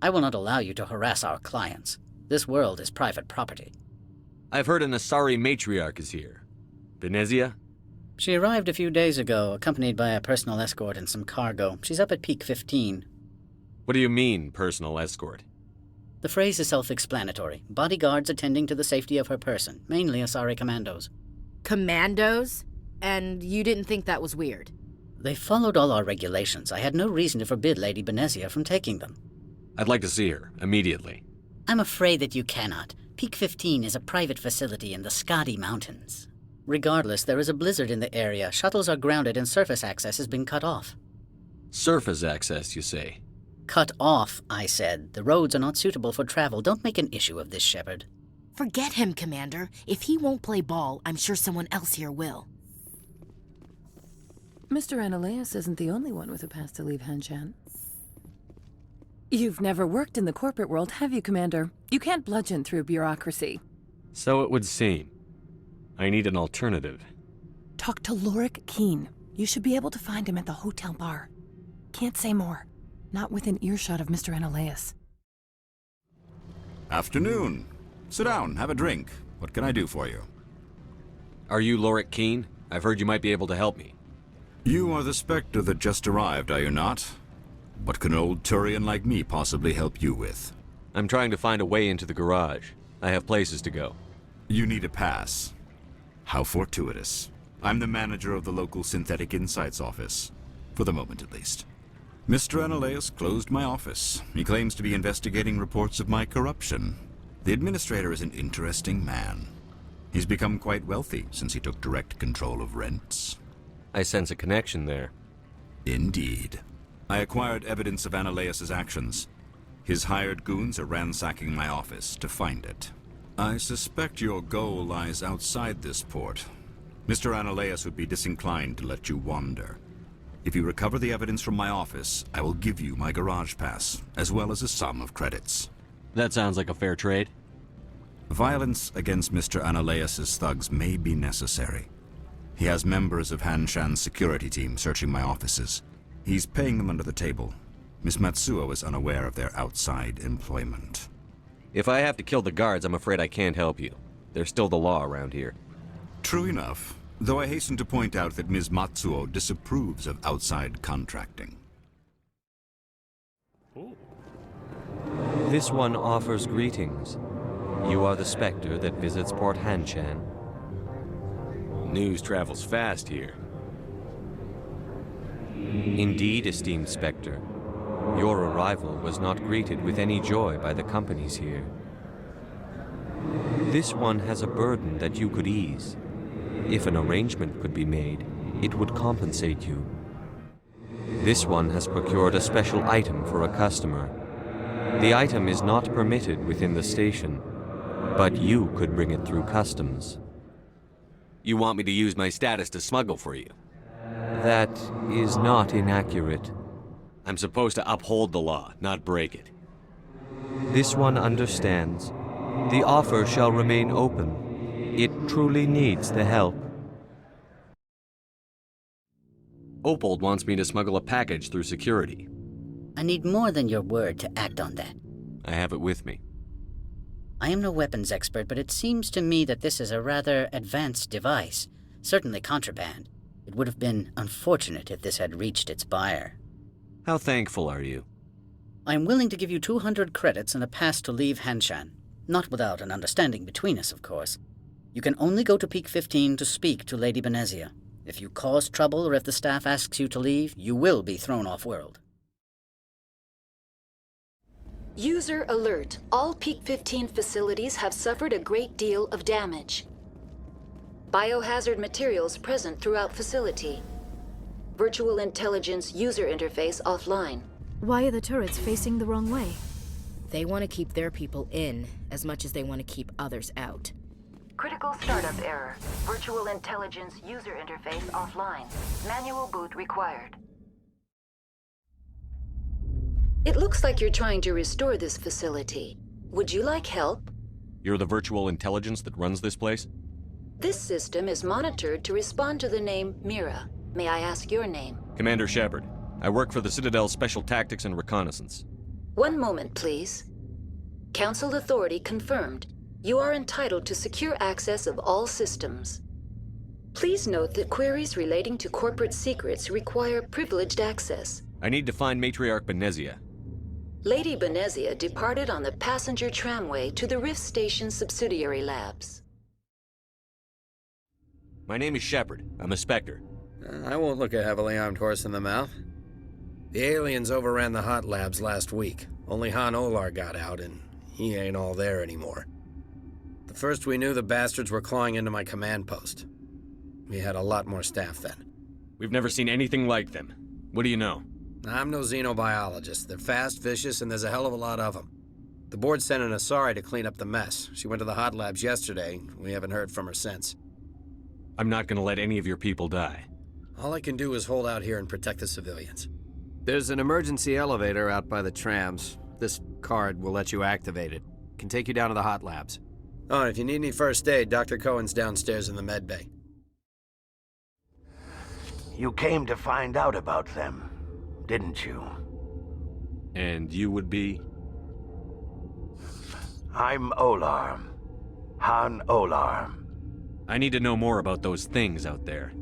I will not allow you to harass our clients. This world is private property. I've heard an Asari matriarch is here. Benezia? She arrived a few days ago, accompanied by a personal escort and some cargo. She's up at Peak 15. What do you mean, personal escort? The phrase is self-explanatory. Bodyguards attending to the safety of her person, mainly Asari commandos. Commandos? And you didn't think that was weird? They followed all our regulations. I had no reason to forbid Lady Benezia from taking them. I'd like to see her, immediately. I'm afraid that you cannot. Peak 15 is a private facility in the Skadi Mountains. Regardless, there is a blizzard in the area. Shuttles are grounded and surface access has been cut off. Surface access, you say? Cut off, I said. The roads are not suitable for travel. Don't make an issue of this, Shepard. Forget him, Commander. If he won't play ball, I'm sure someone else here will. Mr. Analeas isn't the only one with a pass to leave Hanshan. You've never worked in the corporate world, have you, Commander? You can't bludgeon through bureaucracy. So it would seem. I need an alternative. Talk to Lorik Keen. You should be able to find him at the hotel bar. Can't say more. Not within earshot of Mr. Analeas. Afternoon. Sit down, have a drink. What can I do for you? Are you Lorik Keen? I've heard you might be able to help me. You are the Spectre that just arrived, are you not? What can an old Turian like me possibly help you with? I'm trying to find a way into the garage. I have places to go. You need a pass. How fortuitous. I'm the manager of the local Synthetic Insights office. For the moment, at least. Mr. Analeas closed my office. He claims to be investigating reports of my corruption. The administrator is an interesting man. He's become quite wealthy since he took direct control of rents. I sense a connection there. Indeed. I acquired evidence of Analeas' actions. His hired goons are ransacking my office to find it. I suspect your goal lies outside this port. Mr. Analeas would be disinclined to let you wander. If you recover the evidence from my office, I will give you my garage pass, as well as a sum of credits. That sounds like a fair trade. Violence against Mr. Analeas' thugs may be necessary. He has members of Hanshan's security team searching my offices. He's paying them under the table. Miss Matsuo is unaware of their outside employment. If I have to kill the guards, I'm afraid I can't help you. There's still the law around here. True enough, though I hasten to point out that Ms. Matsuo disapproves of outside contracting. This one offers greetings. You are the Spectre that visits Port Hanshan. News travels fast here. Indeed, esteemed Spectre. Your arrival was not greeted with any joy by the companies here. This one has a burden that you could ease. If an arrangement could be made, it would compensate you. This one has procured a special item for a customer. The item is not permitted within the station, but you could bring it through customs. You want me to use my status to smuggle for you? That is not inaccurate. I'm supposed to uphold the law, not break it. This one understands. The offer shall remain open. It truly needs the help. Opold wants me to smuggle a package through security. I need more than your word to act on that. I have it with me. I am no weapons expert, but it seems to me that this is a rather advanced device. Certainly contraband. It would have been unfortunate if this had reached its buyer. How thankful are you? I am willing to give you 200 credits and a pass to leave Hanshan. Not without an understanding between us, of course. You can only go to Peak 15 to speak to Lady Benezia. If you cause trouble or if the staff asks you to leave, you will be thrown off-world. User alert. All Peak 15 facilities have suffered a great deal of damage. Biohazard materials present throughout facility. Virtual intelligence user interface offline. Why are the turrets facing the wrong way? They want to keep their people in as much as they want to keep others out. Critical startup error. Virtual intelligence user interface offline. Manual boot required. It looks like you're trying to restore this facility. Would you like help? You're the virtual intelligence that runs this place? This system is monitored to respond to the name Mira. May I ask your name? Commander Shepard. I work for the Citadel's Special Tactics and Reconnaissance. One moment, please. Council authority confirmed. You are entitled to secure access of all systems. Please note that queries relating to corporate secrets require privileged access. I need to find Matriarch Benezia. Lady Benezia departed on the passenger tramway to the Rift Station subsidiary labs. My name is Shepard. I'm a Spectre. I won't look a heavily armed horse in the mouth. The aliens overran the hot labs last week. Only Han Olar got out, and he ain't all there anymore. The first we knew, the bastards were clawing into my command post. We had a lot more staff then. We've never seen anything like them. What do you know? I'm no xenobiologist. They're fast, vicious, and there's a hell of a lot of them. The board sent an Asari to clean up the mess. She went to the hot labs yesterday. We haven't heard from her since. I'm not gonna let any of your people die. All I can do is hold out here and protect the civilians. There's an emergency elevator out by the trams. This card will let you activate it. Can take you down to the hot labs. Oh, and if you need any first aid, Dr. Cohen's downstairs in the med bay. You came to find out about them, didn't you? And you would be? I'm Olar. Han Olar. I need to know more about those things out there.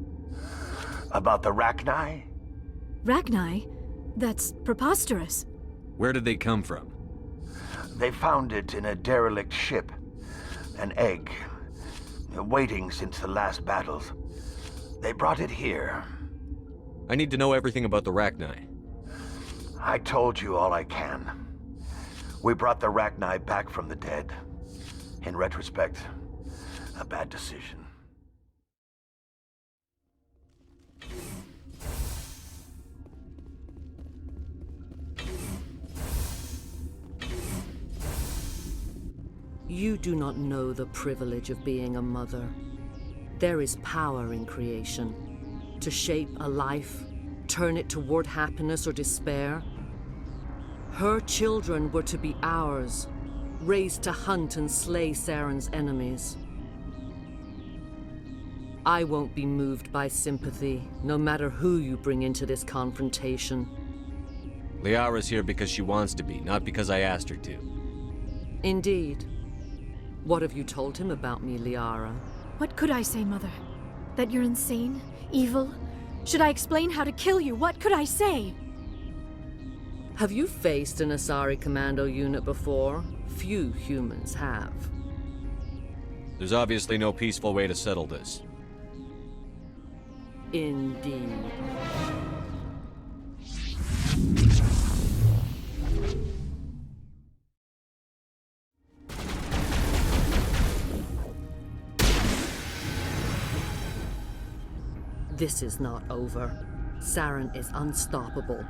About the Rachni? Rachni? That's preposterous. Where did they come from? They found it in a derelict ship. An egg. Waiting since the last battles. They brought it here. I need to know everything about the Rachni. I told you all I can. We brought the Rachni back from the dead. In retrospect, a bad decision. You do not know the privilege of being a mother. There is power in creation. To shape a life, turn it toward happiness or despair. Her children were to be ours, raised to hunt and slay Saren's enemies. I won't be moved by sympathy, no matter who you bring into this confrontation. Liara's here because she wants to be, not because I asked her to. Indeed. What have you told him about me, Liara? What could I say, Mother? That you're insane? Evil? Should I explain how to kill you? What could I say? Have you faced an Asari commando unit before? Few humans have. There's obviously no peaceful way to settle this. Indeed. This is not over. Saren is unstoppable.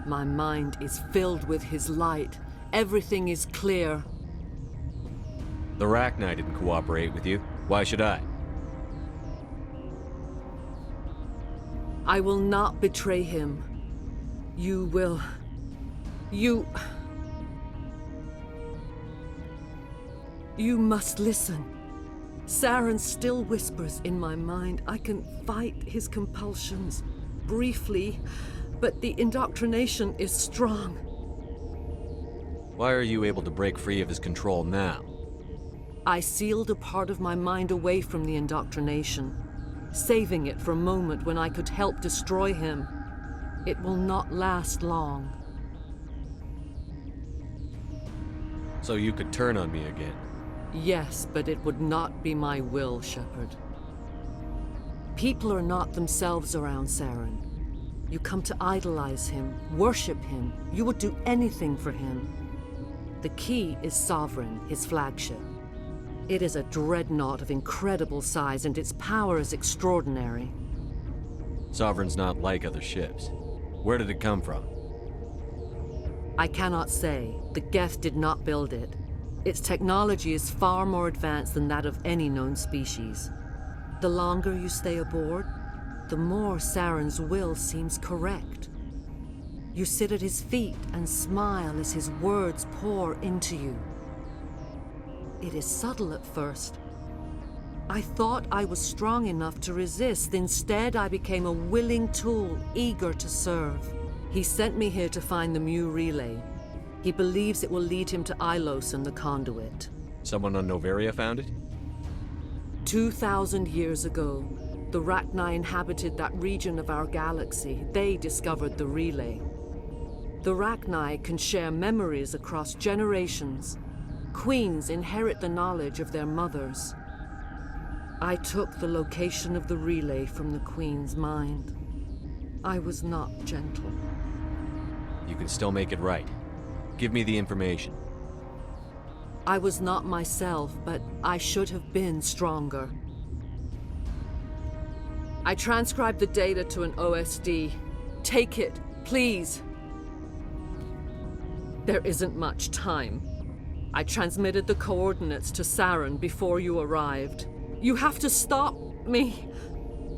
My mind is filled with his light. everything is clear. The Rachni didn't cooperate with you. Why should I? I will not betray him. You will... You must listen. Saren still whispers in my mind. I can fight his compulsions, briefly, but the indoctrination is strong. Why are you able to break free of his control now? I sealed a part of my mind away from the indoctrination, saving it for a moment when I could help destroy him. It will not last long. So you could turn on me again? Yes, but it would not be my will, Shepard. People are not themselves around Saren. You come to idolize him, worship him. You would do anything for him. The key is Sovereign, his flagship. It is a dreadnought of incredible size, and its power is extraordinary. Sovereign's not like other ships. Where did it come from? I cannot say. The Geth did not build it. Its technology is far more advanced than that of any known species. The longer you stay aboard, the more Saren's will seems correct. You sit at his feet and smile as his words pour into you. It is subtle at first. I thought I was strong enough to resist. Instead, I became a willing tool, eager to serve. He sent me here to find the Mu relay. He believes it will lead him to Ilos and the conduit. Someone on Noveria found it? 2,000 years ago, the Rachni inhabited that region of our galaxy. They discovered the relay. The Rachni can share memories across generations. Queens inherit the knowledge of their mothers. I took the location of the relay from the Queen's mind. I was not gentle. You can still make it right. Give me the information. I was not myself, but I should have been stronger. I transcribed the data to an OSD. Take it, please. There isn't much time. I transmitted the coordinates to Saren before you arrived. You have to stop me.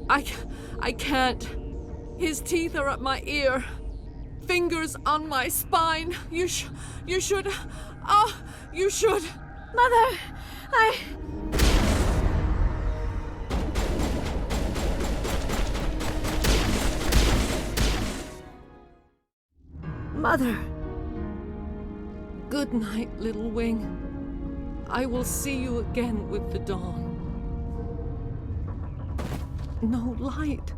I can't. His teeth are at my ear. Fingers on my spine. You should. You should. Mother, Mother. Good night, little wing. I will see you again with the dawn. No light.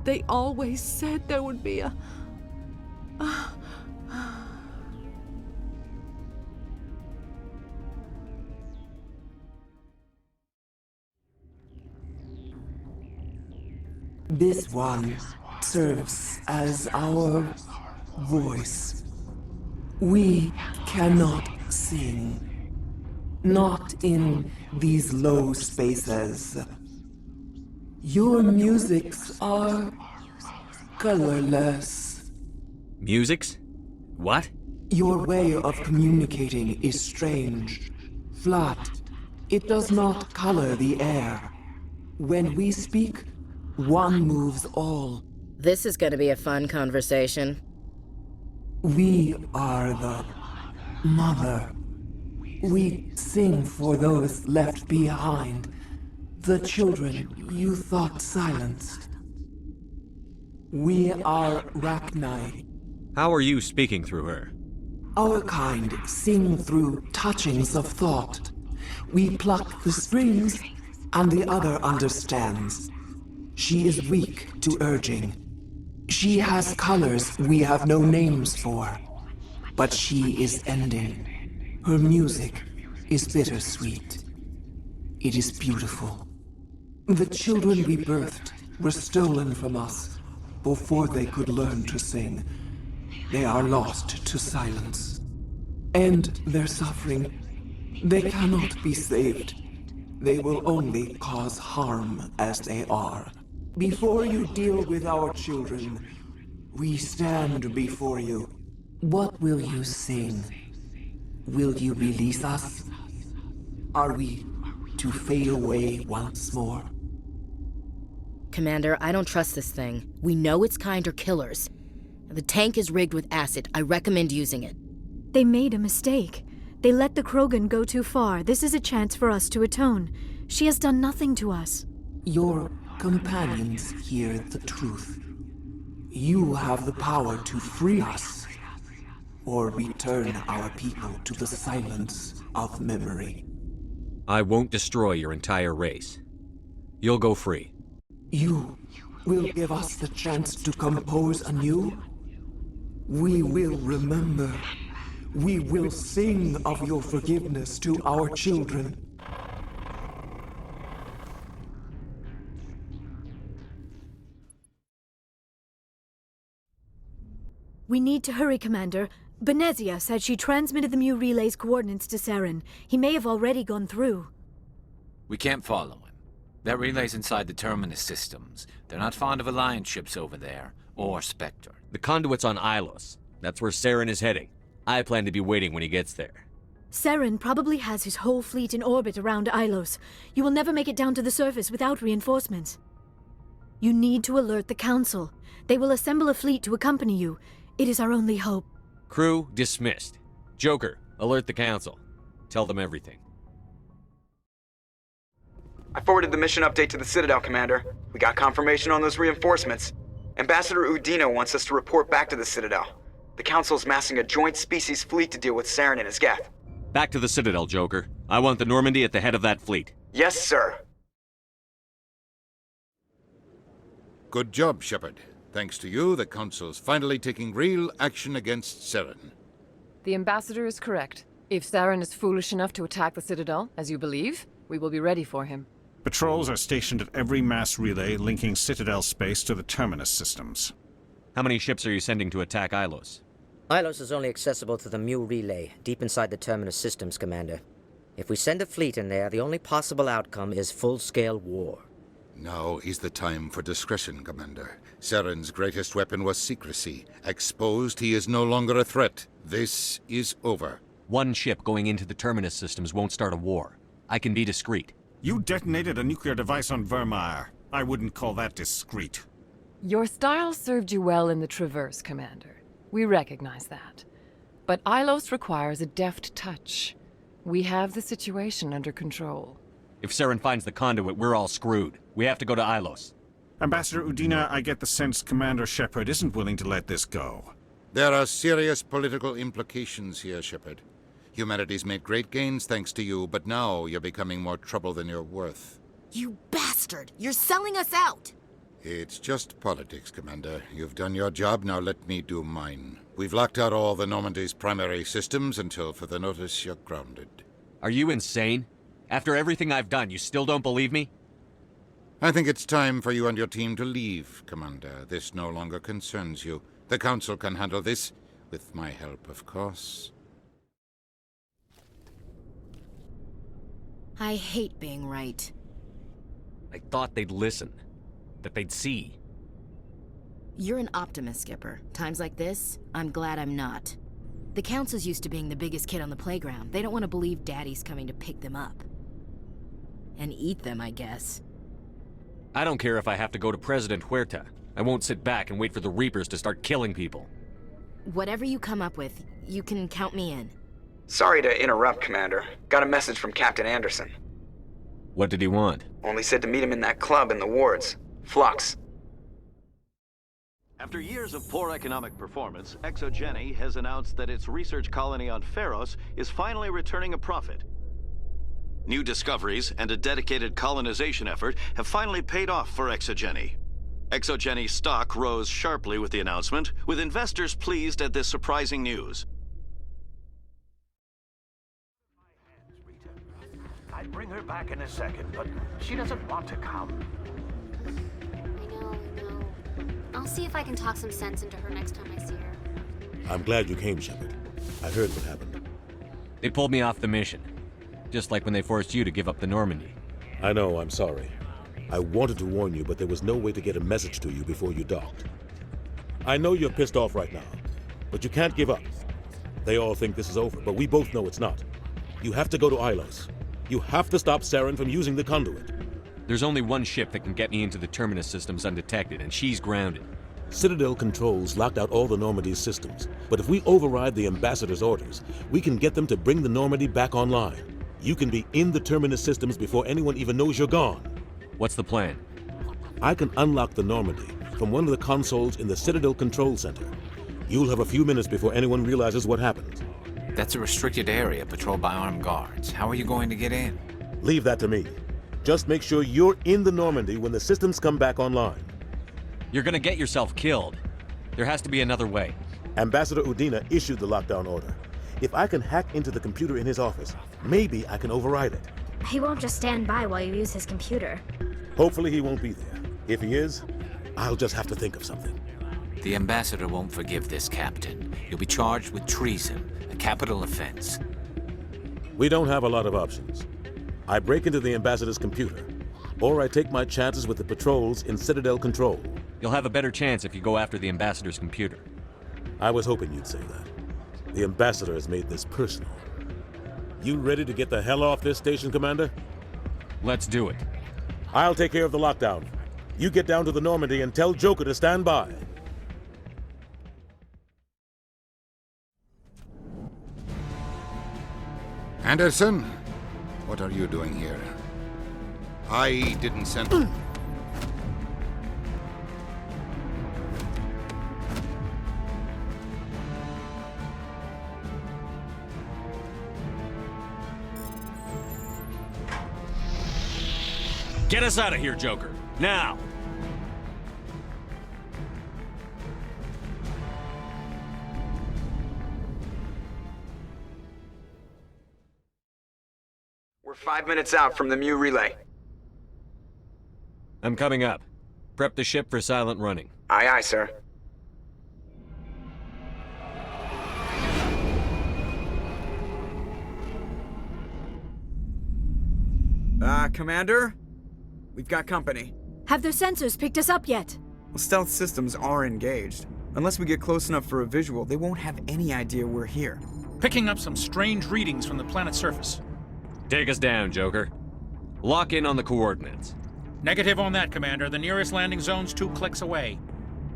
They always said there would be a... This one serves as our voice. We cannot sing. Not in these low spaces. Your musics are colorless. Musics? What? Your way of communicating is strange. Flat. It does not color the air. When we speak, one moves all. this is gonna be a fun conversation. We are the mother. We sing for those left behind. The children you thought silenced. We are Rachni. How are you speaking through her? Our kind sing through touchings of thought. We pluck the strings, and the other understands. She is weak to urging. She has colors we have no names for. But she is ending. Her music is bittersweet. It is beautiful. The children we birthed were stolen from us before they could learn to sing. They are lost to silence. And their suffering, they cannot be saved. They will only cause harm as they are. Before you deal with our children, we stand before you. What will you sing? Will you release us? Are we to fade away once more? Commander, I don't trust this thing. We know its kind are killers. The tank is rigged with acid. I recommend using it. They made a mistake. They let the Krogan go too far. This is a chance for us to atone. She has done nothing to us. Your companions hear the truth. You have the power to free us, or return our people to the silence of memory. I won't destroy your entire race. You'll go free. You will give us the chance to compose anew? We will remember. We will sing of your forgiveness to our children. We need to hurry, Commander. Benezia said she transmitted the Mu relay's coordinates to Saren. He may have already gone through. We can't follow him. That relay's inside the terminus systems. They're not fond of Alliance ships over there, or Spectre. The conduit's on Ilos. That's where Saren is heading. I plan to be waiting when he gets there. Saren probably has his whole fleet in orbit around Ilos. You will never make it down to the surface without reinforcements. You need to alert the Council. They will assemble a fleet to accompany you. It is our only hope. Crew dismissed. Joker, alert the Council. Tell them everything. I forwarded the mission update to the Citadel, Commander. We got confirmation on those reinforcements. Ambassador Udina wants us to report back to the Citadel. The Council's massing a joint species fleet to deal with Saren and his Geth. Back to the Citadel, Joker. I want the Normandy at the head of that fleet. Yes, sir. Good job, Shepard. Thanks to you, the Council's finally taking real action against Saren. The Ambassador is correct. If Saren is foolish enough to attack the Citadel, as you believe, we will be ready for him. Patrols are stationed at every mass relay linking Citadel space to the terminus systems. How many ships are you sending to attack Ilos? Ilos is only accessible to the Mu relay, deep inside the terminus systems, Commander. If we send a fleet in there, the only possible outcome is full-scale war. Now is the time for discretion, Commander. Saren's greatest weapon was secrecy. Exposed, he is no longer a threat. This is over. One ship going into the terminus systems won't start a war. I can be discreet. You detonated a nuclear device on Vermeer. I wouldn't call that discreet. Your style served you well in the Traverse, Commander. We recognize that. But Ilos requires a deft touch. We have the situation under control. If Saren finds the conduit, we're all screwed. We have to go to Ilos. Ambassador Udina, I get the sense Commander Shepard isn't willing to let this go. There are serious political implications here, Shepard. Humanity's made great gains thanks to you, but now you're becoming more trouble than you're worth. You bastard! You're selling us out! It's just politics, Commander. You've done your job, now let me do mine. We've locked out all the Normandy's primary systems until further notice you're grounded. Are you insane? After everything I've done, you still don't believe me? I think it's time for you and your team to leave, Commander. This no longer concerns you. The Council can handle this, with my help, of course. I hate being right. I thought they'd listen. That they'd see. You're an optimist, Skipper. Times like this, I'm glad I'm not. The Council's used to being the biggest kid on the playground. They don't want to believe Daddy's coming to pick them up. And eat them, I guess. I don't care if I have to go to President Huerta. I won't sit back and wait for the Reapers to start killing people. Whatever you come up with, you can count me in. Sorry to interrupt, Commander. Got a message from Captain Anderson. What did he want? Only said to meet him in that club in the wards. Flux. After years of poor economic performance, ExoGeni has announced that its research colony on Pharos is finally returning a profit. New discoveries and a dedicated colonization effort have finally paid off for ExoGeni. ExoGeni's stock rose sharply with the announcement, with investors pleased at this surprising news. I'd bring her back in a second, but she doesn't want to come. I know. I'll see if I can talk some sense into her next time I see her. I'm glad you came, Shepard. I heard what happened. They pulled me off the mission. Just like when they forced you to give up the Normandy. I know, I'm sorry. I wanted to warn you, but there was no way to get a message to you before you docked. I know you're pissed off right now, but you can't give up. They all think this is over, but we both know it's not. You have to go to Ilos. You have to stop Saren from using the conduit. There's only one ship that can get me into the Terminus systems undetected, and she's grounded. Citadel controls locked out all the Normandy's systems, but if we override the Ambassador's orders, we can get them to bring the Normandy back online. You can be in the Terminus systems before anyone even knows you're gone. What's the plan? I can unlock the Normandy from one of the consoles in the Citadel Control Center. You'll have a few minutes before anyone realizes what happened. That's a restricted area patrolled by armed guards. How are you going to get in? Leave that to me. Just make sure you're in the Normandy when the systems come back online. You're gonna get yourself killed. There has to be another way. Ambassador Udina issued the lockdown order. If I can hack into the computer in his office, maybe I can override it. He won't just stand by while you use his computer. Hopefully he won't be there. If he is, I'll just have to think of something. The Ambassador won't forgive this, Captain. You'll be charged with treason, a capital offense. We don't have a lot of options. I break into the Ambassador's computer, or I take my chances with the patrols in Citadel Control. You'll have a better chance if you go after the Ambassador's computer. I was hoping you'd say that. The Ambassador has made this personal. You ready to get the hell off this station, Commander? Let's do it. I'll take care of the lockdown. You get down to the Normandy and tell Joker to stand by. Anderson, what are you doing here? I didn't send... Get us out of here, Joker. Now! We're 5 minutes out from the Mu relay. I'm coming up. Prep the ship for silent running. Aye, aye, sir. Commander? We've got company. Have their sensors picked us up yet? Well, stealth systems are engaged. Unless we get close enough for a visual, they won't have any idea we're here. Picking up some strange readings from the planet's surface. Take us down, Joker. Lock in on the coordinates. Negative on that, Commander. The nearest landing zone's 2 clicks away.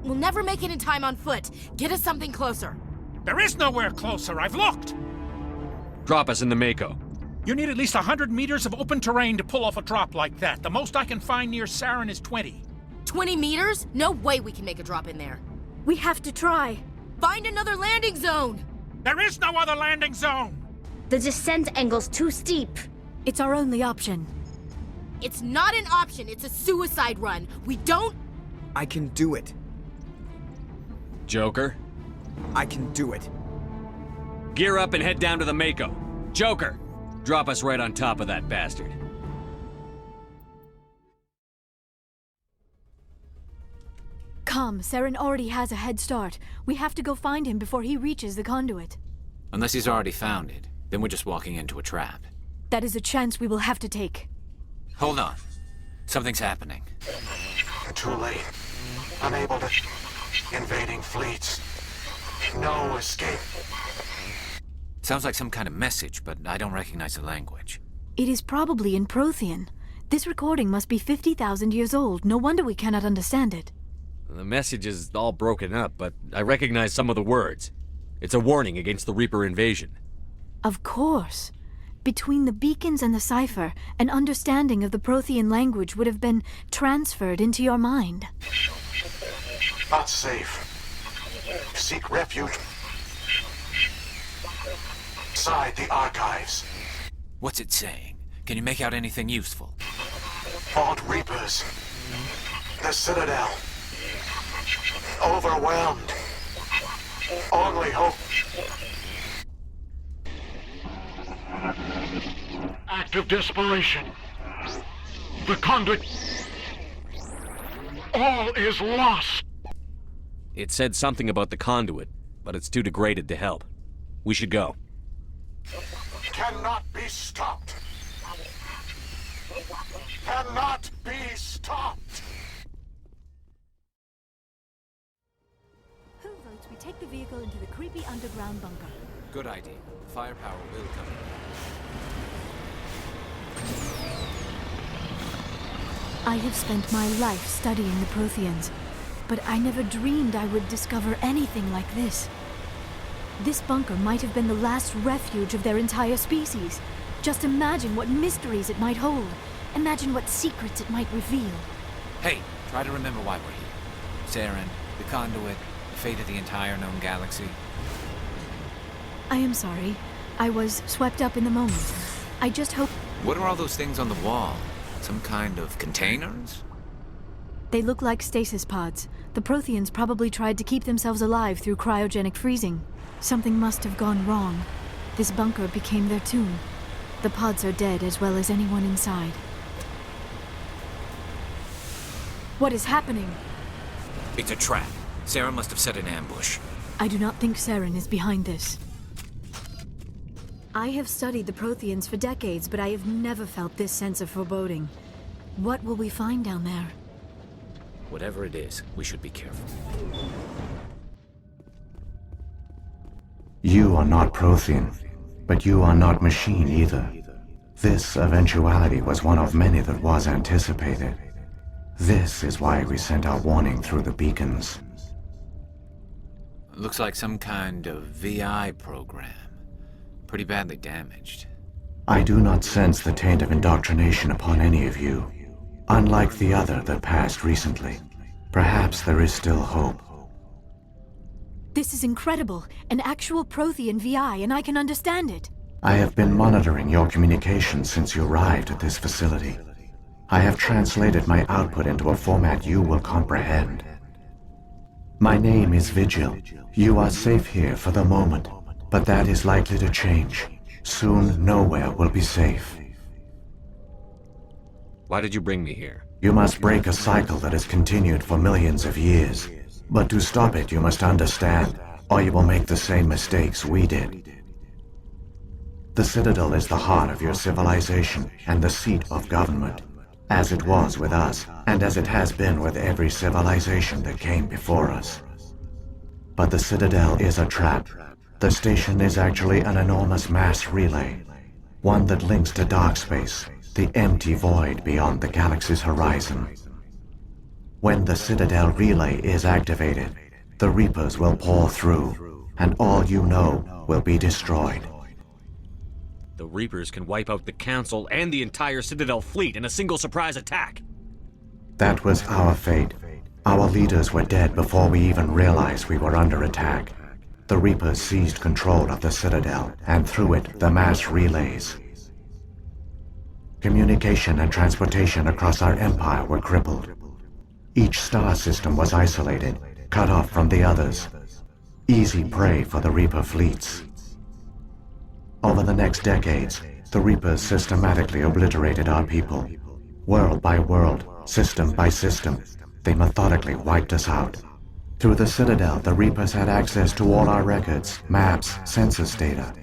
We'll never make it in time on foot. Get us something closer. There is nowhere closer. I've looked. Drop us in the Mako. You need at least 100 meters of open terrain to pull off a drop like that. The most I can find near Saren is 20. 20 meters? No way we can make a drop in there. We have to try. Find another landing zone! There is no other landing zone! The descent angle's too steep. It's our only option. It's not an option, it's a suicide run. We don't... I can do it. Joker? I can do it. Gear up and head down to the Mako. Joker! Drop us right on top of that bastard. Come, Saren already has a head start. We have to go find him before he reaches the conduit. Unless he's already found it, then we're just walking into a trap. That is a chance we will have to take. Hold on. Something's happening. Too late. Unable to... Invading fleets. No escape. Sounds like some kind of message, but I don't recognize the language. It is probably in Prothean. This recording must be 50,000 years old. No wonder we cannot understand it. The message is all broken up, but I recognize some of the words. It's a warning against the Reaper invasion. Of course. Between the beacons and the cipher, an understanding of the Prothean language would have been transferred into your mind. Not safe. Seek refuge inside the archives. What's it saying? Can you make out anything useful? Vault Reapers. The Citadel. Overwhelmed. Only hope. Act of desperation. The conduit. All is lost. It said something about the conduit, but it's too degraded to help. We should go. Cannot be stopped. Cannot be stopped. Who votes we take the vehicle into the creepy underground bunker? Good idea. Firepower will come in. I have spent my life studying the Protheans, but I never dreamed I would discover anything like this. This bunker might have been the last refuge of their entire species. Just imagine what mysteries it might hold. Imagine what secrets it might reveal. Hey, try to remember why we're here. Saren, the conduit, the fate of the entire known galaxy. I am sorry. I was swept up in the moment. I just hope... What are all those things on the wall? Some kind of containers? They look like stasis pods. The Protheans probably tried to keep themselves alive through cryogenic freezing. Something must have gone wrong. This bunker became their tomb. The pods are dead as well as anyone inside. What is happening? It's a trap. Saren must have set an ambush. I do not think Saren is behind this. I have studied the Protheans for decades, but I have never felt this sense of foreboding. What will we find down there? Whatever it is, we should be careful. You are not Prothean, but you are not machine either. This eventuality was one of many that was anticipated. This is why we sent our warning through the beacons. Looks like some kind of VI program. Pretty badly damaged. I do not sense the taint of indoctrination upon any of you. Unlike the other that passed recently, perhaps there is still hope. This is incredible. An actual Prothean VI, and I can understand it. I have been monitoring your communications since you arrived at this facility. I have translated my output into a format you will comprehend. My name is Vigil. You are safe here for the moment, but that is likely to change. Soon, nowhere will be safe. Why did you bring me here? You must break a cycle that has continued for millions of years. But to stop it, you must understand, or you will make the same mistakes we did. The Citadel is the heart of your civilization and the seat of government, as it was with us, and as it has been with every civilization that came before us. But the Citadel is a trap. The station is actually an enormous mass relay, one that links to dark space, the empty void beyond the galaxy's horizon. When the Citadel relay is activated, the Reapers will pour through, and all you know will be destroyed. The Reapers can wipe out the Council and the entire Citadel fleet in a single surprise attack. That was our fate. Our leaders were dead before we even realized we were under attack. The Reapers seized control of the Citadel, and through it, the mass relays. Communication and transportation across our empire were crippled. Each star system was isolated, cut off from the others. Easy prey for the Reaper fleets. Over the next decades, the Reapers systematically obliterated our people. World by world, system by system, they methodically wiped us out. Through the Citadel, the Reapers had access to all our records, maps, census data.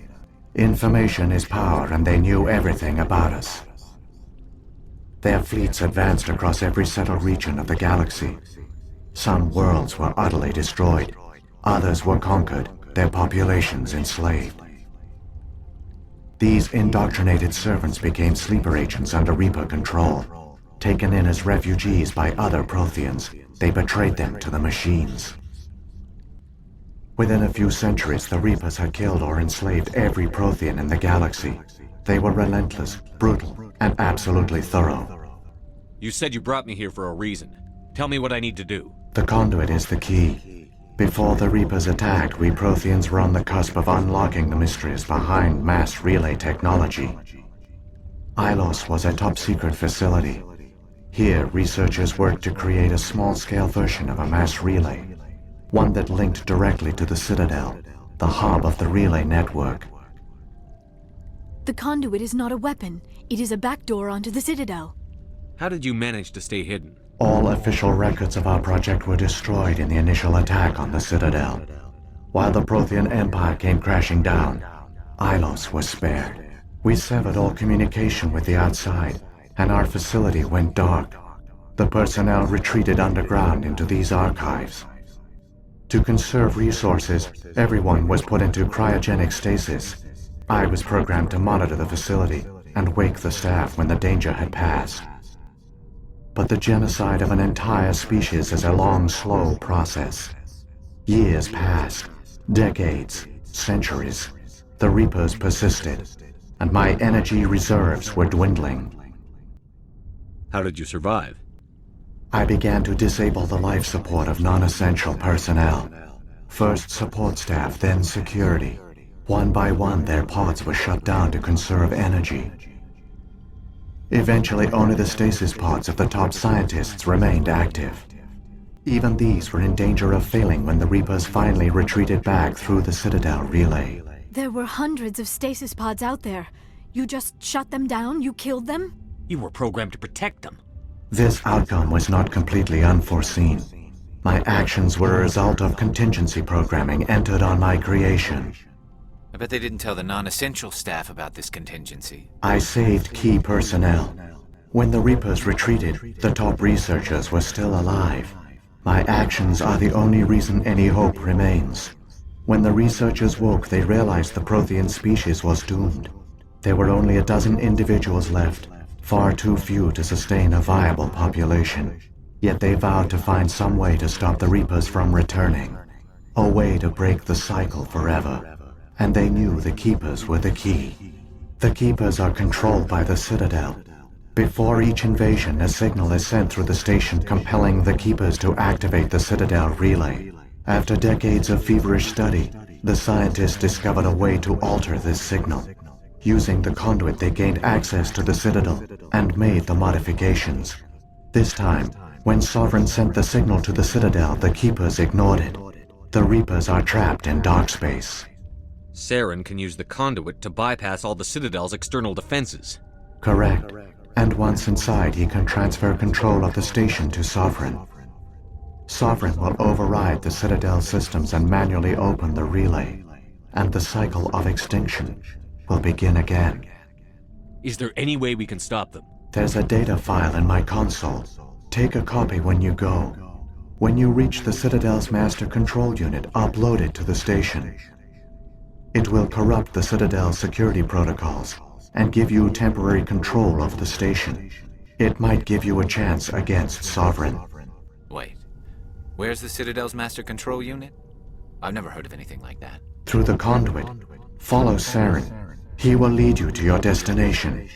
Information is power, and they knew everything about us. Their fleets advanced across every settled region of the galaxy. Some worlds were utterly destroyed. Others were conquered, their populations enslaved. These indoctrinated servants became sleeper agents under Reaper control. Taken in as refugees by other Protheans, they betrayed them to the machines. Within a few centuries, the Reapers had killed or enslaved every Prothean in the galaxy. They were relentless, brutal, and absolutely thorough. You said you brought me here for a reason. Tell me what I need to do. The conduit is the key. Before the Reapers attacked, we Protheans were on the cusp of unlocking the mysteries behind mass relay technology. Ilos was a top-secret facility. Here, researchers worked to create a small-scale version of a mass relay, one that linked directly to the Citadel, the hub of the relay network. The conduit is not a weapon. It is a backdoor onto the Citadel. How did you manage to stay hidden? All official records of our project were destroyed in the initial attack on the Citadel. While the Prothean Empire came crashing down, Ilos was spared. We severed all communication with the outside, and our facility went dark. The personnel retreated underground into these archives. To conserve resources, everyone was put into cryogenic stasis. I was programmed to monitor the facility and wake the staff when the danger had passed. But the genocide of an entire species is a long, slow process. Years passed, decades, centuries. The Reapers persisted, and my energy reserves were dwindling. How did you survive? I began to disable the life support of non-essential personnel. First support staff, then security. One by one, their pods were shut down to conserve energy. Eventually, only the stasis pods of the top scientists remained active. Even these were in danger of failing when the Reapers finally retreated back through the Citadel relay. There were hundreds of stasis pods out there. You just shut them down? You killed them? You were programmed to protect them. This outcome was not completely unforeseen. My actions were a result of contingency programming entered on my creation. I bet they didn't tell the non-essential staff about this contingency. I saved key personnel. When the Reapers retreated, the top researchers were still alive. My actions are the only reason any hope remains. When the researchers woke, they realized the Prothean species was doomed. There were only a dozen individuals left, far too few to sustain a viable population. Yet they vowed to find some way to stop the Reapers from returning. A way to break the cycle forever. And they knew the Keepers were the key. The Keepers are controlled by the Citadel. Before each invasion, a signal is sent through the station compelling the Keepers to activate the Citadel relay. After decades of feverish study, the scientists discovered a way to alter this signal. Using the conduit, they gained access to the Citadel and made the modifications. This time, when Sovereign sent the signal to the Citadel, the Keepers ignored it. The Reapers are trapped in dark space. Saren can use the conduit to bypass all the Citadel's external defenses. Correct. And once inside, he can transfer control of the station to Sovereign. Sovereign will override the Citadel systems and manually open the relay. And the cycle of extinction will begin again. Is there any way we can stop them? There's a data file in my console. Take a copy when you go. When you reach the Citadel's master control unit, upload it to the station. It will corrupt the Citadel's security protocols and give you temporary control of the station. It might give you a chance against Sovereign. Wait, where's the Citadel's master control unit? I've never heard of anything like that. Through the conduit, follow Saren. He will lead you to your destination.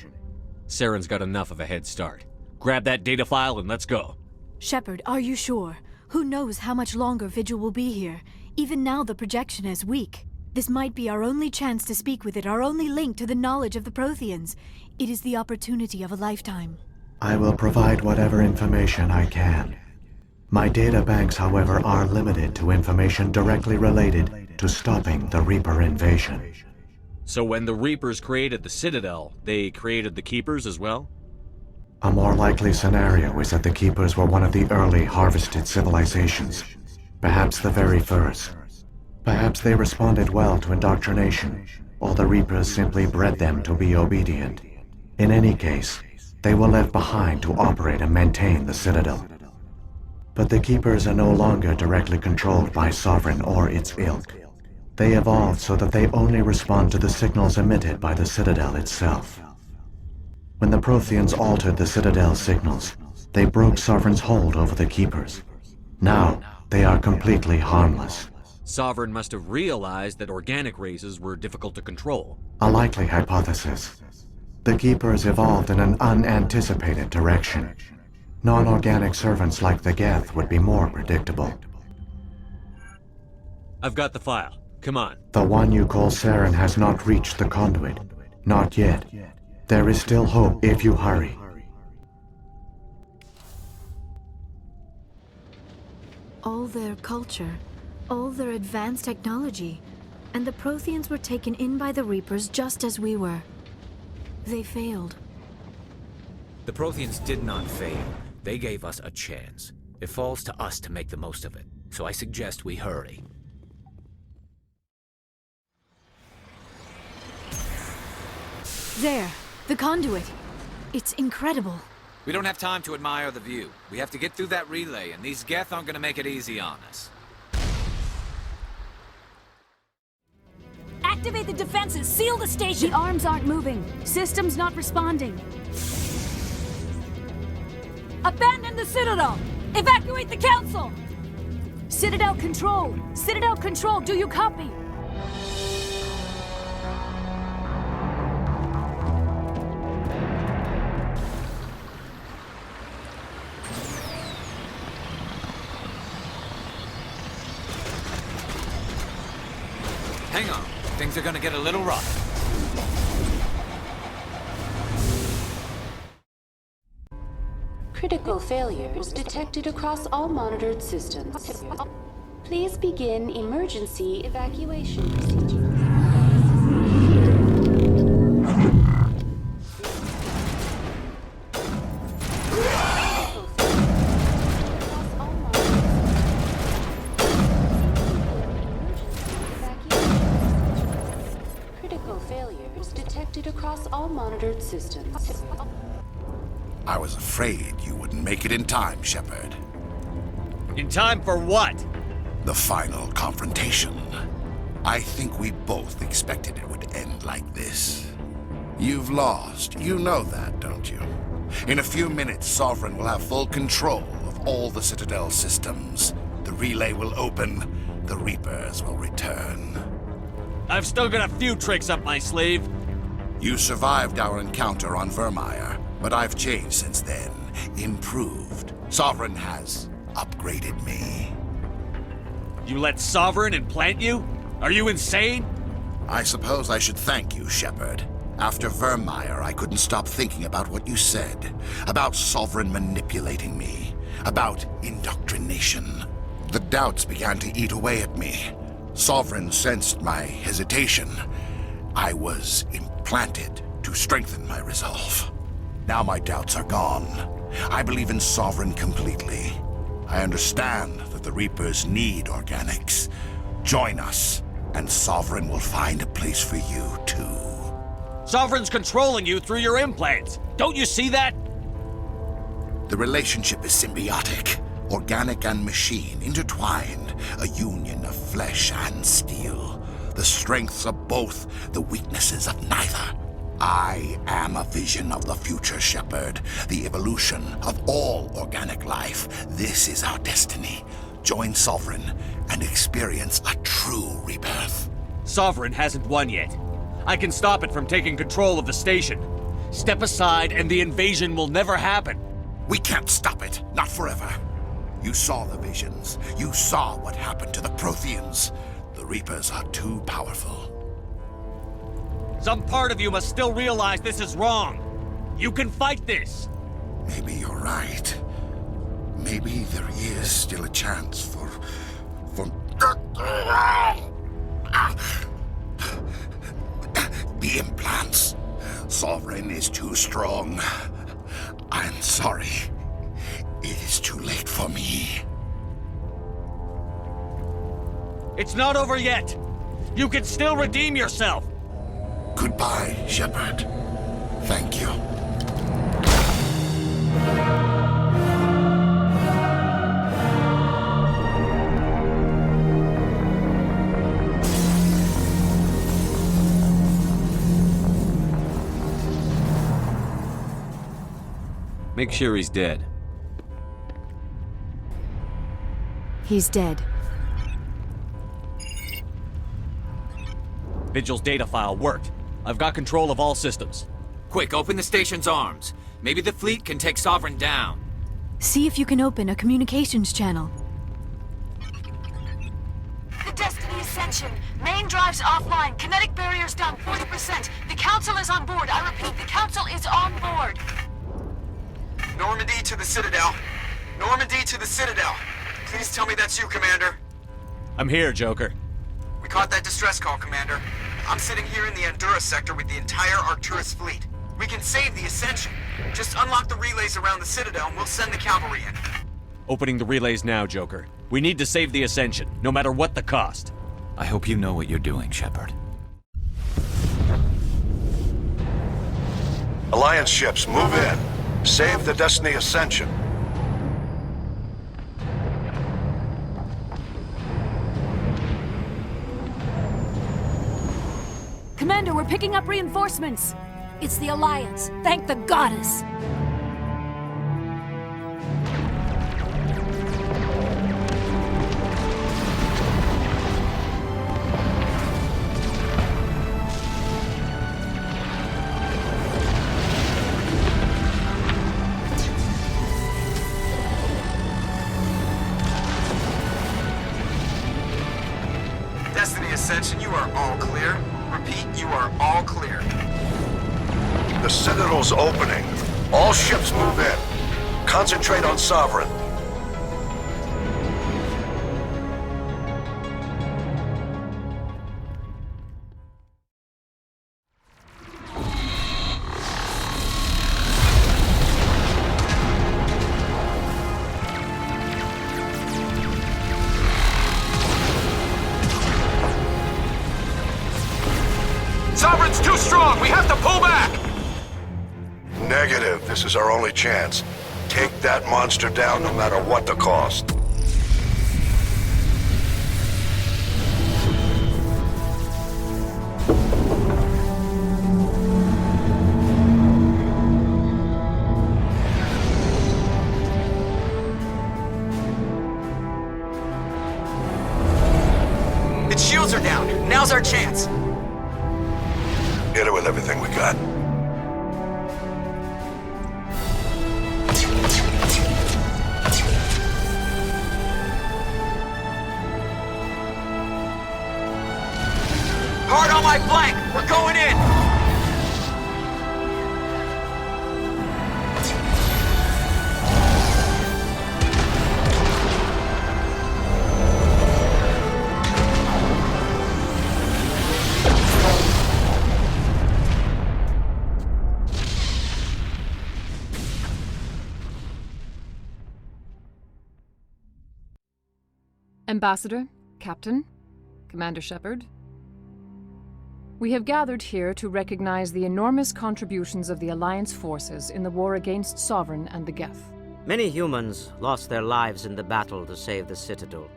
Saren's got enough of a head start. Grab that data file and let's go. Shepard, are you sure? Who knows how much longer Vigil will be here? Even now the projection is weak. This might be our only chance to speak with it, our only link to the knowledge of the Protheans. It is the opportunity of a lifetime. I will provide whatever information I can. My data banks, however, are limited to information directly related to stopping the Reaper invasion. So when the Reapers created the Citadel, they created the Keepers as well? A more likely scenario is that the Keepers were one of the early harvested civilizations. Perhaps the very first. Perhaps they responded well to indoctrination, or the Reapers simply bred them to be obedient. In any case, they were left behind to operate and maintain the Citadel. But the Keepers are no longer directly controlled by Sovereign or its ilk. They evolved so that they only respond to the signals emitted by the Citadel itself. When the Protheans altered the Citadel's signals, they broke Sovereign's hold over the Keepers. Now, they are completely harmless. Sovereign must have realized that organic races were difficult to control. A likely hypothesis. The Keepers evolved in an unanticipated direction. Non-organic servants like the Geth would be more predictable. I've got the file. Come on. The one you call Saren has not reached the conduit. Not yet. There is still hope if you hurry. All their culture, all their advanced technology, and the Protheans were taken in by the Reapers just as we were. They failed. The Protheans did not fail. They gave us a chance. It falls to us to make the most of it. So I suggest we hurry. There, the conduit. It's incredible. We don't have time to admire the view. We have to get through that relay, and these Geth aren't gonna make it easy on us. Activate the defenses! Seal the station! The arms aren't moving. Systems not responding. Abandon the Citadel! Evacuate the Council! Citadel Control! Citadel Control, do you copy? Hang on. Things are gonna get a little rough. Critical failures detected across all monitored systems. Please begin emergency evacuation procedures. Critical failures detected across all monitored systems. I was afraid you wouldn't make it in time, Shepard. In time for what? The final confrontation. I think we both expected it would end like this. You've lost. You know that, don't you? In a few minutes, Sovereign will have full control of all the Citadel systems. The relay will open. The Reapers will return. I've still got a few tricks up my sleeve. You survived our encounter on Vermeer, but I've changed since then. Improved. Sovereign has upgraded me. You let Sovereign implant you? Are you insane? I suppose I should thank you, Shepard. After Vermeer, I couldn't stop thinking about what you said. About Sovereign manipulating me. About indoctrination. The doubts began to eat away at me. Sovereign sensed my hesitation. I was implanted to strengthen my resolve. Now my doubts are gone. I believe in Sovereign completely. I understand that the Reapers need organics. Join us, and Sovereign will find a place for you, too. Sovereign's controlling you through your implants. Don't you see that? The relationship is symbiotic. Organic and machine, intertwined. A union of flesh and steel. The strengths of both, the weaknesses of neither. I am a vision of the future, Shepard. The evolution of all organic life. This is our destiny. Join Sovereign and experience a true rebirth. Sovereign hasn't won yet. I can stop it from taking control of the station. Step aside and the invasion will never happen. We can't stop it. Not forever. You saw the visions. You saw what happened to the Protheans. The Reapers are too powerful. Some part of you must still realize this is wrong. You can fight this. Maybe you're right. Maybe there is still a chance for... The implants. Sovereign is too strong. I'm sorry. It is too late for me. It's not over yet. You can still redeem yourself. Goodbye, Shepard. Thank you. Make sure he's dead. He's dead. Vigil's data file worked. I've got control of all systems. Quick, open the station's arms. Maybe the fleet can take Sovereign down. See if you can open a communications channel. The Destiny Ascension. Main drives offline. Kinetic barriers down 40%. The Council is on board. I repeat, the Council is on board. Normandy to the Citadel. Normandy to the Citadel. Please tell me that's you, Commander. I'm here, Joker. We caught that distress call, Commander. I'm sitting here in the Endura sector with the entire Arcturus fleet. We can save the Ascension. Just unlock the relays around the Citadel and we'll send the cavalry in. Opening the relays now, Joker. We need to save the Ascension, no matter what the cost. I hope you know what you're doing, Shepard. Alliance ships, move in. Save the Destiny Ascension. Commander, we're picking up reinforcements. It's the Alliance. Thank the goddess. Destiny Ascension, you are all clear. Repeat, you are all clear. The Citadel's opening. All ships move in. Concentrate on Sovereign. Sovereign's too strong! We have to pull back! Negative. This is our only chance. Take that monster down no matter what the cost. Its shields are down. Now's our chance. Hit it with everything we got. Hard on my flank! We're going in! Ambassador, Captain, Commander Shepard. We have gathered here to recognize the enormous contributions of the Alliance forces in the war against Sovereign and the Geth. Many humans lost their lives in the battle to save the Citadel.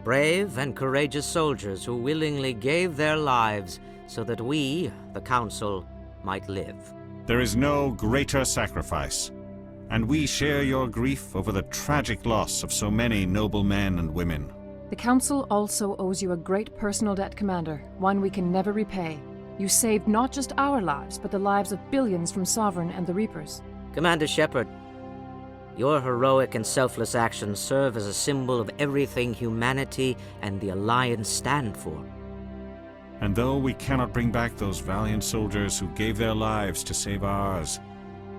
Brave and courageous soldiers who willingly gave their lives so that we, the Council, might live. There is no greater sacrifice, and we share your grief over the tragic loss of so many noble men and women. The Council also owes you a great personal debt, Commander, one we can never repay. You saved not just our lives, but the lives of billions from Sovereign and the Reapers. Commander Shepard, your heroic and selfless actions serve as a symbol of everything humanity and the Alliance stand for. And though we cannot bring back those valiant soldiers who gave their lives to save ours,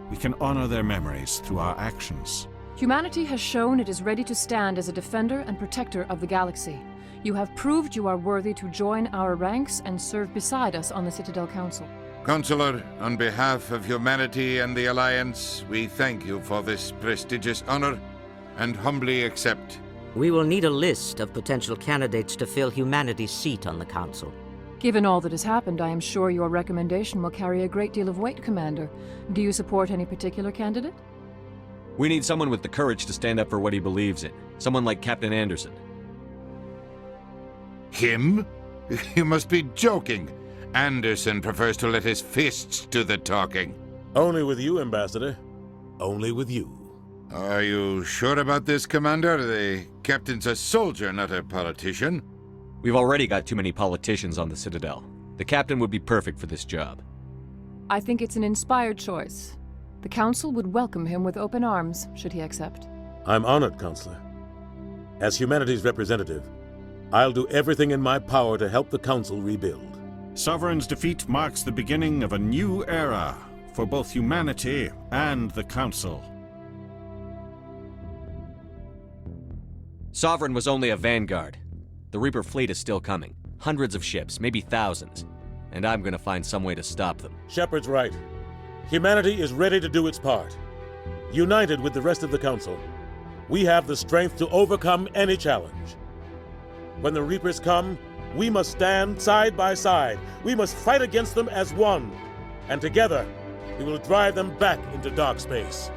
we can honor their memories through our actions. Humanity has shown it is ready to stand as a defender and protector of the galaxy. You have proved you are worthy to join our ranks and serve beside us on the Citadel Council. Counselor, on behalf of humanity and the Alliance, we thank you for this prestigious honor and humbly accept. We will need a list of potential candidates to fill humanity's seat on the Council. Given all that has happened, I am sure your recommendation will carry a great deal of weight, Commander. Do you support any particular candidate? We need someone with the courage to stand up for what he believes in. Someone like Captain Anderson. Him? You must be joking. Anderson prefers to let his fists do the talking. Only with you, Ambassador. Only with you. Are you sure about this, Commander? The captain's a soldier, not a politician. We've already got too many politicians on the Citadel. The captain would be perfect for this job. I think it's an inspired choice. The Council would welcome him with open arms, should he accept. I'm honored, Counselor. As humanity's representative, I'll do everything in my power to help the Council rebuild. Sovereign's defeat marks the beginning of a new era for both humanity and the Council. Sovereign was only a vanguard. The Reaper fleet is still coming. Hundreds of ships, maybe thousands. And I'm gonna find some way to stop them. Shepard's right. Humanity is ready to do its part. United with the rest of the Council, we have the strength to overcome any challenge. When the Reapers come, we must stand side by side. We must fight against them as one. And together, we will drive them back into dark space.